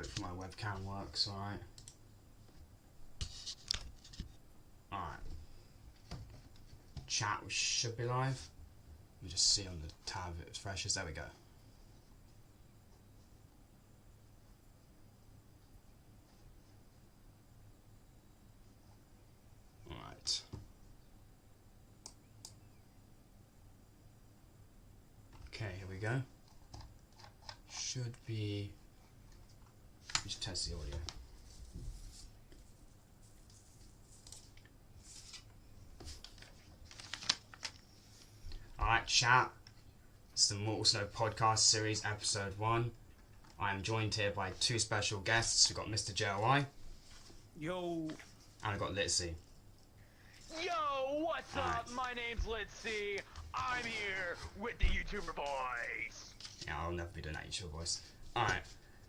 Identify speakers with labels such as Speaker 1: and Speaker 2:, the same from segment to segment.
Speaker 1: Hopefully my webcam works alright. Alright. Chat should be live. Let me just see on the tab if it refreshes. There we go. Alright. Okay, here we go. Should be... Let me just test the audio. Alright, chat. It's the Mortal Snow podcast series, episode 1. I am joined here by two special guests. We've got Mr. JOI.
Speaker 2: Yo.
Speaker 1: And I've got Litzy.
Speaker 3: Yo, what's up? My name's Litzy. I'm here with the YouTuber boys.
Speaker 1: Yeah, I'll never be doing that YouTuber voice. Alright.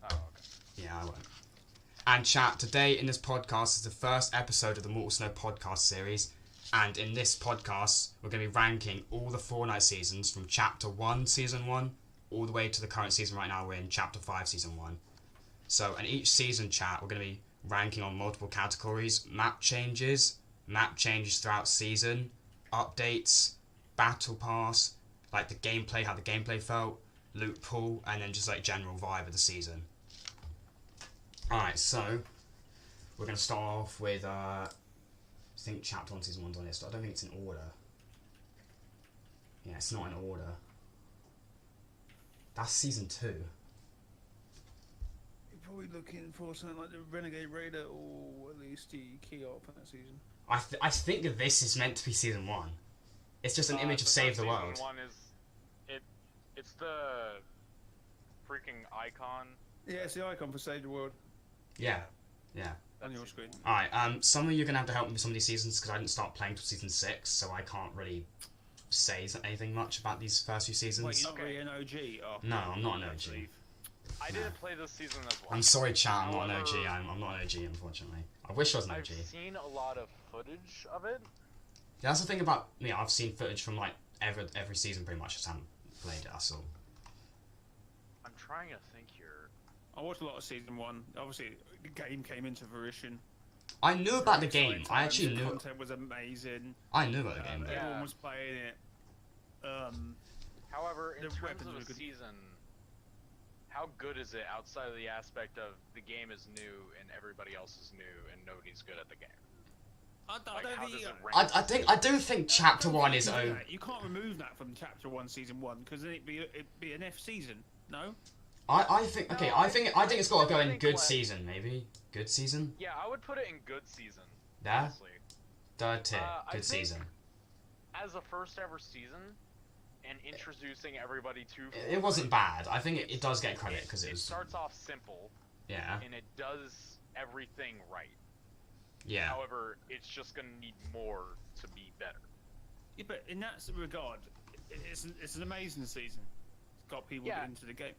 Speaker 3: Oh, okay.
Speaker 1: Yeah, I won't. And chat, today in this podcast is the first episode of the Mortal Snow podcast series. And in this podcast, we're going to be ranking all the Fortnite seasons from Chapter 1, Season 1, all the way to the current season right now. We're in Chapter 5, Season 1. So, in each season, chat, we're going to be ranking on multiple categories. Map changes throughout season, updates, battle pass, like the gameplay, how the gameplay felt, loot pool, and then just like general vibe of the season. Alright, so, we're going to start off with, I think Chapter 1, Season 1's on this, but I don't think it's in order. Yeah, it's not in order. That's Season 2.
Speaker 2: You're probably looking for something like the Renegade Raider or at least the key op in that season.
Speaker 1: I think that this is meant to be Season 1. It's just an image of Save the World.
Speaker 3: Season 1 is... It's the... freaking icon.
Speaker 2: Yeah, it's the icon for Save the World.
Speaker 1: Yeah. Yeah.
Speaker 2: On your screen.
Speaker 1: Alright, some of you are going to have to help me with some of these seasons because I didn't start playing till Season 6, so I can't really say anything much about these first few seasons.
Speaker 2: Wait, you're not really an OG? Oh,
Speaker 1: no, I'm not an OG.
Speaker 3: I didn't play this season as well.
Speaker 1: I'm sorry, chat, I'm not an OG. I'm not an OG, unfortunately. I wish I was an OG.
Speaker 3: I've seen a lot of footage of it.
Speaker 1: Yeah, that's the thing about me. I've seen footage from like every season pretty much. Just haven't played it. That's all.
Speaker 3: I'm trying to think here.
Speaker 2: I watched a lot of Season 1. Obviously, the game came into fruition.
Speaker 1: I knew about the game. I actually knew.
Speaker 2: The content was amazing.
Speaker 1: I knew about the game.
Speaker 3: Yeah.
Speaker 2: Everyone was playing it.
Speaker 3: However, in
Speaker 2: the
Speaker 3: terms
Speaker 2: weapons
Speaker 3: of
Speaker 2: were
Speaker 3: a
Speaker 2: good.
Speaker 3: season, how good is it outside of the aspect of the game is new and everybody else is new and nobody's good at the game?
Speaker 2: I
Speaker 3: Like,
Speaker 2: don't
Speaker 3: how
Speaker 2: think
Speaker 3: does
Speaker 2: you,
Speaker 3: it rank?
Speaker 1: I do think Chapter 1 is
Speaker 2: that.
Speaker 1: over.
Speaker 2: You can't remove that from Chapter 1, Season 1, because then it'd be an F season. No.
Speaker 1: I think okay.
Speaker 3: No,
Speaker 1: I think it's got to go in
Speaker 3: think
Speaker 1: good
Speaker 3: like-
Speaker 1: season maybe. Good season.
Speaker 3: Yeah, I would put it in good season.
Speaker 1: There.
Speaker 3: Honestly.
Speaker 1: Third tier.
Speaker 3: I
Speaker 1: Good
Speaker 3: think-
Speaker 1: season.
Speaker 3: As a first ever season, and introducing everybody to
Speaker 1: It wasn't bad. I think it does get credit because it was.
Speaker 3: starts off simple,
Speaker 1: Yeah.
Speaker 3: and it does everything right.
Speaker 1: Yeah.
Speaker 3: However, it's just gonna need more to be better.
Speaker 2: Yeah, but in that regard, it's an amazing season. It's got people
Speaker 3: Yeah.
Speaker 2: into the game.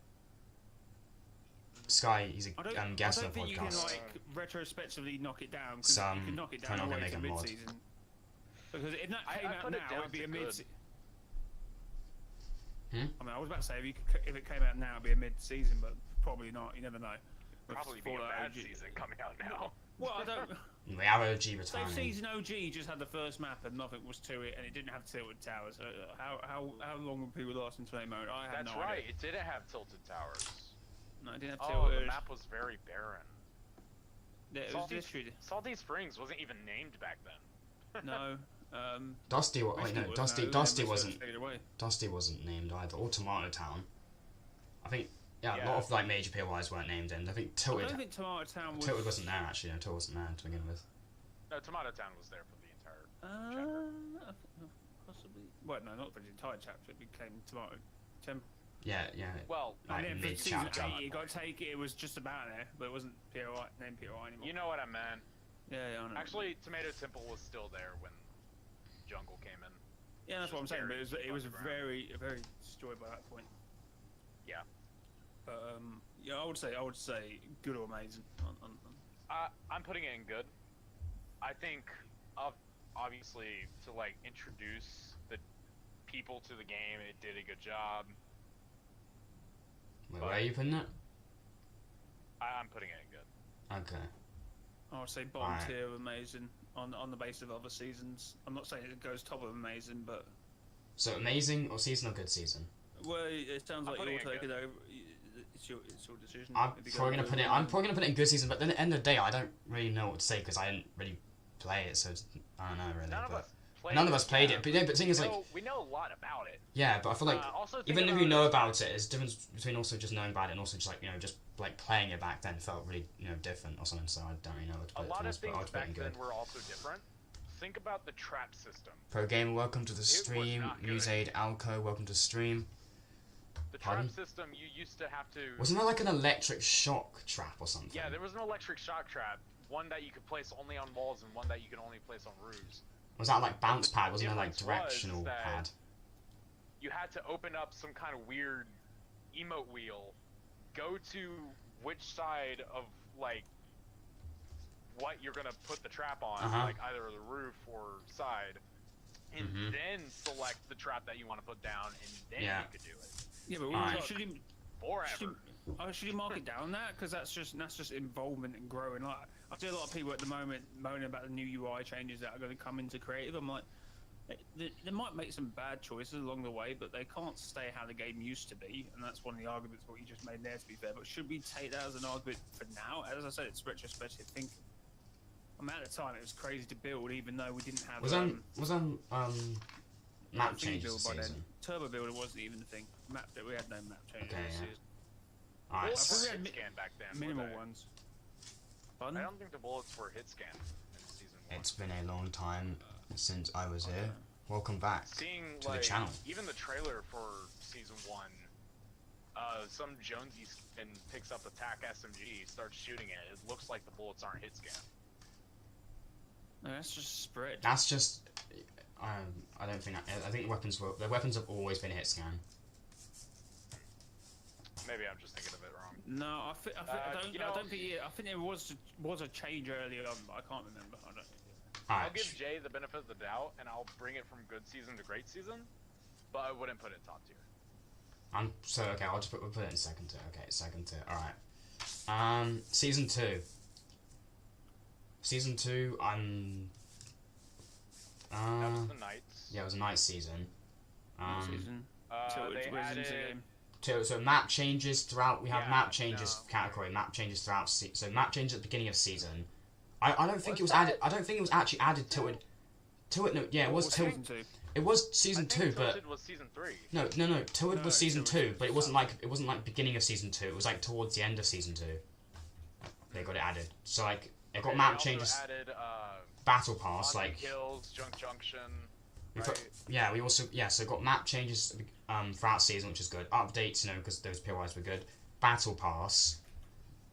Speaker 1: Sky, he's
Speaker 2: I don't,
Speaker 1: a guest
Speaker 2: I
Speaker 1: on
Speaker 2: don't
Speaker 1: the
Speaker 2: think you can
Speaker 1: podcast.
Speaker 2: like retrospectively knock it down because
Speaker 1: So,
Speaker 2: you can knock it
Speaker 1: probably
Speaker 2: down
Speaker 1: not
Speaker 2: all
Speaker 1: gonna
Speaker 2: the way
Speaker 1: make
Speaker 2: to
Speaker 1: a mod.
Speaker 2: mid-season. Because if that
Speaker 3: I
Speaker 2: came out
Speaker 3: put it
Speaker 2: now,
Speaker 3: down
Speaker 2: it'd be
Speaker 3: to
Speaker 2: a
Speaker 3: good.
Speaker 2: mid.
Speaker 1: Hmm?
Speaker 2: I mean, I was about to say if it came out now, it'd be a mid-season, but probably not. You never know. With
Speaker 3: Probably be a
Speaker 2: Fallout
Speaker 3: bad
Speaker 2: OG.
Speaker 3: season coming out now.
Speaker 2: Well, I don't.
Speaker 1: We have OG
Speaker 2: So
Speaker 1: returning.
Speaker 2: season OG just had the first map and nothing was to it, and it didn't have tilted towers. So how long would people last in play mode? I have
Speaker 3: That's
Speaker 2: no
Speaker 3: right.
Speaker 2: idea.
Speaker 3: It didn't have tilted towers.
Speaker 2: No, it didn't have
Speaker 3: Oh,
Speaker 2: tilted.
Speaker 3: the map was very barren.
Speaker 2: Yeah, it was literally
Speaker 3: Salty Springs wasn't even named back then.
Speaker 2: no.
Speaker 1: Dusty, wait,
Speaker 2: Risky
Speaker 1: no,
Speaker 2: was-
Speaker 1: Dusty,
Speaker 2: no,
Speaker 1: Dusty
Speaker 2: Risky
Speaker 1: wasn't.
Speaker 2: stayed away.
Speaker 1: Dusty wasn't named either, or Tomato Town. I think, yeah, a
Speaker 3: Yeah.
Speaker 1: lot of like major POIs weren't named, and I think
Speaker 2: I
Speaker 1: Tilted.
Speaker 2: don't think Tomato Town was.
Speaker 1: Tilted wasn't there actually. No, Tilted wasn't there to begin with.
Speaker 3: No, Tomato Town was there for the entire.
Speaker 2: Possibly. Well, no, not for the entire chapter. It became Tomato Temple.
Speaker 1: Yeah, yeah.
Speaker 3: Well,
Speaker 1: Like
Speaker 2: and then for
Speaker 1: mid
Speaker 2: season
Speaker 1: chapter.
Speaker 2: 8, you got to take it. It was just about there, but it wasn't POI named POI anymore.
Speaker 3: you know what I meant.
Speaker 2: Yeah, I know.
Speaker 3: Actually, Tomato Temple was still there when Jungle came in.
Speaker 2: yeah, that's what I'm
Speaker 3: just
Speaker 2: saying. But
Speaker 3: buried
Speaker 2: it was
Speaker 3: underground.
Speaker 2: very destroyed by that point.
Speaker 3: Yeah.
Speaker 2: But yeah, I would say good or amazing.
Speaker 3: I'm putting it in good. I think, obviously, to like introduce the people to the game, it did a good job.
Speaker 1: Wait, where are you putting it?
Speaker 3: I'm I'm putting it in good.
Speaker 1: Okay.
Speaker 2: I would say bottom
Speaker 1: Alright.
Speaker 2: tier of amazing on the basis of other seasons. I'm not saying it goes top of amazing, but
Speaker 1: So amazing or season or good season?
Speaker 2: well, it sounds like
Speaker 3: putting
Speaker 2: you're
Speaker 3: it
Speaker 2: taking
Speaker 3: good.
Speaker 2: over. It's your decision.
Speaker 1: I'm
Speaker 2: If you go
Speaker 1: probably gonna
Speaker 2: good
Speaker 1: put it.
Speaker 2: or
Speaker 1: I'm
Speaker 2: amazing.
Speaker 1: probably gonna put it in good season, but then at the end of the day, I don't really know what to say because I didn't really play it, so I don't know really. None of us played it, but yeah, but the thing is, like,
Speaker 3: we know a lot about it.
Speaker 1: yeah, but I feel like
Speaker 3: Also think
Speaker 1: even if
Speaker 3: about
Speaker 1: you
Speaker 3: it-
Speaker 1: know about it, there's a difference between also just knowing about it and also just like just like playing it back then felt really different or something. So I don't really know what to
Speaker 3: A
Speaker 1: put it
Speaker 3: lot of
Speaker 1: towards, but I
Speaker 3: things
Speaker 1: would put it
Speaker 3: back
Speaker 1: in
Speaker 3: then
Speaker 1: good.
Speaker 3: were also different. Think about the trap system.
Speaker 1: Pro Gamer, welcome to the
Speaker 3: was
Speaker 1: stream.
Speaker 3: not good.
Speaker 1: Musaid Alco, welcome to the stream.
Speaker 3: The
Speaker 1: Pardon?
Speaker 3: trap system, you used to have to.
Speaker 1: Wasn't there like an electric shock trap or something?
Speaker 3: Yeah, there was an electric shock trap. One that you could place only on walls and one that you could only place on roofs.
Speaker 1: Was that like bounce pad? Wasn't there like
Speaker 3: difference was
Speaker 1: directional
Speaker 3: that-
Speaker 1: pad?
Speaker 3: You had to open up some kind of weird emote wheel, go to which side of like what you're gonna put the trap on, like either the roof or side, and then select the trap that you want to put down, and then you could do it.
Speaker 2: Yeah, but
Speaker 1: Alright.
Speaker 2: should you mark it down that? Because that's just involvement and growing. Like I see a lot of people at the moment moaning about the new UI changes that are going to come into creative. I'm like, they might make some bad choices along the way, but they can't stay how the game used to be, and that's one of the arguments what you just made there. To be fair, but should we take that as an argument for now? As I said, it's retrospective thinking. I mean, at the time it was crazy to build, even though we didn't have.
Speaker 1: Map
Speaker 2: thing
Speaker 1: changes
Speaker 2: build by
Speaker 1: this
Speaker 2: then.
Speaker 1: season?
Speaker 2: Turbo builder wasn't even the thing. We had no map changes
Speaker 1: Okay,
Speaker 2: this
Speaker 1: yeah.
Speaker 2: season.
Speaker 1: Alright.
Speaker 3: Bullets
Speaker 2: I
Speaker 3: were
Speaker 2: think we
Speaker 3: hit
Speaker 2: had
Speaker 3: scan back then. were
Speaker 2: Minimal
Speaker 3: they?
Speaker 2: ones. Pardon?
Speaker 3: I don't think the bullets were hit scan in season 1.
Speaker 1: It's been a long time since I was here. Welcome back
Speaker 3: Seeing
Speaker 1: to
Speaker 3: like
Speaker 1: the channel.
Speaker 3: even the trailer for season 1, some Jonesy and picks up a TAC SMG, starts shooting it. It looks like the bullets aren't hit scan.
Speaker 2: No, that's just spread.
Speaker 1: That's just. I don't think. I think the weapons have always been hit scan.
Speaker 3: Maybe I'm just thinking of it wrong.
Speaker 2: No, I don't think. I think there was a change earlier on, but I can't remember. I don't.
Speaker 3: I'll
Speaker 1: Alright.
Speaker 3: give Jay the benefit of the doubt, and I'll bring it from good season to great season, but I wouldn't put it top tier.
Speaker 1: Okay. I'll just we'll put it in second tier. Okay, second tier. Alright. Season 2. Season 2.
Speaker 3: That was the Knights.
Speaker 1: Yeah, it was a nice season.
Speaker 2: Season.
Speaker 3: They added.
Speaker 1: So map changes throughout. We have
Speaker 3: Yeah,
Speaker 1: map changes
Speaker 3: no.
Speaker 1: category. Map changes throughout. So map changes at the beginning of season. I don't think
Speaker 3: Was
Speaker 1: it was
Speaker 3: that-
Speaker 1: added. I don't think it was actually added to it. To it, no. Yeah, it was to
Speaker 2: season 2.
Speaker 1: It was season
Speaker 3: I think
Speaker 1: 2, but
Speaker 3: Tilted was season 3.
Speaker 1: no. To it
Speaker 2: No,
Speaker 1: was season
Speaker 2: Tilted
Speaker 1: 2, but it wasn't like beginning of season 2. It was like towards the end of season 2. They got it added. So like it got
Speaker 3: They
Speaker 1: map
Speaker 3: also
Speaker 1: changes,
Speaker 3: added
Speaker 1: battle pass,
Speaker 3: Haunted
Speaker 1: like
Speaker 3: Hills, Junk Junction.
Speaker 1: we
Speaker 3: Right.
Speaker 1: got, yeah. We also so it got map changes throughout season, which is good. Updates, because those POIs were good. Battle pass,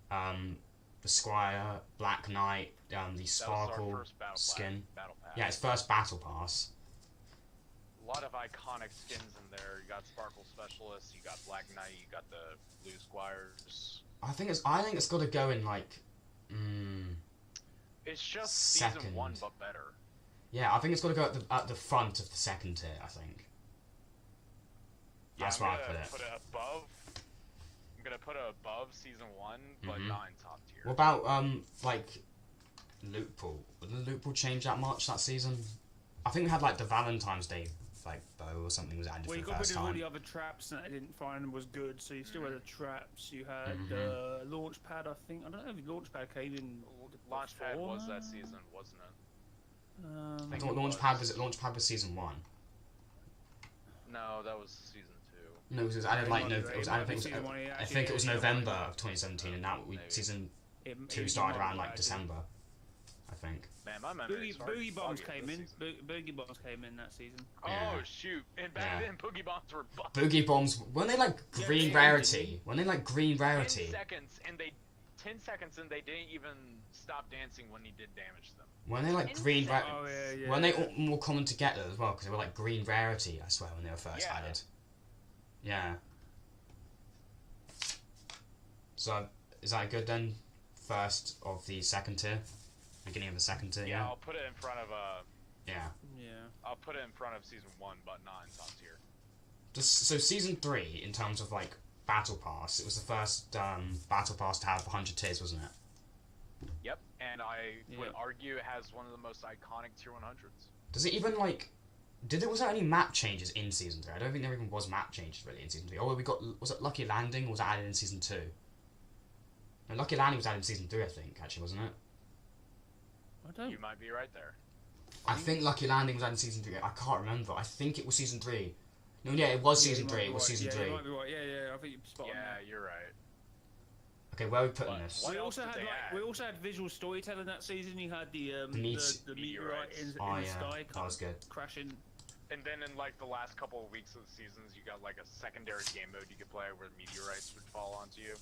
Speaker 1: the Squire, Black Knight, the
Speaker 3: That was
Speaker 1: Sparkle
Speaker 3: our first
Speaker 1: skin.
Speaker 3: battle pass.
Speaker 1: Yeah, it's first battle pass.
Speaker 3: A lot of iconic skins in there. You got Sparkle Specialist, you got Black Knight, you got the Blue Squires.
Speaker 1: I think it's got to go in like.
Speaker 3: It's just
Speaker 1: Second.
Speaker 3: season 1, but better.
Speaker 1: Yeah, I think it's got to go at the front of the second tier. I think.
Speaker 3: Yeah,
Speaker 1: That's
Speaker 3: I'm
Speaker 1: where I
Speaker 3: gonna
Speaker 1: put it.
Speaker 3: above. I'm gonna put it above season 1, but not in top tier.
Speaker 1: What about like loot pool? Did the loot pool change that much that season? I think we had like the Valentine's Day like bow or something was added
Speaker 2: Well, you
Speaker 1: for the
Speaker 2: got
Speaker 1: first
Speaker 2: rid of all
Speaker 1: time.
Speaker 2: the other traps that I didn't find was good, so you still had the traps. You had launch pad, I think. I don't know if the launch pad came in.
Speaker 3: Launchpad
Speaker 2: before
Speaker 3: was that
Speaker 2: that.
Speaker 3: season, wasn't it?
Speaker 1: I
Speaker 3: think
Speaker 1: thought
Speaker 3: it
Speaker 1: Launchpad was season 1.
Speaker 3: No, that was season 2.
Speaker 1: No, it was added like no. It was added.
Speaker 2: Season one, yeah,
Speaker 1: I think it was
Speaker 2: actually,
Speaker 1: November of 2017, and now
Speaker 3: Maybe.
Speaker 1: season
Speaker 2: It
Speaker 1: 2
Speaker 2: might
Speaker 1: started
Speaker 2: be
Speaker 1: around like
Speaker 2: added.
Speaker 1: December. I think.
Speaker 3: Man, my memory
Speaker 2: Boogie bombs came in. Boogie bombs came in that season.
Speaker 1: Yeah.
Speaker 3: Oh shoot! And back
Speaker 1: Yeah.
Speaker 3: then, Boogie Bombs were
Speaker 1: Boogie bombs. When they like green
Speaker 2: yeah,
Speaker 1: rarity. When they like green
Speaker 3: 10
Speaker 1: rarity.
Speaker 3: seconds, and they 10 seconds, and they didn't even stop dancing when he did damage to them.
Speaker 1: When they like
Speaker 3: 10
Speaker 1: green
Speaker 3: seconds.
Speaker 2: Oh yeah, yeah.
Speaker 1: When they all more common together as well, because they were like green rarity, I swear, when they were first
Speaker 3: Yeah.
Speaker 1: added. Yeah. So, is that good then? First of the second tier? Beginning of the second tier,
Speaker 3: Yeah,
Speaker 1: yeah?
Speaker 3: I'll put it in front of
Speaker 1: Yeah.
Speaker 2: Yeah.
Speaker 3: I'll put it in front of season 1, but not in top tier.
Speaker 1: So season 3, in terms of like battle pass. It was the first battle pass to have 100 tiers, wasn't it?
Speaker 3: Yep, and I would argue it has one of the most iconic tier 100s.
Speaker 1: Does it even like? Was there any map changes in season 3? I don't think there even was map changes really in season 3. Oh, was it Lucky Landing? Or was it added in season 2? No, Lucky Landing was added in season 3, I think. Actually, wasn't it?
Speaker 2: I don't.
Speaker 3: You might be right there.
Speaker 1: I think Lucky Landing was added in season 3. I can't remember. I think it was season 3. No, yeah, it was season 3. It was season 3.
Speaker 2: You might be right. Yeah. I think you're spot on.
Speaker 3: Yeah, you're right.
Speaker 1: Okay, where are we putting this?
Speaker 2: We also had visual storytelling that season. You had the meteorite in the sky.
Speaker 1: That was good.
Speaker 2: Crashing.
Speaker 3: And then in like the last couple of weeks of the seasons, you got like a secondary game mode you could play where meteorites would fall onto you.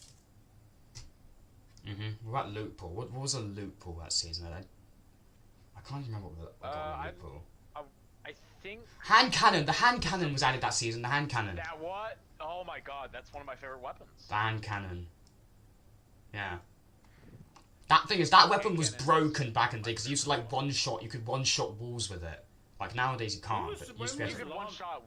Speaker 1: What about loot pool? What was a loot pool that season? I can't even remember what got loot pool.
Speaker 3: I think
Speaker 1: hand cannon. The hand cannon was added that season. The hand cannon.
Speaker 3: That what? Oh my god, that's one of my favorite weapons.
Speaker 1: The hand cannon. Yeah. That thing is, that weapon was broken back in the day because you used to like one shot. You could one shot walls with it. Like nowadays you can't. But you used to be able to.
Speaker 3: You could one shot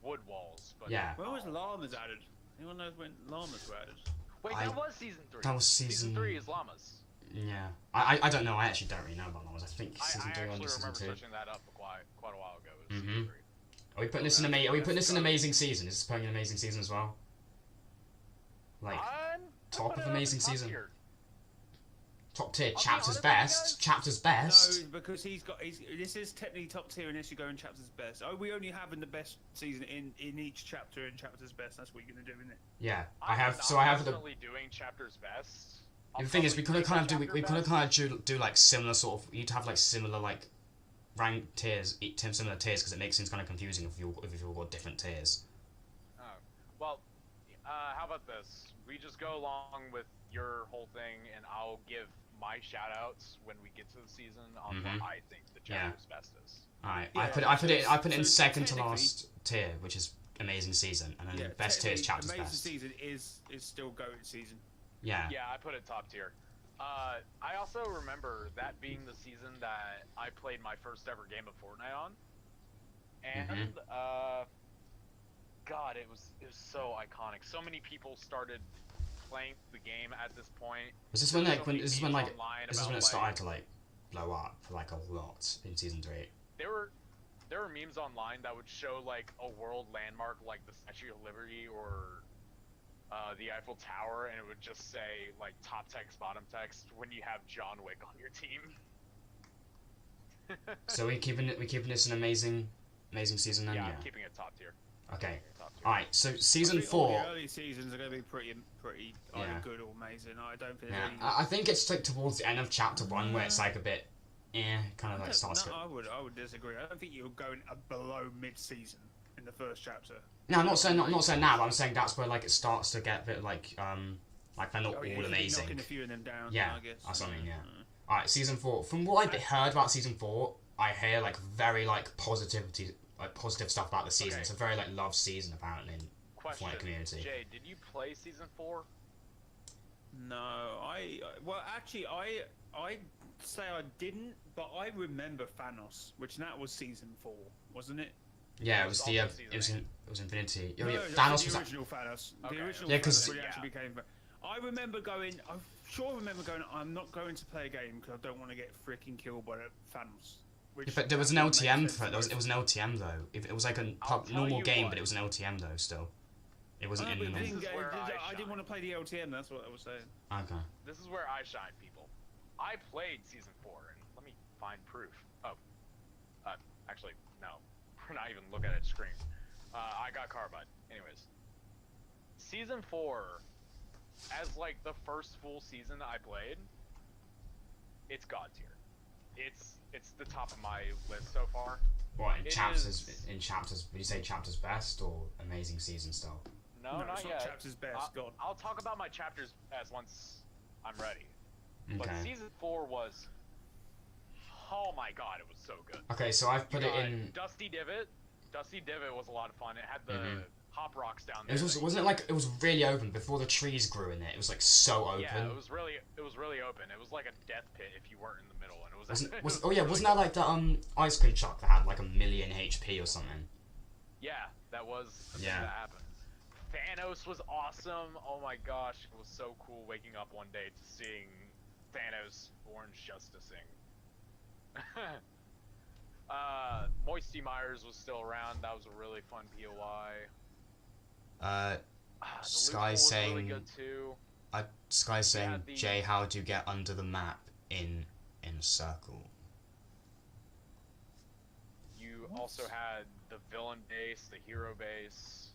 Speaker 3: wood walls. But
Speaker 1: yeah.
Speaker 2: When was llamas added? Anyone knows when llamas were added?
Speaker 3: Wait, that was season 3.
Speaker 1: That was season
Speaker 3: 3 is llamas.
Speaker 1: Yeah. I don't know. I actually don't really know about llamas. I think season 3 or season 2.
Speaker 3: I actually remember searching that up quite a while ago. It was season 3.
Speaker 1: Are we putting this in Are we putting this in amazing season? Is this putting an amazing season as well? Like top of amazing season. Top tier, chapter's best. Chapter's best.
Speaker 2: No, because this is technically top tier unless you go in chapter's best. Oh, we only have in the best season in each chapter in chapter's best. That's what you're gonna do, isn't it?
Speaker 1: Yeah, I have. So I have the.
Speaker 3: Doing chapter's best.
Speaker 1: The thing is, we could kind of do like similar sort of. You'd have like similar like rank tiers, similar tiers, because it makes things kind of confusing if you've got different tiers.
Speaker 3: Oh well, how about this? We just go along with your whole thing, and I'll give my shout-outs when we get to the season on what I think the chapter's best is.
Speaker 1: Alright, I put it in second to last tier, which is amazing season, and then best tier is chapter's best.
Speaker 2: Amazing season is still going season.
Speaker 1: Yeah.
Speaker 3: Yeah, I put it top tier. I also remember that being the season that I played my first ever game of Fortnite on, and God, it was so iconic. So many people started playing the game at this point.
Speaker 1: Was this when it started to like blow up like a lot in season 3?
Speaker 3: There were memes online that would show like a world landmark like the Statue of Liberty or the Eiffel Tower, and it would just say like top text, bottom text when you have John Wick on your team.
Speaker 1: So we're keeping this an amazing season then?
Speaker 3: Yeah, I'm keeping it top tier.
Speaker 1: Okay. Alright, so season 4.
Speaker 2: All the early seasons are going to be pretty either good or amazing. I don't think.
Speaker 1: I think it's like towards the end of chapter 1 where it's like a bit, kind of like starts.
Speaker 2: I would disagree. I don't think you're going below mid-season in the first chapter.
Speaker 1: No, I'm not saying that, but I'm saying that's where like it starts to get a bit like they're not all amazing.
Speaker 2: Knocking a few of them down.
Speaker 1: Yeah,
Speaker 2: I guess.
Speaker 1: that's what I mean. Yeah. Alright, season 4. From what I've heard about season 4, I hear like very like positive stuff about the season. Okay. It's a very like loved season apparently in the Fortnite community.
Speaker 3: Jay, did you play season 4?
Speaker 2: No, actually I say I didn't, but I remember Thanos, which that was season 4, wasn't it?
Speaker 1: Yeah, it was Infinity.
Speaker 2: No,
Speaker 1: Thanos was
Speaker 2: the original Thanos.
Speaker 1: Okay.
Speaker 2: The original
Speaker 1: Thanos
Speaker 2: actually became. I remember going. I'm not going to play a game because I don't want to get freaking killed by Thanos.
Speaker 1: But there was an LTM for it. It was an LTM though. It was like a normal game, but it was an LTM though. Still, it wasn't in the.
Speaker 2: I didn't want to play the LTM. That's what I was saying.
Speaker 1: Okay.
Speaker 3: This is where I shine, people. I played season 4, and let me find proof. Oh, actually, no. We're not even looking at screen. I got Carbide. Anyways, season 4, as like the first full season I played, it's god tier. It's the top of my list so far.
Speaker 1: What in chapters? Would you say chapters best or amazing season still?
Speaker 3: No, not yet.
Speaker 2: Chapters best.
Speaker 3: I'll talk about my chapters as once I'm ready.
Speaker 1: Okay.
Speaker 3: But season 4 was. Oh my god, it was so good.
Speaker 1: Okay, so I've put it in.
Speaker 3: Dusty Divot. Dusty Divot was a lot of fun. It had the hop rocks down there.
Speaker 1: Wasn't it like it was really open before the trees grew in it? It was like so open.
Speaker 3: Yeah, it was really open. It was like a death pit if you weren't in the middle, and it was.
Speaker 1: Wasn't that like the ice cream truck that had like 1,000,000 HP or something?
Speaker 3: Yeah, that was.
Speaker 1: Yeah.
Speaker 3: That happened. Thanos was awesome. Oh my gosh, it was so cool waking up one day to seeing Thanos orange justicing. Moisty Myers was still around. That was a really fun POI.
Speaker 1: Sky
Speaker 3: was
Speaker 1: saying,
Speaker 3: really good too.
Speaker 1: Sky saying,
Speaker 3: Yeah,
Speaker 1: Jay, how do you get under the map in a circle?
Speaker 3: You also had the villain base, the hero base,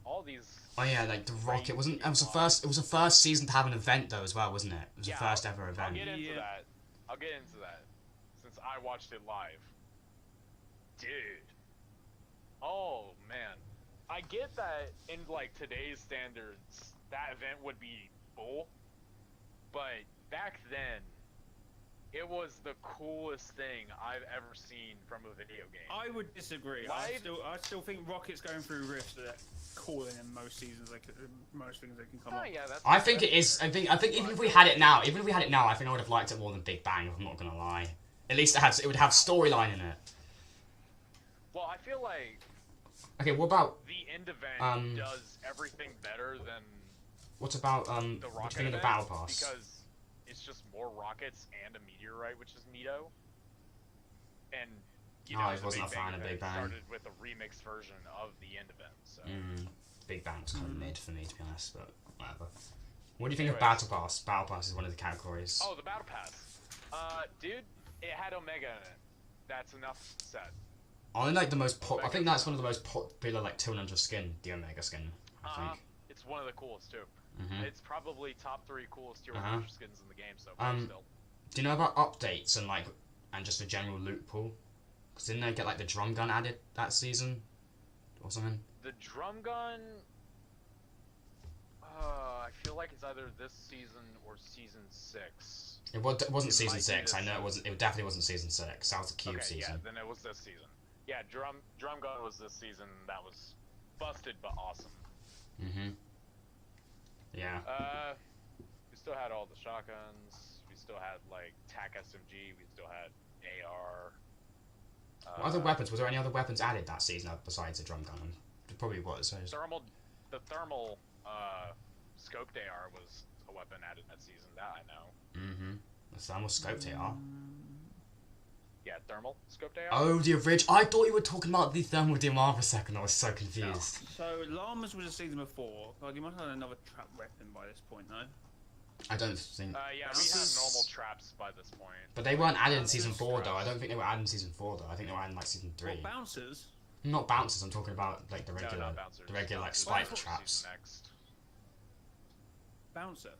Speaker 3: all these.
Speaker 1: Oh yeah, like the rocket
Speaker 3: great
Speaker 1: wasn't. It was the
Speaker 3: POIs.
Speaker 1: first season to have an event though as well, wasn't it? It was the first ever
Speaker 3: I'll
Speaker 1: event.
Speaker 3: get into that. I'll get into that since I watched it live. Dude. Oh man. I get that in like today's standards, that event would be bull, but back then, it was the coolest thing I've ever seen from a video game.
Speaker 2: I would disagree. I still think Rockets going through rifts are cooler than most seasons. Most things they can come up.
Speaker 3: Yeah, that's.
Speaker 1: I think it is. I think even if we had it now, I think I would have liked it more than Big Bang. If I'm not gonna lie. At least it would have storyline in it.
Speaker 3: Well, I feel like
Speaker 1: Okay, what about
Speaker 3: the end event does everything better than
Speaker 1: what about
Speaker 3: the
Speaker 1: what do you
Speaker 3: rocket
Speaker 1: think of the
Speaker 3: event
Speaker 1: battle pass?
Speaker 3: because it's just more rockets and a meteorite, which is neato. And you know,
Speaker 1: I
Speaker 3: the
Speaker 1: wasn't a
Speaker 3: Big
Speaker 1: fan
Speaker 3: Bang
Speaker 1: of
Speaker 3: event
Speaker 1: Big Bang.
Speaker 3: started with a remix version of the end event. So
Speaker 1: Big Bang was kind of mid for me, to be honest, but whatever. What do you think of
Speaker 3: Anyways.
Speaker 1: Battle Pass? Battle Pass is one of the categories.
Speaker 3: Oh, the battle pass. Dude, it had Omega in it. That's enough said.
Speaker 1: I like the most. I think that's one of the most popular like 200 skin, the Omega skin. I think.
Speaker 3: It's one of the coolest too.
Speaker 1: Mhm.
Speaker 3: It's probably top 3 coolest tier 1 skins in the game so
Speaker 1: Um,
Speaker 3: far still.
Speaker 1: Do you know about updates and just a general loot pool? Because didn't they get like the drum gun added that season or something?
Speaker 3: The drum gun. I feel like it's either this season or season 6.
Speaker 1: It wasn't
Speaker 3: It
Speaker 1: season
Speaker 3: might be
Speaker 1: 6. I
Speaker 3: this
Speaker 1: know it
Speaker 3: season.
Speaker 1: wasn't. It definitely wasn't season 6. That was the Cube
Speaker 3: Okay,
Speaker 1: season.
Speaker 3: yeah, then it was this season. Yeah, drum gun was this season. That was busted but awesome.
Speaker 1: Yeah.
Speaker 3: We still had all the shotguns. We still had like TAC SMG. We still had AR.
Speaker 1: What other weapons? Was there any other weapons added that season besides the drum gun? There probably was.
Speaker 3: The thermal scoped AR was a weapon added that season. That I know.
Speaker 1: The thermal scoped AR.
Speaker 3: Yeah, thermal scoped AR.
Speaker 1: Oh, the original. I thought you were talking about the thermal DMR for a second. I was so confused.
Speaker 2: So Llamas was a season before. God, you must have had another trap weapon by this point, no?
Speaker 1: I don't think.
Speaker 3: Yeah, we had normal traps by this point.
Speaker 1: But they weren't added in season 4 though. I don't think they were added in season 4 though. I think they were added in like season 3.
Speaker 2: What, bouncers?
Speaker 1: Not bouncers. I'm talking about like the
Speaker 3: No,
Speaker 1: regular,
Speaker 3: not bouncers.
Speaker 1: the regular like
Speaker 3: Bouncers
Speaker 1: spike
Speaker 3: was
Speaker 1: traps.
Speaker 3: season next.
Speaker 2: Bouncer?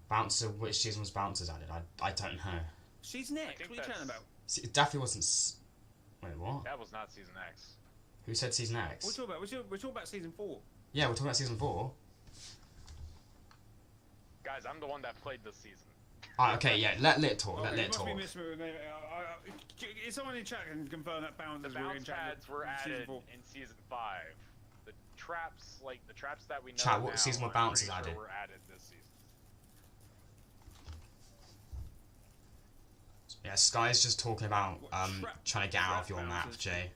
Speaker 1: Bouncer. Which season was bouncers added? I don't know.
Speaker 2: She's next.
Speaker 3: think
Speaker 2: What are you chatting
Speaker 3: that's-
Speaker 2: about?
Speaker 1: See, it definitely wasn't. Wait, what?
Speaker 3: That was not season X.
Speaker 1: Who said season
Speaker 2: What are
Speaker 1: X?
Speaker 2: we talking about? We're talking about season 4.
Speaker 1: Yeah, we're talking about season 4.
Speaker 3: Guys, I'm the one that played this season.
Speaker 1: Alright, okay, yeah. Let Lit talk.
Speaker 2: Oh,
Speaker 1: Let
Speaker 2: you
Speaker 1: Lit
Speaker 2: must
Speaker 1: talk.
Speaker 2: be misremembering. Is someone in chat can confirm that
Speaker 3: The
Speaker 2: bouncers were in
Speaker 3: bounce
Speaker 2: chat
Speaker 3: pads were
Speaker 2: in season
Speaker 3: added
Speaker 2: 4?
Speaker 3: in season 5. The traps, like the traps that we know
Speaker 1: Chat, what
Speaker 3: now,
Speaker 1: season were
Speaker 3: I'm
Speaker 1: bounces
Speaker 3: pretty sure
Speaker 1: added?
Speaker 3: were added this season.
Speaker 1: Yeah, Sky's just talking about
Speaker 2: What,
Speaker 1: trying to get out of
Speaker 2: trap
Speaker 1: your map,
Speaker 2: bouncers?
Speaker 1: Jay.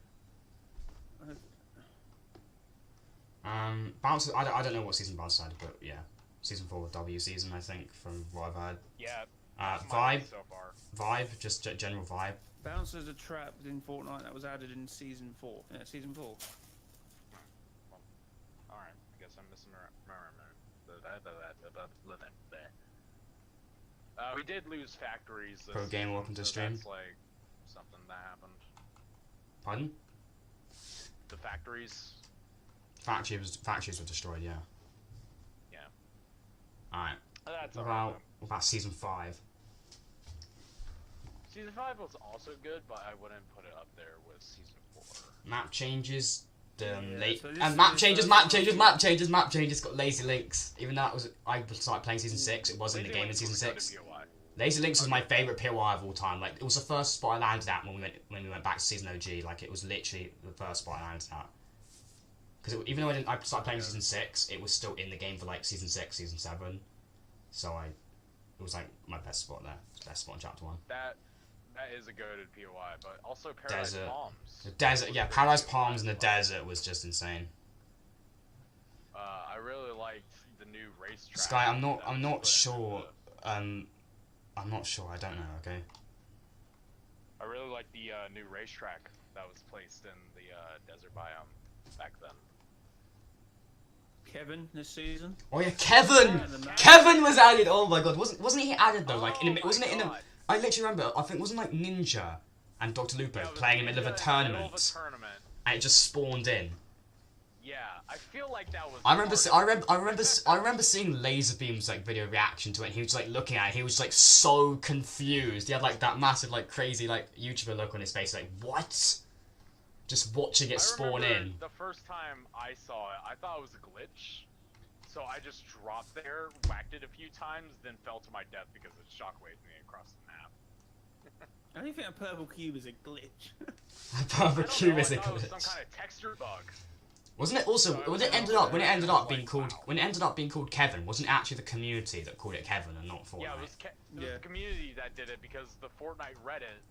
Speaker 1: Bouncers. I don't know what season Bouncers added, but yeah, season 4 W season, I think, from what I've heard.
Speaker 3: Yeah. that's my
Speaker 1: Vibe,
Speaker 3: pick so far.
Speaker 1: vibe, just general vibe.
Speaker 2: Bouncers are trapped in Fortnite that was added in season 4. Yeah, season 4.
Speaker 3: Alright, I guess I'm missing we did lose factories this
Speaker 1: Pro Gamer,
Speaker 3: season,
Speaker 1: welcome to
Speaker 3: so
Speaker 1: stream.
Speaker 3: That's like something that happened.
Speaker 1: Pardon?
Speaker 3: The factories.
Speaker 1: Factories were destroyed. Yeah.
Speaker 3: Yeah.
Speaker 1: All right.
Speaker 3: That's
Speaker 1: What
Speaker 3: alright.
Speaker 1: about season 5?
Speaker 3: Season 5 was also good, but I wouldn't put it up there with season 4.
Speaker 1: Map changes.
Speaker 2: Yeah,
Speaker 1: Late
Speaker 2: so this
Speaker 1: and
Speaker 2: is
Speaker 1: map
Speaker 2: the
Speaker 1: changes.
Speaker 2: first
Speaker 1: Map
Speaker 2: one.
Speaker 1: changes. Map changes. Map changes. Got lazy links. Even though I started playing season 6, it was in the
Speaker 3: Lazy
Speaker 1: game in
Speaker 3: Links
Speaker 1: season
Speaker 3: was good
Speaker 1: 6.
Speaker 3: in POI.
Speaker 1: Lazy Links was my favourite POI of all time. Like, it was the first spot I landed at when we went back to season OG. Like, it was literally the first spot I landed at. Because even though I started playing season 6, it was still in the game for like season 6, season 7. So it was like my best spot there. Best spot in chapter 1.
Speaker 3: That is a goated POI, but also Paradise
Speaker 1: Desert.
Speaker 3: Palms.
Speaker 1: The desert, yeah, Paradise Palms in the desert was just insane.
Speaker 3: I really liked the new racetrack.
Speaker 1: Sky, I'm not sure. I'm not sure. I don't know. Okay.
Speaker 3: I really like the new racetrack that was placed in the desert biome back then.
Speaker 2: Kevin this season.
Speaker 1: Oh yeah, Kevin. Kevin was added. Oh my god, wasn't he added though? Like, wasn't it in a? I literally remember. I think it wasn't like Ninja and Dr. Lupo playing in the middle of a tournament, and it just spawned in.
Speaker 3: Yeah, I feel like that was.
Speaker 1: I remember seeing Laserbeam's like video reaction to it. And he was like looking at it. He was like so confused. He had like that massive like crazy like YouTuber look on his face. Like what? Just watching it spawn in.
Speaker 3: The first time I saw it, I thought it was a glitch. So I just dropped there, whacked it a few times, then fell to my death because it shockwaved me across the map.
Speaker 2: I don't think a purple cube is a glitch.
Speaker 1: A purple cube is a
Speaker 3: glitch. It was
Speaker 1: glitch.
Speaker 3: some kind of texture bug.
Speaker 1: Wasn't it also when it ended up being called Kevin? Wasn't it actually the community that called it Kevin and not Fortnite?
Speaker 3: Yeah, it was the community that did it because the Fortnite Reddit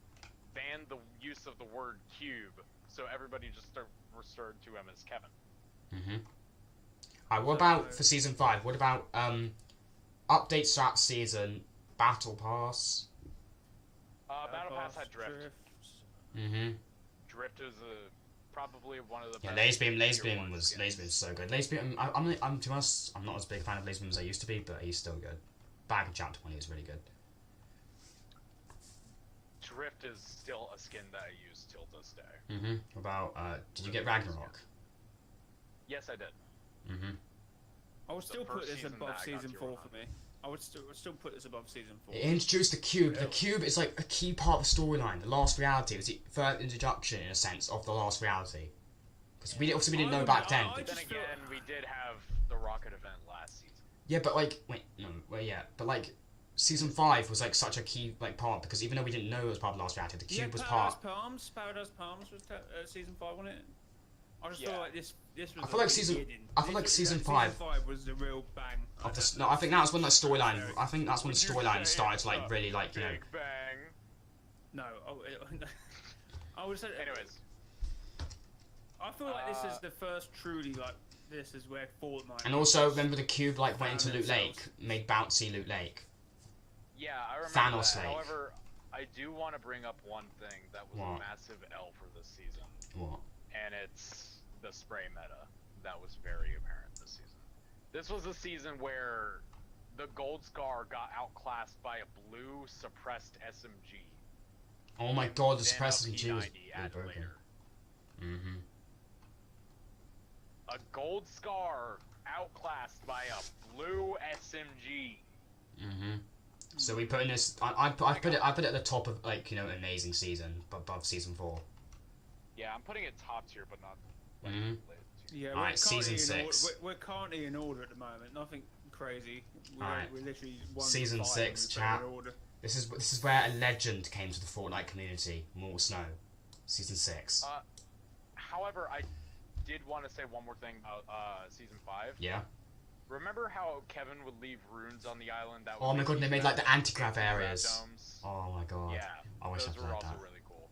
Speaker 3: banned the use of the word cube, so everybody just referred to him as Kevin.
Speaker 1: Mhm. Alright, what about for season 5? What about updates throughout season? Battle Pass.
Speaker 3: Battle Pass had Drift.
Speaker 1: Mhm.
Speaker 3: Drift is probably one of the
Speaker 1: yeah.
Speaker 3: best.
Speaker 1: Laserbeam's so good. Laserbeam, I'm to be honest, I'm not as big a fan of Laserbeam as I used to be, but he's still good. Back in Chapter 20 is really good.
Speaker 3: Drift is still a skin that I use till this day.
Speaker 1: Mhm. What about did you get Ragnarok?
Speaker 3: Yes, I did.
Speaker 1: Mhm.
Speaker 2: I would still put this above season 4 for me. I would still put this above season 4.
Speaker 1: It introduced the cube. The cube is like a key part of the storyline. The last reality was the first introduction, in a sense, of the last reality. Because we didn't know back then.
Speaker 3: But then again, we did have the rocket event last season.
Speaker 1: Yeah, but like, but like, season 5 was like such a key like part because even though we didn't know it was part of the last reality, the cube was part.
Speaker 2: Paradise Palms was season 5, wasn't it? I just feel like this was.
Speaker 1: I feel like season 5
Speaker 2: was the real bang.
Speaker 1: No, I think that was when the storyline. I think that's when the storyline started to like really like you know.
Speaker 3: Big bang.
Speaker 2: No, I would say.
Speaker 3: Anyways,
Speaker 2: I feel like this is the first truly like this is where Fortnite.
Speaker 1: And also remember the cube like went into Loot Lake, made bouncy Loot Lake.
Speaker 3: Yeah, I remember
Speaker 1: Thanos
Speaker 3: that.
Speaker 1: Lake.
Speaker 3: However, I do want to bring up one thing that was a massive L for this season.
Speaker 1: What?
Speaker 3: And it's the spray meta that was very apparent this season. This was a season where the Gold Scar got outclassed by a blue suppressed SMG.
Speaker 1: Oh my god, the suppressed SMG was broken.
Speaker 3: Mm-hmm. A Gold Scar outclassed by a blue SMG.
Speaker 1: Mm-hmm. So we put in this. I put it at the top of like you know amazing season, but above season 4.
Speaker 3: Yeah, I'm putting it top tier, but not. Like,
Speaker 2: yeah,
Speaker 1: alright, season 6.
Speaker 2: We're currently in order at the moment. Nothing crazy. We're literally
Speaker 1: season 6, chat. This is where a legend came to the Fortnite community. Mortal Snow, season 6.
Speaker 3: However, I did want to say one more thing about season 5.
Speaker 1: Yeah.
Speaker 3: Remember how Kevin would leave runes on the island that?
Speaker 1: Oh my god, they made like the anti-grav areas.
Speaker 3: Domes?
Speaker 1: Oh my god.
Speaker 3: Yeah.
Speaker 1: I wish I played that.
Speaker 3: Also really cool.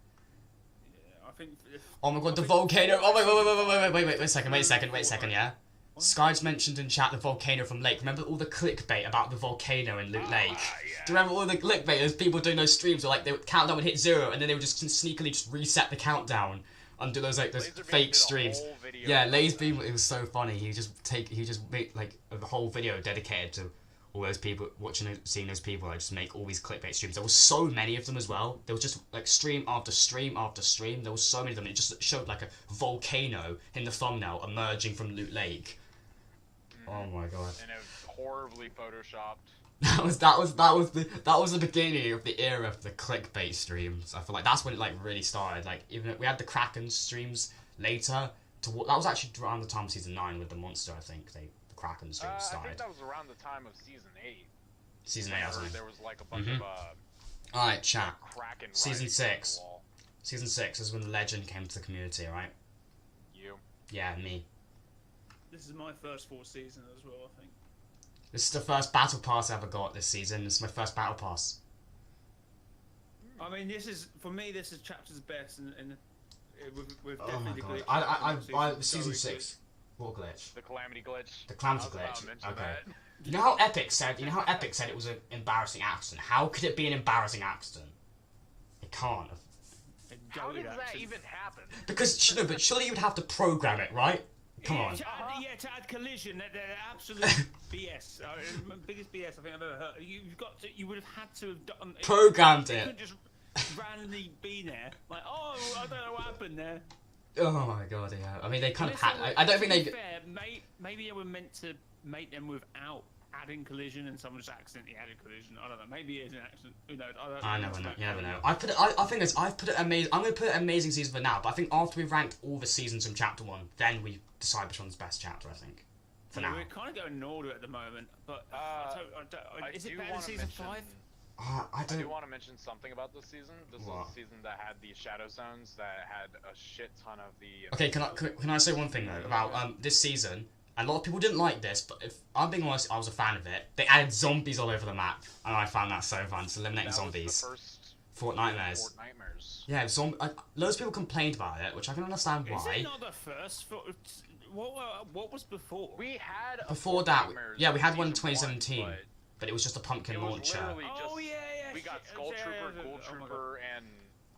Speaker 2: Yeah, I think.
Speaker 1: Oh my god, the volcano! Oh wait a second, yeah. What? Sky's mentioned in chat the volcano from Lake. Remember all the clickbait about the volcano in Loot Lake?
Speaker 3: Yeah.
Speaker 1: Do you remember all the clickbait? Those people doing those streams where like the countdown would hit 0 and then they would just sneakily just reset the countdown and do those like those fake streams. Yeah, Laserbeam, it was so funny. He just made like a whole video dedicated to all those people seeing those people like just make all these clickbait streams. There was so many of them as well. There was just like stream after stream after stream. There was so many of them. It just showed like a volcano in the thumbnail emerging from Loot Lake. Oh my god.
Speaker 3: And it was horribly photoshopped.
Speaker 1: That was the beginning of the era of the clickbait streams. I feel like that's when it like really started. Like even we had the Kraken streams later. That was actually around the time of season 9 with the monster. I think the Kraken streams started.
Speaker 3: I think that was around the time of season 8.
Speaker 1: Season 8, wasn't it?
Speaker 3: There was like a bunch of
Speaker 1: All right, chat.
Speaker 3: Kraken.
Speaker 1: Season 6. Season 6 is when the legend came to the community, right?
Speaker 3: You.
Speaker 1: Yeah, me.
Speaker 2: This is my first 4 season as well, I think.
Speaker 1: This is the first battle pass I ever got this season. This is my first battle pass.
Speaker 2: I mean, this is chapter's best, and with
Speaker 1: oh my
Speaker 2: definitely
Speaker 1: god! I season 6. What glitch?
Speaker 3: The Calamity glitch.
Speaker 1: The Calamity
Speaker 3: I was about
Speaker 1: glitch.
Speaker 3: to mention
Speaker 1: Okay.
Speaker 3: that.
Speaker 1: You know how Epic said it was an embarrassing accident? How could it be an embarrassing accident? It can't.
Speaker 3: How did that even happen?
Speaker 1: Because but surely you would have to program it, right? Come on.
Speaker 2: To add collision, they're absolute BS. Biggest BS I think I've ever heard. You would have had to have done.
Speaker 1: Programmed
Speaker 2: You
Speaker 1: it.
Speaker 2: couldn't just randomly be there. Like, oh, I don't know what happened there.
Speaker 1: Oh my god, yeah. I mean, they kind of
Speaker 2: Unless
Speaker 1: had.
Speaker 2: they were-
Speaker 1: I don't think
Speaker 2: to
Speaker 1: they.
Speaker 2: be fair, maybe they were meant to make them without adding collision, and someone just accidentally added collision. I don't know. Maybe it is an accident. Who knows?
Speaker 1: I never know. You never know. I think I've put it amazing. I'm gonna put amazing season for now, but I think after we've ranked all the seasons from chapter 1, then we decide which one's the best chapter. I think. For now.
Speaker 2: We're kind of going in order at the moment, but is it better than season 5?
Speaker 1: I
Speaker 3: do
Speaker 1: don't.
Speaker 3: want to mention something about this season. This
Speaker 1: What?
Speaker 3: was a season that had the shadow zones, that had a shit ton of the.
Speaker 1: Okay, can I say one thing though about this season? A lot of people didn't like this, but if I'm being honest, I was a fan of it. They added zombies all over the map, and I found that so fun. Just eliminating zombies.
Speaker 3: Was the first
Speaker 1: Fortnitemares.
Speaker 3: Fortnitemares.
Speaker 1: Yeah, loads of people complained about it, which I can understand
Speaker 2: Is
Speaker 1: why.
Speaker 2: it not the first? What was before?
Speaker 3: We had
Speaker 1: Before that,
Speaker 3: Fortnitemares
Speaker 1: yeah, we had one in
Speaker 3: season
Speaker 1: 2017,
Speaker 3: but
Speaker 1: but it was just a pumpkin
Speaker 3: it was
Speaker 1: launcher.
Speaker 3: literally just.
Speaker 2: Oh, yeah.
Speaker 3: We got
Speaker 2: shit,
Speaker 3: Skull Trooper,
Speaker 2: yeah.
Speaker 3: Ghoul
Speaker 2: Oh my God.
Speaker 3: Trooper, and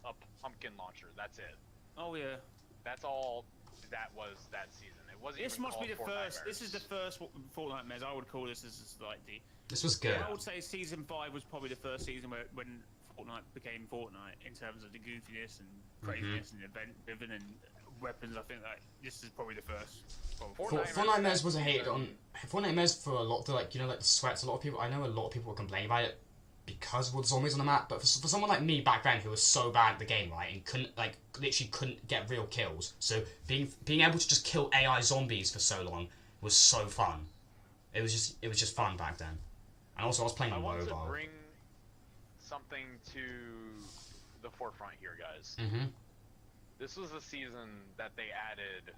Speaker 3: a pumpkin launcher. That's it.
Speaker 2: Oh yeah.
Speaker 3: That's all that was that season. It wasn't
Speaker 2: This
Speaker 3: even
Speaker 2: must be the
Speaker 3: called
Speaker 2: first. This is the
Speaker 3: Fortnitemares.
Speaker 2: first Fortnitemares. I would call this as like the.
Speaker 1: This was good.
Speaker 2: I would say season 5 was probably the first season when Fortnite became Fortnite in terms of the goofiness and craziness and event driven and weapons. I think that this is probably the first.
Speaker 1: Fortnitemares was hated on. Fortnitemares for a lot, like the sweats. A lot of people, I know a lot of people were complaining about it because of all the zombies on the map. But for someone like me back then, who was so bad at the game, right, and literally couldn't get real kills. So being able to just kill AI zombies for so long was so fun. It was just fun back then. And also, I was playing
Speaker 3: I
Speaker 1: on
Speaker 3: want
Speaker 1: mobile.
Speaker 3: to bring something to the forefront here, guys.
Speaker 1: Mm-hmm.
Speaker 3: This was the season that they added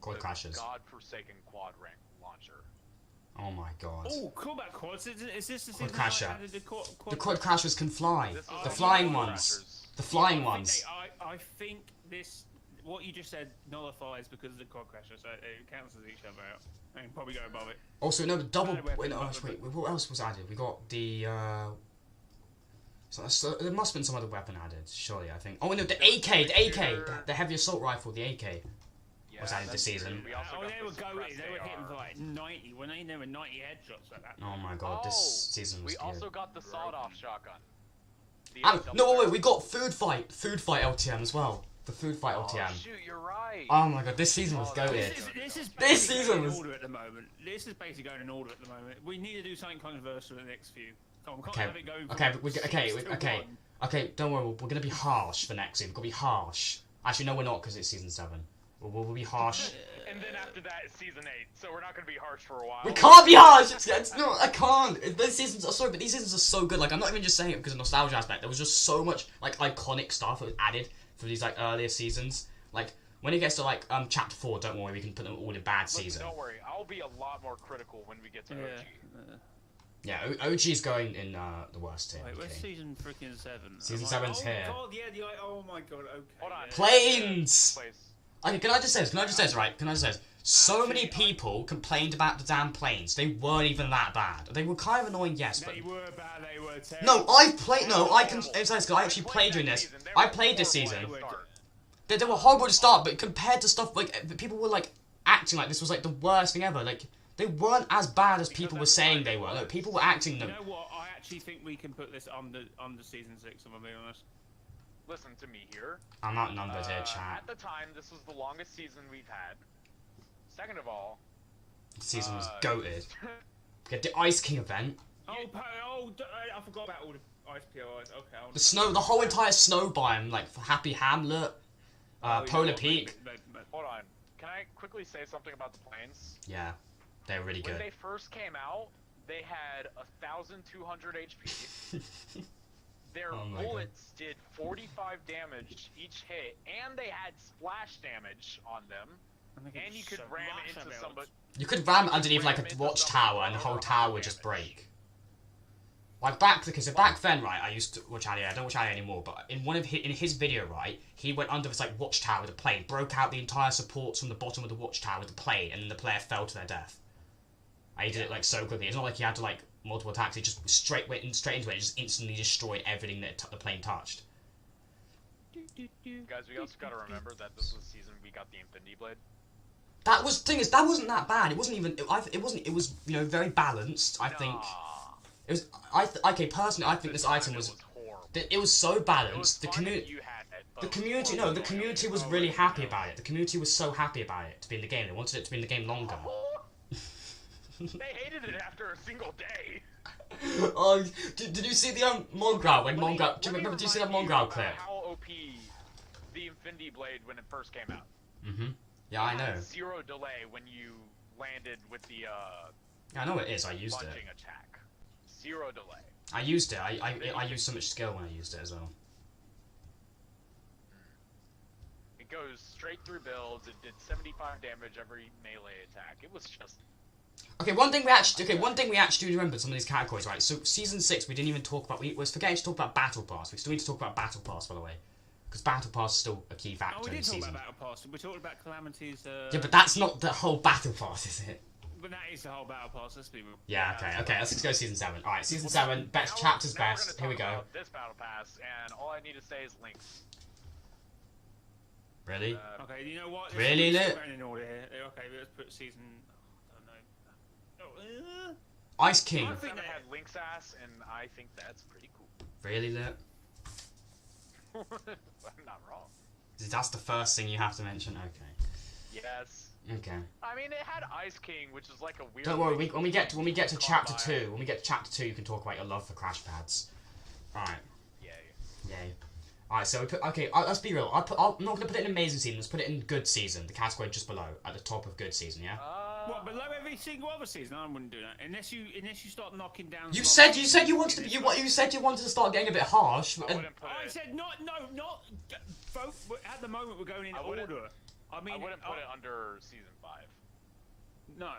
Speaker 1: Quad
Speaker 3: the
Speaker 1: crashes.
Speaker 3: godforsaken quad rank launcher.
Speaker 1: Oh my god.
Speaker 2: Oh, combat quads. Is this the
Speaker 1: Quad
Speaker 2: season that
Speaker 1: crasher.
Speaker 2: added the
Speaker 1: The quad crashers can fly.
Speaker 3: This was
Speaker 1: The
Speaker 3: the
Speaker 1: flying
Speaker 3: quad
Speaker 1: ones.
Speaker 3: crashers.
Speaker 1: The flying
Speaker 2: I think
Speaker 1: ones.
Speaker 2: I think this. What you just said nullifies because of the quad crasher, so it cancels each other out. And probably go above it.
Speaker 1: Also, no, the double.
Speaker 2: Added weapon,
Speaker 1: Wait, no,
Speaker 2: double
Speaker 1: wait, what else was added? We got the. So there must have been some other weapon added, surely, I think. Oh, no, the AK! The AK! The heavy assault rifle, the AK.
Speaker 3: Yeah,
Speaker 1: was added
Speaker 3: that's
Speaker 1: this season.
Speaker 3: true. We also got
Speaker 2: They
Speaker 3: the
Speaker 2: were going.
Speaker 3: suppressed
Speaker 2: They were hitting
Speaker 3: AR.
Speaker 2: for like 90. When they were 90 headshots like that.
Speaker 1: Oh my god, this season was
Speaker 3: we
Speaker 1: good.
Speaker 3: also got the sawed-off shotgun. The
Speaker 1: And,
Speaker 3: double
Speaker 1: no, wait,
Speaker 3: barrel.
Speaker 1: we got Food Fight LTM as well. The Food Fight
Speaker 3: Oh,
Speaker 1: LTM.
Speaker 3: shoot, you're right.
Speaker 1: Oh my god, this season was
Speaker 3: Oh, that
Speaker 1: goated.
Speaker 2: This is
Speaker 1: This
Speaker 2: basically
Speaker 1: season
Speaker 2: going in
Speaker 1: was-
Speaker 2: order at the moment. This is basically going in order at the moment. We need to do something controversial in the next few. Come on, we can't
Speaker 1: Okay,
Speaker 2: have it going from
Speaker 1: okay, but okay,
Speaker 2: 6 to
Speaker 1: okay,
Speaker 2: 1.
Speaker 1: okay. Don't worry, we're gonna be harsh for next season. We're gonna be harsh. Actually, no, we're not because it's season 7. We'll be harsh.
Speaker 3: And then after that, it's season 8, so we're not gonna be harsh for a while.
Speaker 1: We can't be harsh. It's no, I can't. These seasons are sorry, but these seasons are so good. Like I'm not even just saying it because of nostalgia aspect. There was just so much like iconic stuff that was added for these like earlier seasons. Like when it gets to like chapter 4, don't worry, we can put them all in bad
Speaker 3: Listen,
Speaker 1: season.
Speaker 3: don't worry, I'll be a lot more critical when we get to OG.
Speaker 1: Yeah, OG's going in the worst tier.
Speaker 2: Wait, where's
Speaker 1: Okay.
Speaker 2: season freaking 7?
Speaker 1: Season
Speaker 2: I'm
Speaker 1: 7's here.
Speaker 2: Oh god, yeah, oh my god, okay.
Speaker 3: Hold on.
Speaker 2: yeah.
Speaker 1: Planes.
Speaker 3: Place.
Speaker 1: Okay, can I just say this, right? Can I just say this? So many people complained about the damn planes. They weren't even that bad. They were kind of annoying, yes, but
Speaker 2: They were bad, they were terrible.
Speaker 1: no, I played. No, I can. It's nice 'cause I actually played during this. I played this season. They were horrible to start, but compared to stuff like people were like acting like this was like the worst thing ever. Like they weren't as bad as people were saying they were. Like people were acting
Speaker 2: You
Speaker 1: them.
Speaker 2: know what? I actually think we can put this under season 6, if I'm being honest.
Speaker 3: Listen to me here.
Speaker 1: I'm outnumbered here, chat.
Speaker 3: At the time, this was the longest season we've had. Second of all,
Speaker 1: The season was goated. Get the Ice King event.
Speaker 2: I forgot about all the ice POIs. Okay.
Speaker 1: The whole entire snow biome, like for Happy Hamlet, Polar Peak.
Speaker 3: hold on. Can I quickly say something about the planes?
Speaker 1: Yeah, they're really
Speaker 3: When
Speaker 1: good.
Speaker 3: they first came out, they had 1,200 HP. Their
Speaker 1: Oh my God.
Speaker 3: bullets did 45 damage each hit, and they had splash damage on them. And you could ram it into somebody.
Speaker 1: You could ram underneath like
Speaker 3: Ram
Speaker 1: a
Speaker 3: into
Speaker 1: watchtower and the whole
Speaker 3: somebody for
Speaker 1: tower would just
Speaker 3: damage.
Speaker 1: break. Like back then, right? I used to watch Ali. I don't watch Ali anymore. But in his video, right, he went under this like watchtower with a plane, broke out the entire supports from the bottom of the watchtower with the plane, and then the player fell to their death. And he did it like so quickly. It's not like he had to like multiple attacks. He just went straight into it, and just instantly destroyed everything that the plane touched.
Speaker 3: Guys, we also gotta remember that this was the season we got the Infinity Blade.
Speaker 1: That wasn't that bad. It wasn't even. It was very balanced. I think. It was. Okay. Personally, I think this item was. It was so balanced. The community. The community was really happy about it. The community was so happy about it to be in the game. They wanted it to be in the game longer.
Speaker 3: They hated it after a single day.
Speaker 1: Oh, did you see the Mongrel when Mongrel? Do you see that Mongrel clip?
Speaker 3: How OP the Infinity Blade when it first came out.
Speaker 1: Yeah, I know.
Speaker 3: Zero delay when you landed with the
Speaker 1: Yeah, I know it is. I used it.
Speaker 3: lunging attack. Zero delay.
Speaker 1: I used it. I used so much skill when I used it as well.
Speaker 3: It goes straight through builds. It did 75 damage every melee attack. It was just.
Speaker 1: One thing we actually do remember some of these categories, right? So season 6, we didn't even talk about. We was forgetting to talk about Battle Pass. We still need to talk about Battle Pass, by the way, because Battle Pass is still a key factor in the season.
Speaker 2: We did talk about Battle Pass. We talked about Calamity's.
Speaker 1: Yeah, but that's not the whole Battle Pass, is it?
Speaker 2: But that is the whole Battle Pass. Let's be real.
Speaker 1: Yeah. Okay. Let's go season 7. All right, season 7. Best chapters best. Here we go.
Speaker 3: This Battle Pass, and all I need to say is links.
Speaker 1: Really?
Speaker 2: Okay. You know what?
Speaker 1: Really, Lit?
Speaker 2: In order here. Okay. Let's put season.
Speaker 1: Ice King.
Speaker 3: I think they had Link's ass, and I think that's pretty cool.
Speaker 1: Really, Lit?
Speaker 3: I'm not wrong.
Speaker 1: That's the first thing you have to mention. Okay.
Speaker 3: Yes.
Speaker 1: Okay.
Speaker 3: I mean, it had Ice King, which is like a weird.
Speaker 1: Don't worry. When we get to chapter 2, you can talk about your love for crash pads. All right. Yay. Alright, so we put. Okay, let's be real. I'm not gonna put it in amazing season. Let's put it in good season. The category just below, at the top of good season. Yeah.
Speaker 2: What, below every single other season? I wouldn't do that unless you start knocking down.
Speaker 1: You said you wanted to. You said you wanted to start getting a bit harsh.
Speaker 2: I said not. Both at the moment we're going in order. I mean,
Speaker 3: I wouldn't put it under season 5.
Speaker 2: No.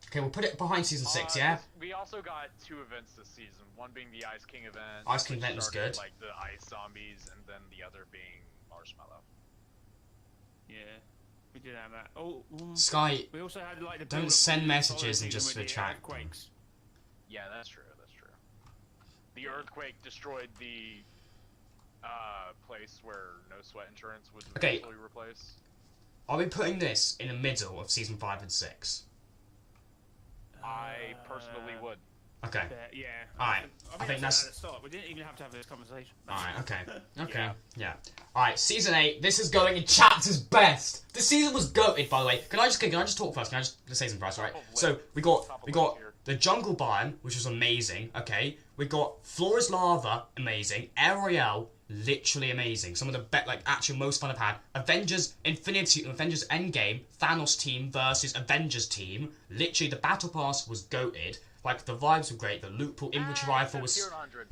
Speaker 1: Okay, we'll put it behind season 6. Yeah.
Speaker 3: We also got 2 events this season. One being the Ice King event.
Speaker 1: Ice King event was good.
Speaker 3: Like the ice zombies, and then the other being Marshmallow.
Speaker 2: Yeah. We did have that. Oh,
Speaker 1: Sky.
Speaker 2: we also had like the.
Speaker 1: Don't send messages and just retract.
Speaker 2: Earthquakes.
Speaker 3: Yeah, that's true. The earthquake destroyed the place where no sweat insurance was eventually replaced.
Speaker 1: Are we putting this in the middle of season 5 and 6?
Speaker 3: I personally would.
Speaker 1: Okay.
Speaker 2: Yeah.
Speaker 1: Alright. I think that's.
Speaker 2: At the start. We didn't even have to have this conversation.
Speaker 1: Alright. Okay. Yeah. Alright. Season 8. This is going in chapters best. This season was goated, by the way. Can I just talk first? Can I just say some first? Right. So we got the jungle biome, which was amazing. Okay. We got floor is lava, amazing. Air Royale, literally amazing. Some of the actual most fun I've had. Avengers Endgame, Thanos team versus Avengers team. Literally, the battle pass was goated. Like, the vibes were great. The loot pool infantry rifle was.
Speaker 3: Tier 100.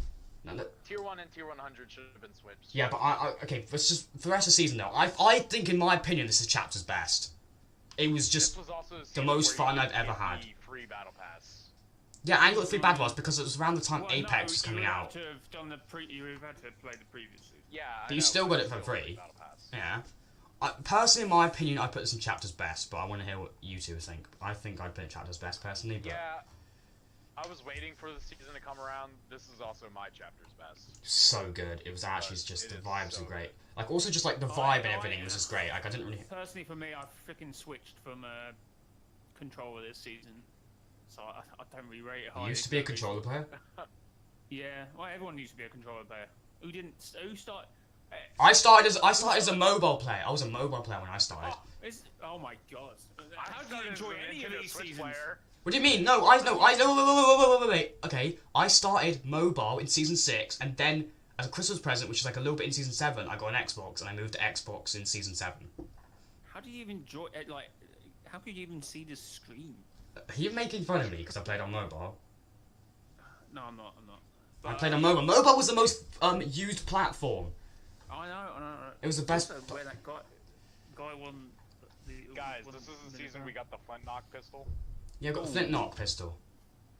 Speaker 3: No, Tier 1 and Tier 100 should have been switched.
Speaker 1: Yeah, but okay. For the rest of the season though, I think in my opinion this is chapter's best. It was just the most fun I've ever had.
Speaker 3: The free battle pass.
Speaker 1: Yeah, I got the free battle pass because it was around the time Apex was coming out.
Speaker 2: You would have had to have played the previous season.
Speaker 3: Yeah,
Speaker 1: but you still got it for free. Yeah. Personally, in my opinion, I put this in chapter's best, but I want to hear what you two think. I think I'd put it in chapter's best personally. But
Speaker 3: yeah, I was waiting for the season to come around. This is also my chapter's best.
Speaker 1: So good. It was actually just the vibes were great. Like also just like the vibe and everything was just great. Like I didn't really.
Speaker 2: Personally, for me, I freaking switched from controller this season, so I don't really rate it high.
Speaker 1: You used to be a controller player.
Speaker 2: Yeah, well, everyone used to be a controller player. Who didn't? Who started?
Speaker 1: I started as a mobile player. I was a mobile player when I started.
Speaker 2: Oh my god! How do you enjoy any of these seasons?
Speaker 1: What do you mean? No, I know. Wait. Okay, I started mobile in season 6, and then as a Christmas present, which is like a little bit in season 7, I got an Xbox, and I moved to Xbox in season 7.
Speaker 2: How do you even enjoy it? Like, how could you even see the screen?
Speaker 1: Are you making fun of me because I played on mobile?
Speaker 2: No, I'm not.
Speaker 1: But I played on mobile. Mobile was the most used platform.
Speaker 2: I know.
Speaker 1: It was the best.
Speaker 2: Also, where that guy won.
Speaker 3: Guys, this is the season we got the flint knock pistol.
Speaker 1: Yeah, I got the flint knock pistol.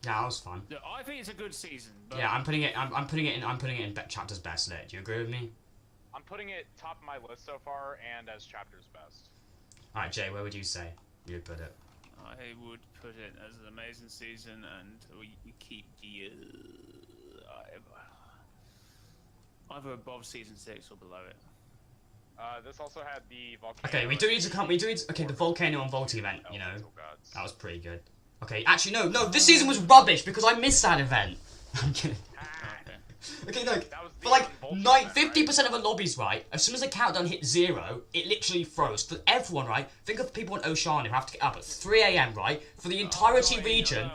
Speaker 1: Yeah, that was fun.
Speaker 2: Look, I think it's a good season. But
Speaker 1: Yeah, I'm putting it in chapter's best lit. Do you agree with me?
Speaker 3: I'm putting it top of my list so far and as chapter's best.
Speaker 1: All right, Jay, where would you say you'd put it?
Speaker 2: I would put it as an amazing season, and we keep the either above season 6 or below it.
Speaker 3: This also had the volcano.
Speaker 1: Okay, we do need to come. Okay, the volcano and vaulting event. You know, that was pretty good. Okay, actually, no. This season was rubbish because I missed that event. I'm kidding. Okay, no. For like 50% of the lobbies, right? As soon as the countdown hits 0, it literally froze. For everyone, right? Think of people in Oceania who have to get up at 3 AM, right? For the entirety region,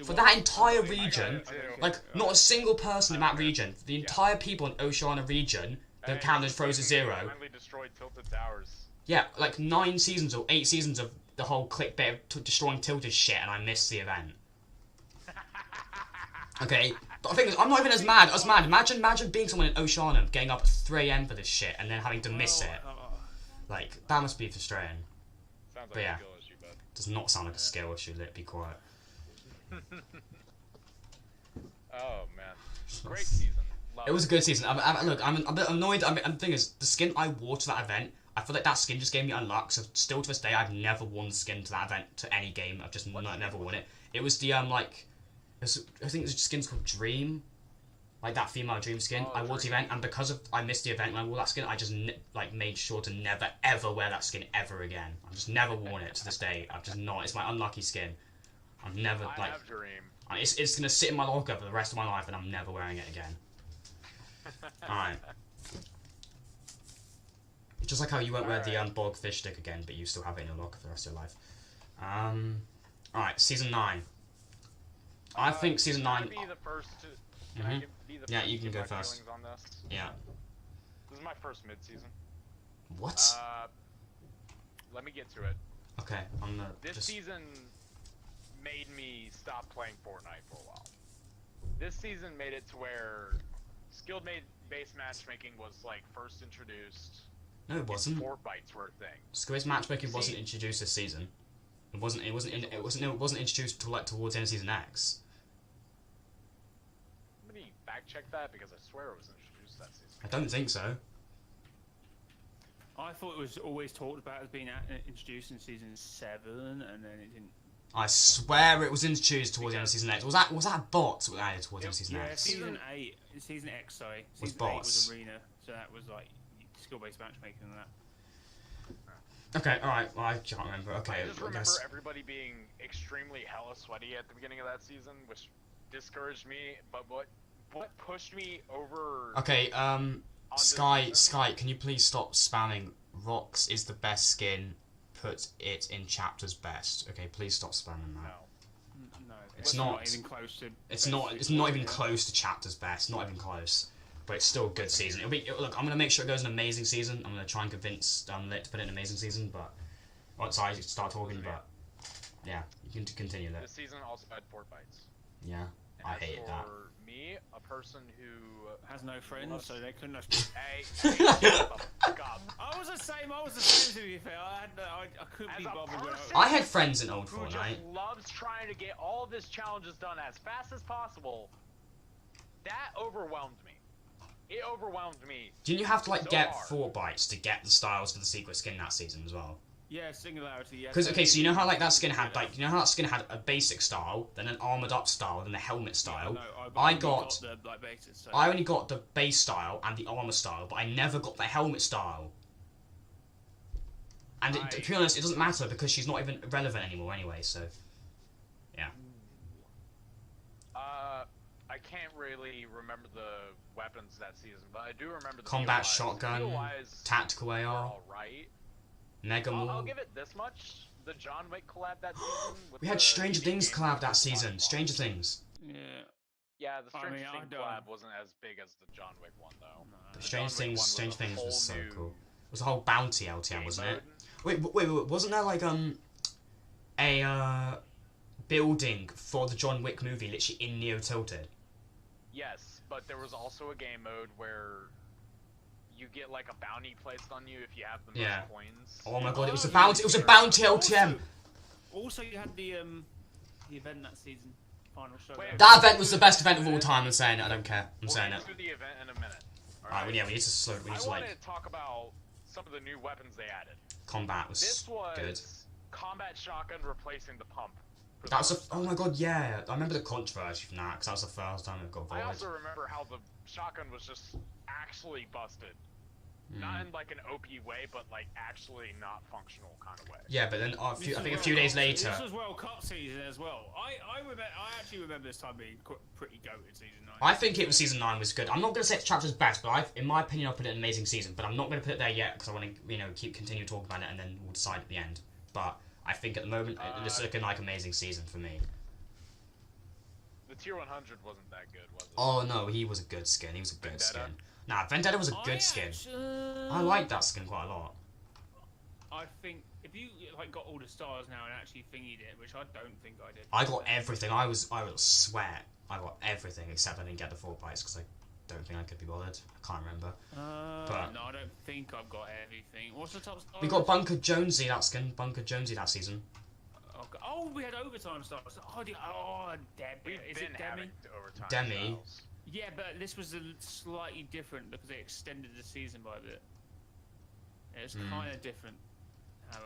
Speaker 1: for that entire region, like not a single person in that region, for the entire people in Oceania region, the countdown froze at 0.
Speaker 3: Finally destroyed Tilted Towers.
Speaker 1: Yeah, like 9 seasons or 8 seasons of the whole clickbait of destroying Tilted shit, and I missed the event. Okay, but the thing is, I'm not even as mad. Imagine being someone in Oceania, getting up at 3 AM for this shit, and then having to miss it. Like, that must be frustrating.
Speaker 3: Sounds
Speaker 1: But
Speaker 3: like
Speaker 1: yeah,
Speaker 3: a skill issue, bud.
Speaker 1: does not sound like a skill issue. Be quiet.
Speaker 3: Oh man, great season. Love
Speaker 1: It was a good season. Look, I'm a bit annoyed. The thing is, the skin I wore to that event, I feel like that skin just gave me unluck. So still to this day, I've never worn the skin to that event to any game. I've just never worn it. It was the I think the skin's called Dream, like that female Dream skin. I wore to the event, and because I missed the event when I wore that skin, I just made sure to never ever wear that skin ever again. I've just never worn it to this day. I've just not. It's my unlucky skin. I've never
Speaker 3: I have Dream.
Speaker 1: It's gonna sit in my locker for the rest of my life, and I'm never wearing it again. Alright. Just like how you won't wear the bog fish stick again, but you still have it in your locker for the rest of your life. Alright, season 9. I think season 9.
Speaker 3: Be the first to,
Speaker 1: Yeah, you can go
Speaker 3: my
Speaker 1: first.
Speaker 3: feelings on this?
Speaker 1: Yeah.
Speaker 3: This is my first mid-season.
Speaker 1: What?
Speaker 3: Let me get to it.
Speaker 1: Okay, I'm gonna
Speaker 3: This season made me stop playing Fortnite for a while. This season made it to where skilled based matchmaking was like first introduced.
Speaker 1: No, it wasn't.
Speaker 3: Fortnites were a thing.
Speaker 1: Skill-based matchmaking wasn't introduced this season. It wasn't introduced till like towards the end of season X.
Speaker 3: Somebody fact check that because I swear it was introduced that season.
Speaker 1: I don't think so.
Speaker 2: I thought it was always talked about as being introduced in season 7, and then it didn't.
Speaker 1: I swear it was introduced towards the end of season X. Was that bots that added towards the end of season X?
Speaker 2: Season 8, season X, sorry.
Speaker 1: Was
Speaker 2: Season 8
Speaker 1: bots.
Speaker 2: was arena, so that was like skill-based matchmaking and that.
Speaker 1: Okay, alright, well, I can't remember. Okay,
Speaker 3: I just
Speaker 1: I
Speaker 3: remember
Speaker 1: guess.
Speaker 3: everybody being extremely hella sweaty at the beginning of that season, which discouraged me. But what pushed me over?
Speaker 1: Okay, Sky, can you please stop spamming? Rox is the best skin. Put it in chapter's best. Okay, please stop spamming that.
Speaker 2: No,
Speaker 1: It's not
Speaker 2: even close to.
Speaker 1: It's not even close to chapter's best. Not even close. But it's still a good season. Look, I'm gonna make sure it goes an amazing season. I'm gonna try and convince Lit to put it in an amazing season. But once I start talking, but yeah, you can continue that.
Speaker 3: This season also had Fortnites.
Speaker 1: Yeah, I hated that.
Speaker 3: For me, a person who
Speaker 2: has no friends, so they couldn't have.
Speaker 3: Hey, shut the fuck up.
Speaker 2: I was the same to be fair. I couldn't be bothered with it.
Speaker 1: I had friends in old
Speaker 3: Who
Speaker 1: Fortnite.
Speaker 3: just loves trying to get all of his challenges done as fast as possible. That overwhelmed me. It overwhelmed me.
Speaker 1: Didn't you have to like
Speaker 3: so
Speaker 1: get
Speaker 3: hard.
Speaker 1: 4 bytes to get the styles for the secret skin that season as well?
Speaker 2: Yeah, singularity. Yeah.
Speaker 1: Because okay, so you know how like that skin had like how that skin had a basic style, then an armored up style, then a helmet style.
Speaker 2: No,
Speaker 1: I
Speaker 2: only
Speaker 1: got
Speaker 2: the like basis. So.
Speaker 1: I only got the base style and the armor style, but I never got the helmet style. And to be honest, it doesn't matter because she's not even relevant anymore anyway. So yeah.
Speaker 3: I can't really remember the weapons that season, but I do remember the
Speaker 1: Combat
Speaker 3: POIs.
Speaker 1: shotgun,
Speaker 3: POIs
Speaker 1: tactical
Speaker 3: were
Speaker 1: AR,
Speaker 3: alright.
Speaker 1: Mega
Speaker 3: I'll
Speaker 1: Maul.
Speaker 3: give it this much. The John Wick collab that season. With
Speaker 1: We had
Speaker 3: the
Speaker 1: Stranger
Speaker 3: TV
Speaker 1: Things
Speaker 3: game
Speaker 1: collab that
Speaker 3: was
Speaker 1: season.
Speaker 3: fun.
Speaker 1: Stranger Things.
Speaker 2: Yeah.
Speaker 3: Yeah, the Stranger
Speaker 2: I
Speaker 3: Things
Speaker 2: don't-
Speaker 3: collab wasn't as big as the John Wick one though.
Speaker 1: The
Speaker 3: The
Speaker 1: Stranger
Speaker 3: John Wick
Speaker 1: Things.
Speaker 3: one
Speaker 1: Stranger Things
Speaker 3: whole
Speaker 1: was so
Speaker 3: new
Speaker 1: cool. It was a whole bounty LTM,
Speaker 3: game
Speaker 1: wasn't it?
Speaker 3: mode.
Speaker 1: Wait, wasn't there like a building for the John Wick movie literally in Neo Tilted?
Speaker 3: Yes, but there was also a game mode where you get like a bounty placed on you if you have the most coins.
Speaker 1: Oh my god, it was a
Speaker 2: Oh,
Speaker 1: bounty. It was a bounty LTM.
Speaker 2: Also, you had the event that season. final show.
Speaker 3: Wait,
Speaker 1: That event was the best event of all time. I'm saying it. I don't care. I'm saying it.
Speaker 3: We'll get to the event in a minute.
Speaker 1: Alright, well, yeah, we need to slow. We need
Speaker 3: I
Speaker 1: to
Speaker 3: wanted
Speaker 1: like
Speaker 3: to talk about some of the new weapons they added.
Speaker 1: combat was
Speaker 3: This was
Speaker 1: good.
Speaker 3: combat shotgun replacing the pump.
Speaker 1: That was oh my god, yeah. I remember the controversy from that because that was the first time it got
Speaker 3: I
Speaker 1: voted.
Speaker 3: also remember how the shotgun was just actually busted. Not in like an OP way, but like actually not functional kind of way.
Speaker 1: Yeah, but then I think a few
Speaker 2: World
Speaker 1: days
Speaker 2: Cup-
Speaker 1: later.
Speaker 2: This was World Cup season as well. I actually remember this time being pretty goated season 9.
Speaker 1: I think it was season 9 was good. I'm not going to say it's chapter's best, but in my opinion, I'll put it in an amazing season. But I'm not going to put it there yet because I want to continue talking about it and then we'll decide at the end. But I think at the moment it's looking like amazing season for me.
Speaker 3: The tier 100 wasn't that good, was it?
Speaker 1: Oh no, he was a good skin. He was a good
Speaker 3: Vendetta?
Speaker 1: skin. Nah, Vendetta was a good skin. I like that skin quite a lot.
Speaker 2: I think if you like got all the stars now and actually thingied it, which I don't think I did.
Speaker 1: I got everything. I was sweat. I got everything except I didn't get the 4 bites because I don't think I could be bothered. I can't remember. But
Speaker 2: no, I don't think I've got everything. What's the top star?
Speaker 1: we got Bunker Jonesy that skin. Bunker Jonesy that season.
Speaker 2: Oh, we had overtime stars. Demi.
Speaker 3: We've
Speaker 2: Is
Speaker 3: been
Speaker 2: it Demi?
Speaker 3: having overtime
Speaker 1: Demi.
Speaker 3: styles.
Speaker 2: Yeah, but this was slightly different because they extended the season by a bit. It's kind of different how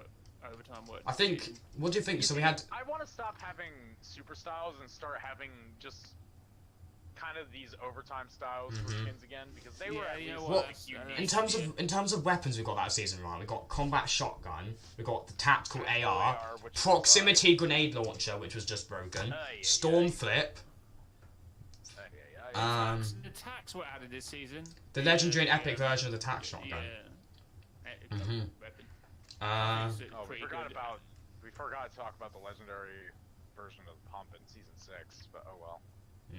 Speaker 2: overtime worked.
Speaker 1: I think. What do you think? So we had.
Speaker 3: I want to stop having super styles and start having just kind of these overtime styles for skins again because they were at least
Speaker 1: what?
Speaker 3: like, unique.
Speaker 1: In terms of weapons, we got that season right. We got combat shotgun. We got the tactical AR,
Speaker 3: which was
Speaker 1: proximity grenade launcher, which was just broken. Storm flip.
Speaker 2: The attacks were added this season.
Speaker 1: The legendary and epic version of the tac shotgun.
Speaker 2: Yeah. Weapon.
Speaker 3: Oh, we
Speaker 2: Pretty
Speaker 3: forgot
Speaker 2: good.
Speaker 3: we forgot to talk about the legendary version of the pump in season 6, but oh well.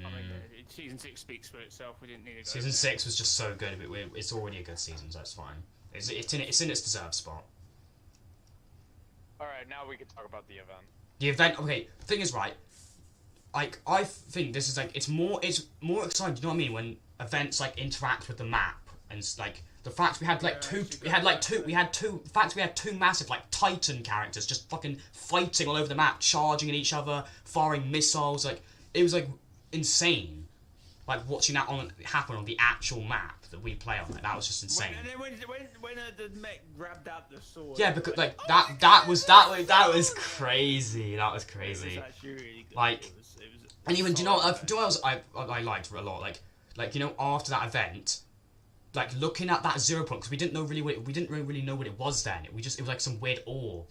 Speaker 2: I mean, season 6 speaks for itself. We didn't need to go
Speaker 1: Season 6 was just so good. It's already a good season, so it's fine. It's in its deserved spot.
Speaker 3: All right, now we can talk about the event.
Speaker 1: The event. Okay, the thing is, right. Like I think this is like it's more exciting. Do you know what I mean? When events like interact with the map and like the fact we had like two massive like Titan characters just fucking fighting all over the map, charging at each other, firing missiles. Like it was like insane. Like watching that happen on the actual map that we play on. Like that was just insane.
Speaker 2: And then when the mech grabbed out the sword.
Speaker 1: Yeah, because like that was crazy. That was crazy.
Speaker 2: It was actually really good.
Speaker 1: Like, and even do you know what else I liked a lot? Like you know after that event, like looking at that 0 point because we didn't really know what it was then. It was like some weird orb.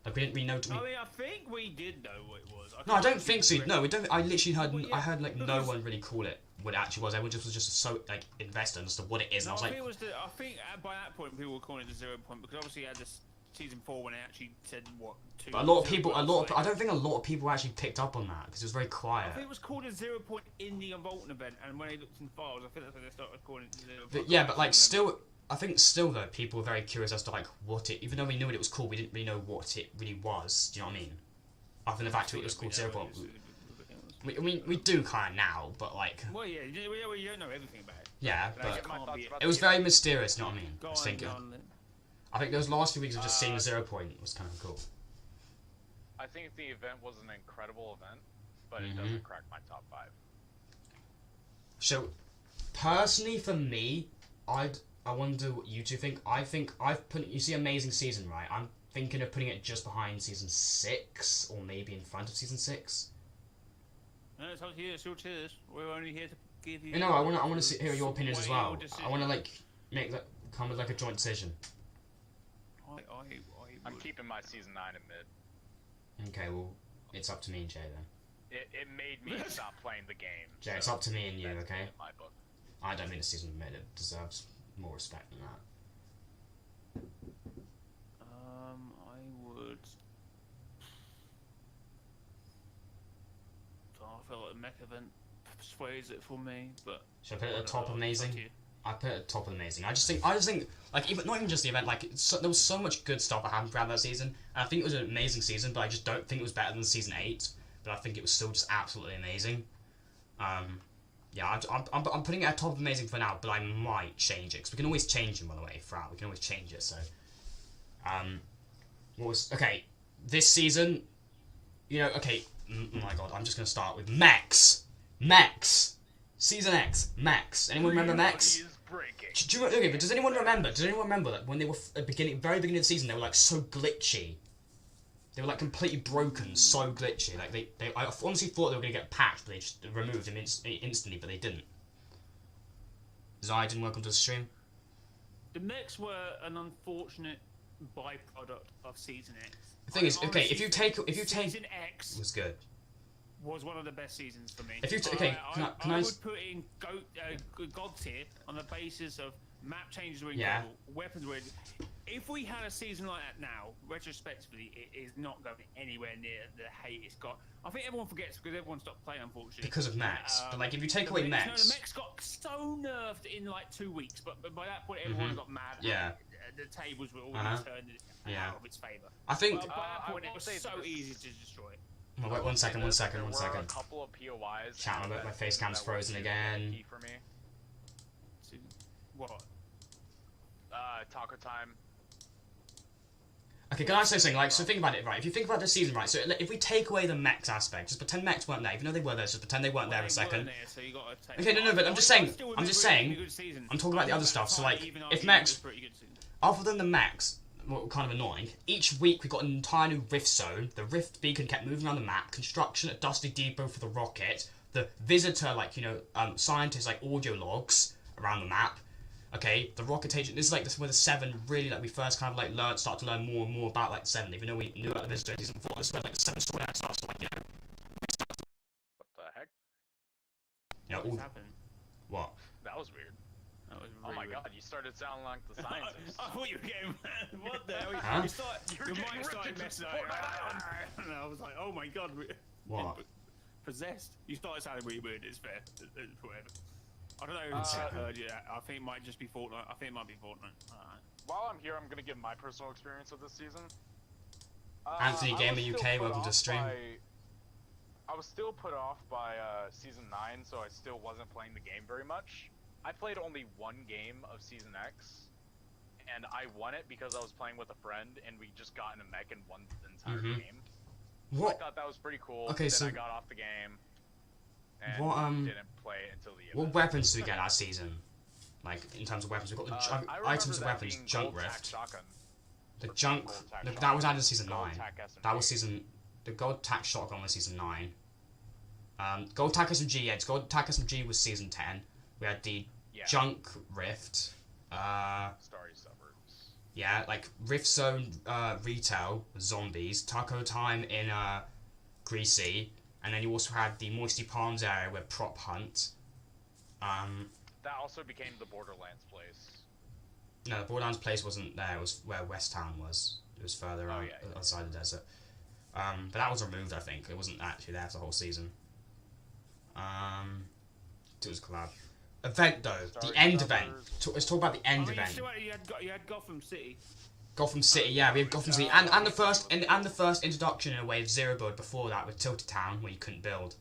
Speaker 1: Like we didn't really know.
Speaker 2: I mean, I think we did know what it was.
Speaker 1: No, I don't think so. No, we don't. I literally heard. Well, yeah, I heard like no one really call it what it actually was. Everyone just was so like invested as to what it is. And I was like,
Speaker 2: I think by that point people were calling it the 0 point because obviously you had this season 4 when it actually said what.
Speaker 1: But a lot of people, I don't think a lot of people actually picked up on that because it was very quiet.
Speaker 2: I think it was called a 0 point in the Unbolten event, and when I looked in files, I think that's when they started calling it 0 point.
Speaker 1: Yeah, but like still. I think still though people were very curious as to like what it. Even though we knew it was cool, we didn't really know what it really was. Do you know what I mean? Other than the fact that it was called 0 point. We do kind of now, but like.
Speaker 2: Well, yeah, you don't know everything about it.
Speaker 1: Yeah, but it was very mysterious. You know what I mean? I was thinking. I think those last few weeks of just seeing the 0 point was kind of cool.
Speaker 3: I think the event was an incredible event, but it doesn't crack my top 5.
Speaker 1: So, personally, for me, I wonder what you two think. I think I've put. You see, Amazing Season, right? I'm thinking of putting it just behind season 6, or maybe in front of season 6.
Speaker 2: No, it's up to you. It's your choice. We're only here to give you.
Speaker 1: You know, I want to hear your opinions as well. I want to like make that come with like a joint decision.
Speaker 3: I'm keeping my season 9 in mid.
Speaker 1: Okay, well, it's up to me and Jay then.
Speaker 3: It made me stop playing the game.
Speaker 1: Jay,
Speaker 3: so
Speaker 1: it's up to me and you,
Speaker 3: that's
Speaker 1: okay?
Speaker 3: in my book.
Speaker 1: I don't mean the season mid. It deserves more respect than that.
Speaker 2: I would. I feel like the mech event sways it for me, but.
Speaker 1: Should I put it at the top? Amazing. I put it at the top of Amazing. I just think, like, even not even just the event. Like, there was so much good stuff that happened throughout that season, and I think it was an amazing season. But I just don't think it was better than season 8. But I think it was still just absolutely amazing. Yeah, I'm putting it at top of Amazing for now, but I might change it because we can always change them, by the way. Throughout, we can always change it. So, what was okay? This season, you know, okay, Oh my god, I'm just gonna start with Mechs. Mechs. Season X. Mechs. Anyone remember Mechs? Okay, but does anyone remember? That when they were at the very beginning of the season, they were like so glitchy. They were like completely broken, so glitchy. Like I honestly thought they were gonna get patched, but they just removed them instantly, but they didn't. Zydon, welcome to the stream.
Speaker 2: The mechs were an unfortunate byproduct of Season X.
Speaker 1: The thing is, okay, if you take
Speaker 2: Season X
Speaker 1: was good.
Speaker 2: Was one of the best seasons for me.
Speaker 1: If you
Speaker 2: I would put in God tier on the basis of map changes were incredible, weapons were. If we had a season like that now, retrospectively, it is not going anywhere near the hate it's got. I think everyone forgets because everyone stopped playing, unfortunately.
Speaker 1: Because of mechs. But like, if you take away mechs...
Speaker 2: No, the mechs got so nerfed in like 2 weeks, but by that point everyone got mad.
Speaker 1: Yeah.
Speaker 2: The tables were already turned out of its favour.
Speaker 1: I think...
Speaker 2: By that point it was so easy to destroy.
Speaker 1: Oh, wait, one second.
Speaker 3: There were a couple of POIs.
Speaker 1: Chat, my face cam's frozen again.
Speaker 3: For me.
Speaker 2: What?
Speaker 3: Taco time.
Speaker 1: Okay, can I say something? Like, so think about it, right? If you think about this season, right? So if we take away the mechs aspect, just pretend mechs weren't there. Even though they were there, just pretend they weren't there a second. Okay, no, but I'm just saying. I'm talking about the other stuff. So like, if mechs, other than the mechs, were kind of annoying. Each week we got an entire new rift zone. The rift beacon kept moving around the map. Construction at Dusty Depot for the rocket. The visitor, like scientists, like audio logs around the map. Okay, the rocket agent. This is where the 7 really we first kind of start to learn more and more about 7. Even though we knew about the visitor in season 4, this is where the 7 story starts to
Speaker 3: What the heck?
Speaker 2: What happened?
Speaker 1: What?
Speaker 3: That was weird.
Speaker 2: That was
Speaker 3: really
Speaker 2: weird.
Speaker 3: God, you started sounding like the scientist.
Speaker 2: I thought you were getting mad. What the hell?
Speaker 1: Huh?
Speaker 2: Your mic started messing up. And I was like, oh my god.
Speaker 1: What?
Speaker 2: Possessed. You started sounding really weird. It's fair. Whatever. I don't know if I heard you. I think it might just be Fortnite. I think it might be Fortnite.
Speaker 3: While I'm here, I'm going to give my personal experience of this season.
Speaker 1: Anthony Gamer UK, welcome to the stream.
Speaker 3: I was still put off by Season 9, so I still wasn't playing the game very much. I played only one game of Season X, and I won it because I was playing with a friend, and we just got in a mech and won the entire game. So I thought that was pretty cool.
Speaker 1: Okay,
Speaker 3: then I got off the game, and didn't play it until the end.
Speaker 1: What weapons did we get that season? Like, in terms of weapons, we got the items of weapons, Junk Rift. The Junk... that was added to Season 9. That was the Gold Tack Shotgun was Season 9. Gold Tack SMG, yeah, Gold Tack SMG was Season 10. We had the Junk Rift.
Speaker 3: Starry Suburbs.
Speaker 1: Yeah, like Rift Zone Retail, Zombies, Taco Time in Greasy, and then you also had the Moisty Palms area with Prop Hunt.
Speaker 3: That also became the Borderlands place.
Speaker 1: No, the Borderlands place wasn't there. It was where West Town was. It was further outside the desert. But that was removed, I think. It wasn't actually there for the whole season. It was a collab. Event though, the end event. Let's talk about the end event.
Speaker 2: You had Gotham City.
Speaker 1: Gotham City, yeah, we had Gotham City, and the first introduction in a way of Zero Build before that with Tilted Town, where you couldn't build.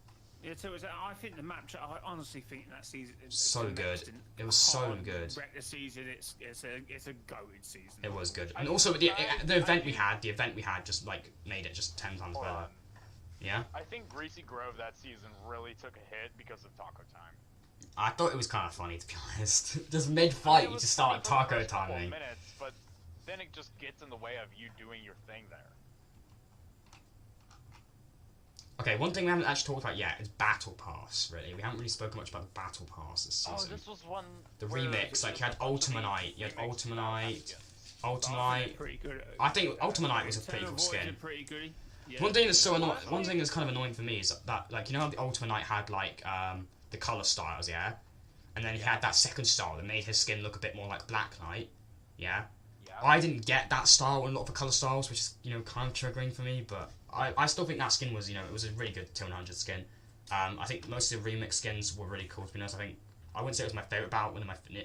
Speaker 2: Yeah, so I think the map. I honestly think that season.
Speaker 1: So good. It was so good.
Speaker 2: Wreck the season. It's a going season.
Speaker 1: It was good, and also the event we had just made it just 10 times better. Yeah.
Speaker 3: I think Greasy Grove that season really took a hit because of Taco Time.
Speaker 1: I thought it was kind of funny, to be honest. Just mid-fight, you just start taco timing.
Speaker 3: Minutes, but then it just gets in the way of you doing your thing there.
Speaker 1: Okay, one thing we haven't actually talked about yet is Battle Pass, really. We haven't really spoken much about the Battle Pass this season.
Speaker 3: Oh, this was one...
Speaker 1: The remix, like, you had Ultimanite, Ultimanite...
Speaker 2: Pretty good.
Speaker 1: I think Ultimanite was a pretty cool skin.
Speaker 2: Pretty good. Yeah.
Speaker 1: One thing that's so annoying, one thing that's kind of annoying for me is that, like, you know how the Ultimanite had, like, the colour styles, yeah? And then he had that second style that made his skin look a bit more like Black Knight, yeah? I didn't get that style in a lot of the colour styles, which is, kind of triggering for me, but I still think that skin was, it was a really good 200 skin. I think most of the remix skins were really cool, to be honest. I wouldn't say it was my favourite battle,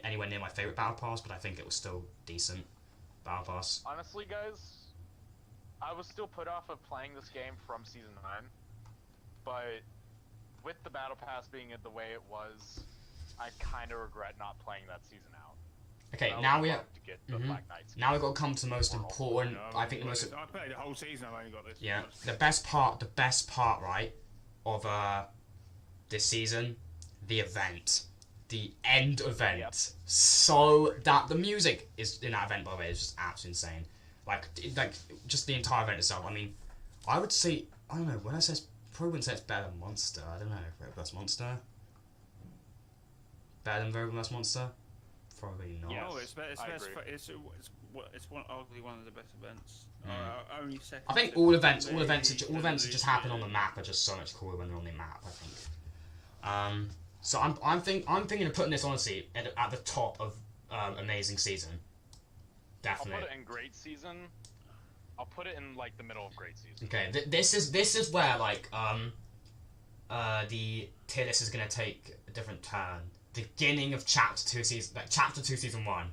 Speaker 1: anywhere near my favourite battle pass, but I think it was still decent battle pass.
Speaker 3: Honestly, guys, I was still put off of playing this game from Season 9, but with the battle pass being the way it was, I kind of regret not playing that season out.
Speaker 1: Okay,
Speaker 3: I
Speaker 1: now
Speaker 3: would
Speaker 1: we
Speaker 3: love
Speaker 1: have.
Speaker 3: to get the Black Knights.
Speaker 1: Now we've got to come to the most important.
Speaker 2: No,
Speaker 1: I think the most.
Speaker 2: I played the whole season. I've only got this.
Speaker 1: Yeah, the best part, right, of this season, the event, the end event.
Speaker 3: Yep.
Speaker 1: So that the music is in that event, by the way, is just absolutely insane. Like just the entire event itself. I mean, I would say, I don't know, when I say probably wouldn't say it's better than Monster. I don't know, Robust Monster. Better than Robust Monster. Probably not.
Speaker 3: Yes,
Speaker 2: Oh, it's better.
Speaker 3: I agree.
Speaker 2: It's arguably one of the best events. Only second.
Speaker 1: I think all events that just happen on the map are just so much cooler when they're on the map. I think. So I'm thinking of putting this honestly at the top of amazing season. Definitely.
Speaker 3: I'll put it in great season. I'll put it in like the middle of great season.
Speaker 1: Okay, this is where like the tier list is gonna take a different turn. Beginning of chapter 2 season 1.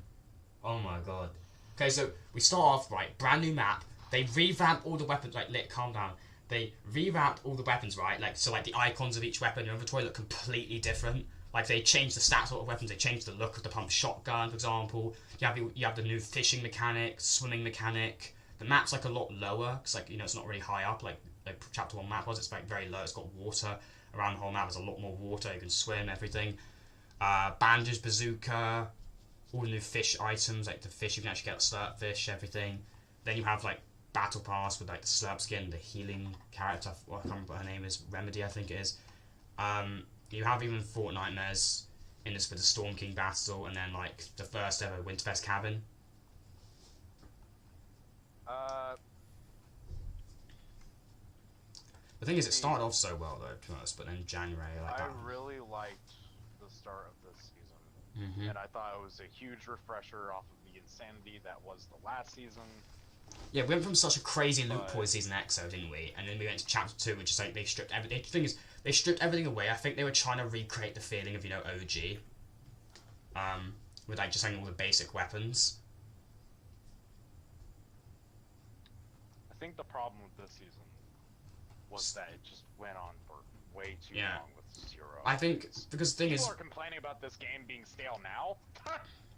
Speaker 1: Oh my god. Okay, so we start off right, brand new map. They revamped all the weapons. Like, calm down. They revamped all the weapons, right? Like, so like the icons of each weapon in inventory look completely different. Like, they changed the stats of the weapons. They changed the look of the pump shotgun, for example. You have the new fishing mechanic, swimming mechanic. The map's like a lot lower because like it's not really high up like chapter 1 map was. It's like very low. It's got water around the whole map. There's a lot more water. You can swim, everything. Bandage, bazooka, all the new fish items, like the fish you can actually get slurp fish, everything. Then you have like battle pass with like the slurp skin, the healing character. I can't remember what her name is. Remedy, I think it is. You have even Fortnite in this with the Storm King battle, and then like the first ever Winterfest cabin. The thing is, it started off so well though, to be honest, but then January like that.
Speaker 3: I really liked the start of this season, and I thought it was a huge refresher off of the insanity that was the last season.
Speaker 1: Yeah, we went from such a crazy loot pool season X, didn't we? And then we went to chapter 2, which is like they stripped everything. The thing is, they stripped everything away. I think they were trying to recreate the feeling of OG, with like just having all the basic weapons.
Speaker 3: I think the problem with this season was that it just went on for way too long with Zero.
Speaker 1: I think because the thing
Speaker 3: people
Speaker 1: is,
Speaker 3: are complaining about this game being stale now.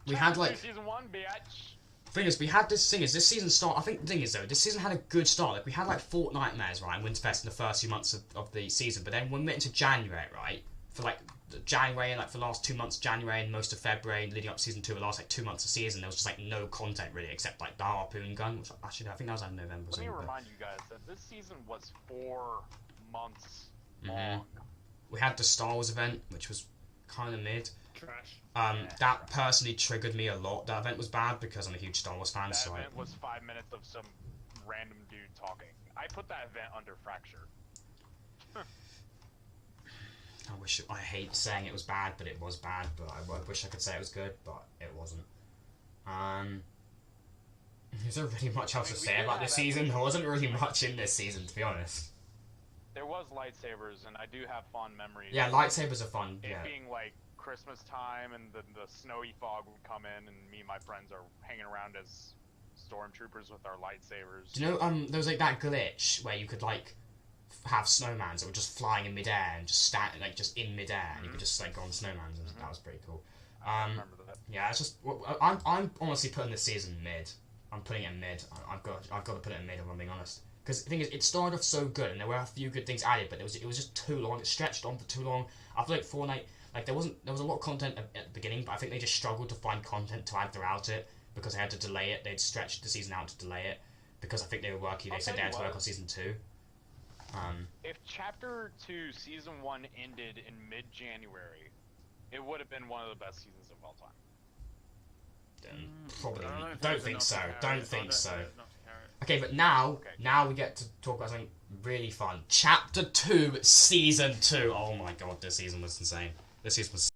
Speaker 1: we had like
Speaker 3: season 1, bitch.
Speaker 1: Thing is, we had this season start. I think the thing is though, this season had a good start. Like we had like Fortnite Mares, right, and Winterfest in the first few months of the season. But then when we went into January, right, for like January and like for the last 2 months, January and most of February, leading up to season 2, the last like 2 months of season, there was just like no content really, except like the harpoon gun. Which actually I think that was like November.
Speaker 3: Let me remind you guys that this season was 4 months long.
Speaker 1: We had the Star Wars event, which was kind of mid.
Speaker 2: Trash.
Speaker 1: That personally triggered me a lot. That event was bad because I'm a huge Star Wars fan.
Speaker 3: That
Speaker 1: so
Speaker 3: event was 5 minutes of some random dude talking. I put that event under Fracture.
Speaker 1: I hate saying it was bad, but it was bad. But I wish I could say it was good, but it wasn't. Is there really much else to say about this season? There wasn't really much in this season, to be honest.
Speaker 3: There was lightsabers, and I do have fond memories.
Speaker 1: Yeah, lightsabers are fun.
Speaker 3: It
Speaker 1: Yeah.
Speaker 3: being like Christmas time, and the snowy fog would come in, and me and my friends are hanging around as stormtroopers with our lightsabers.
Speaker 1: Do you know there was like that glitch where you could like have snowmans that were just flying in midair and just stand like just in midair, and you could just like go on snowmans, and that was pretty cool.
Speaker 3: I remember that.
Speaker 1: Yeah, it's just I'm honestly putting this season mid. I'm putting it mid. I've got to put it in mid if I'm being honest. Because the thing is, it started off so good, and there were a few good things added, but it was just too long. It stretched on for too long. I feel like Fortnite, like there was a lot of content at the beginning, but I think they just struggled to find content to add throughout it because they had to delay it. They'd stretched the season out to delay it because I think they were working. They said they had to work on season 2.
Speaker 3: If Chapter 2 Season 1 ended in mid-January, it would have been one of the best seasons of all time.
Speaker 1: Probably.
Speaker 2: Don't think so.
Speaker 1: Don't think so. Okay, but now we get to talk about something really fun. Chapter 2, Season 2. Oh my god, this season was insane. This season was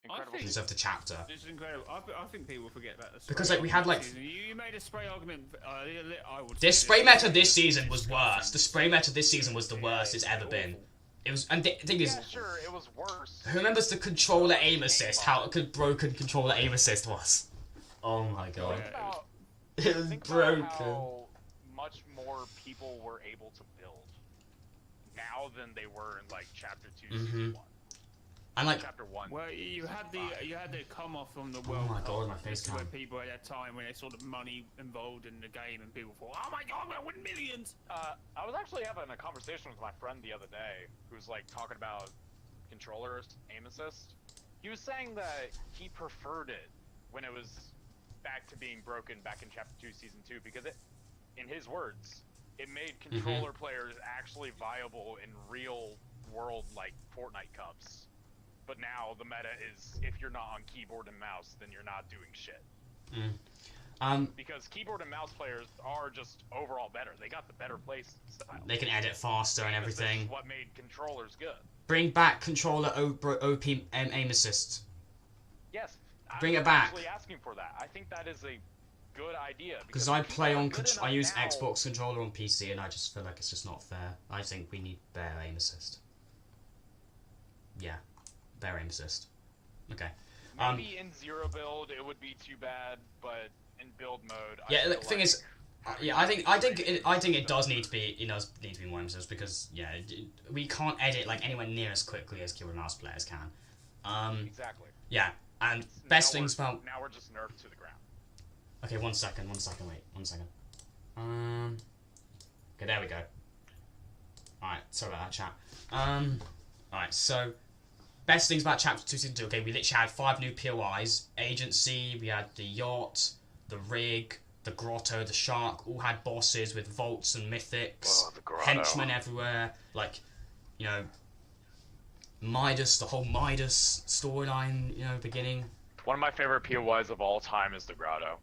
Speaker 3: Incredible.
Speaker 1: of the chapter.
Speaker 2: It's incredible. I think people forget about this.
Speaker 1: Because like we had like
Speaker 2: You made a spray argument. I would.
Speaker 1: this spray meta this season was worse. The spray meta this season was the worst it's ever been. It was, and the thing is,
Speaker 3: Yeah, sure, it was worse.
Speaker 1: who remembers the controller aim assist? How broken controller aim assist was? Oh my god. It was
Speaker 3: Think
Speaker 1: broken.
Speaker 3: about how much more people were able to build now than they were in like Chapter 2 Season 1.
Speaker 1: And like
Speaker 3: chapter 1.
Speaker 2: Well, you had the come off from the World
Speaker 1: my
Speaker 2: Cup,
Speaker 1: God, my face
Speaker 2: where
Speaker 1: cam.
Speaker 2: people at that time when they saw the money involved in the game and people thought, oh my God, we're gonna win millions.
Speaker 3: I was actually having a conversation with my friend the other day who's like talking about controllers, aim assist. He was saying that he preferred it when it was back to being broken back in chapter 2 season 2 because it, in his words, it made controller players actually viable in real world like Fortnite cups. But now the meta is if you're not on keyboard and mouse, then you're not doing shit. Because keyboard and mouse players are just overall better. They got the better play style.
Speaker 1: They can edit faster and everything.
Speaker 3: This is what made controllers good.
Speaker 1: Bring back controller OP aim assist.
Speaker 3: Yes.
Speaker 1: Bring it
Speaker 3: I'm
Speaker 1: back.
Speaker 3: actually asking for that. I think that is a good idea.
Speaker 1: Because I play on, I use Xbox controller on PC, and I just feel like it's just not fair. I think we need better aim assist. Yeah, better aim assist. Okay.
Speaker 3: Maybe in zero build it would be too bad, but in build mode,
Speaker 1: yeah. The thing is, yeah, I think it does need to be, need to be more aim assist because we can't edit like anywhere near as quickly as keyboard and mouse players can.
Speaker 3: Exactly.
Speaker 1: Yeah, and best things about
Speaker 3: now we're just nerfed to the ground.
Speaker 1: Okay, one second, wait, 1 second. Okay, there we go. Alright, sorry about that, chat. Alright, so, best things about Chapter 2 Season 2. Okay, we literally had 5 new POIs. Agency, we had the Yacht, the Rig, the Grotto, the Shark, all had bosses with vaults and mythics.
Speaker 3: Oh, the Grotto.
Speaker 1: Henchmen everywhere, like, Midas, the whole Midas storyline, beginning.
Speaker 3: One of my favorite POIs of all time is the Grotto.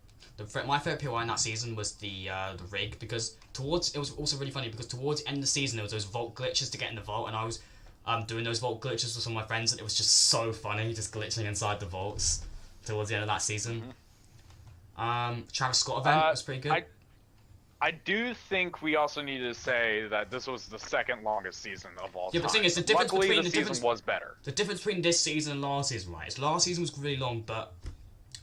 Speaker 1: My favourite POI in that season was the Rig, because it was also really funny because towards the end of the season there was those vault glitches to get in the vault, and I was doing those vault glitches with some of my friends, and it was just so funny just glitching inside the vaults towards the end of that season. Travis Scott event was pretty good.
Speaker 3: I do think we also need to say that this was the second longest season of all time.
Speaker 1: Yeah, but the thing is, the difference
Speaker 3: Luckily,
Speaker 1: between
Speaker 3: the season was better.
Speaker 1: The difference between this season and last season, right, is last season was really long, but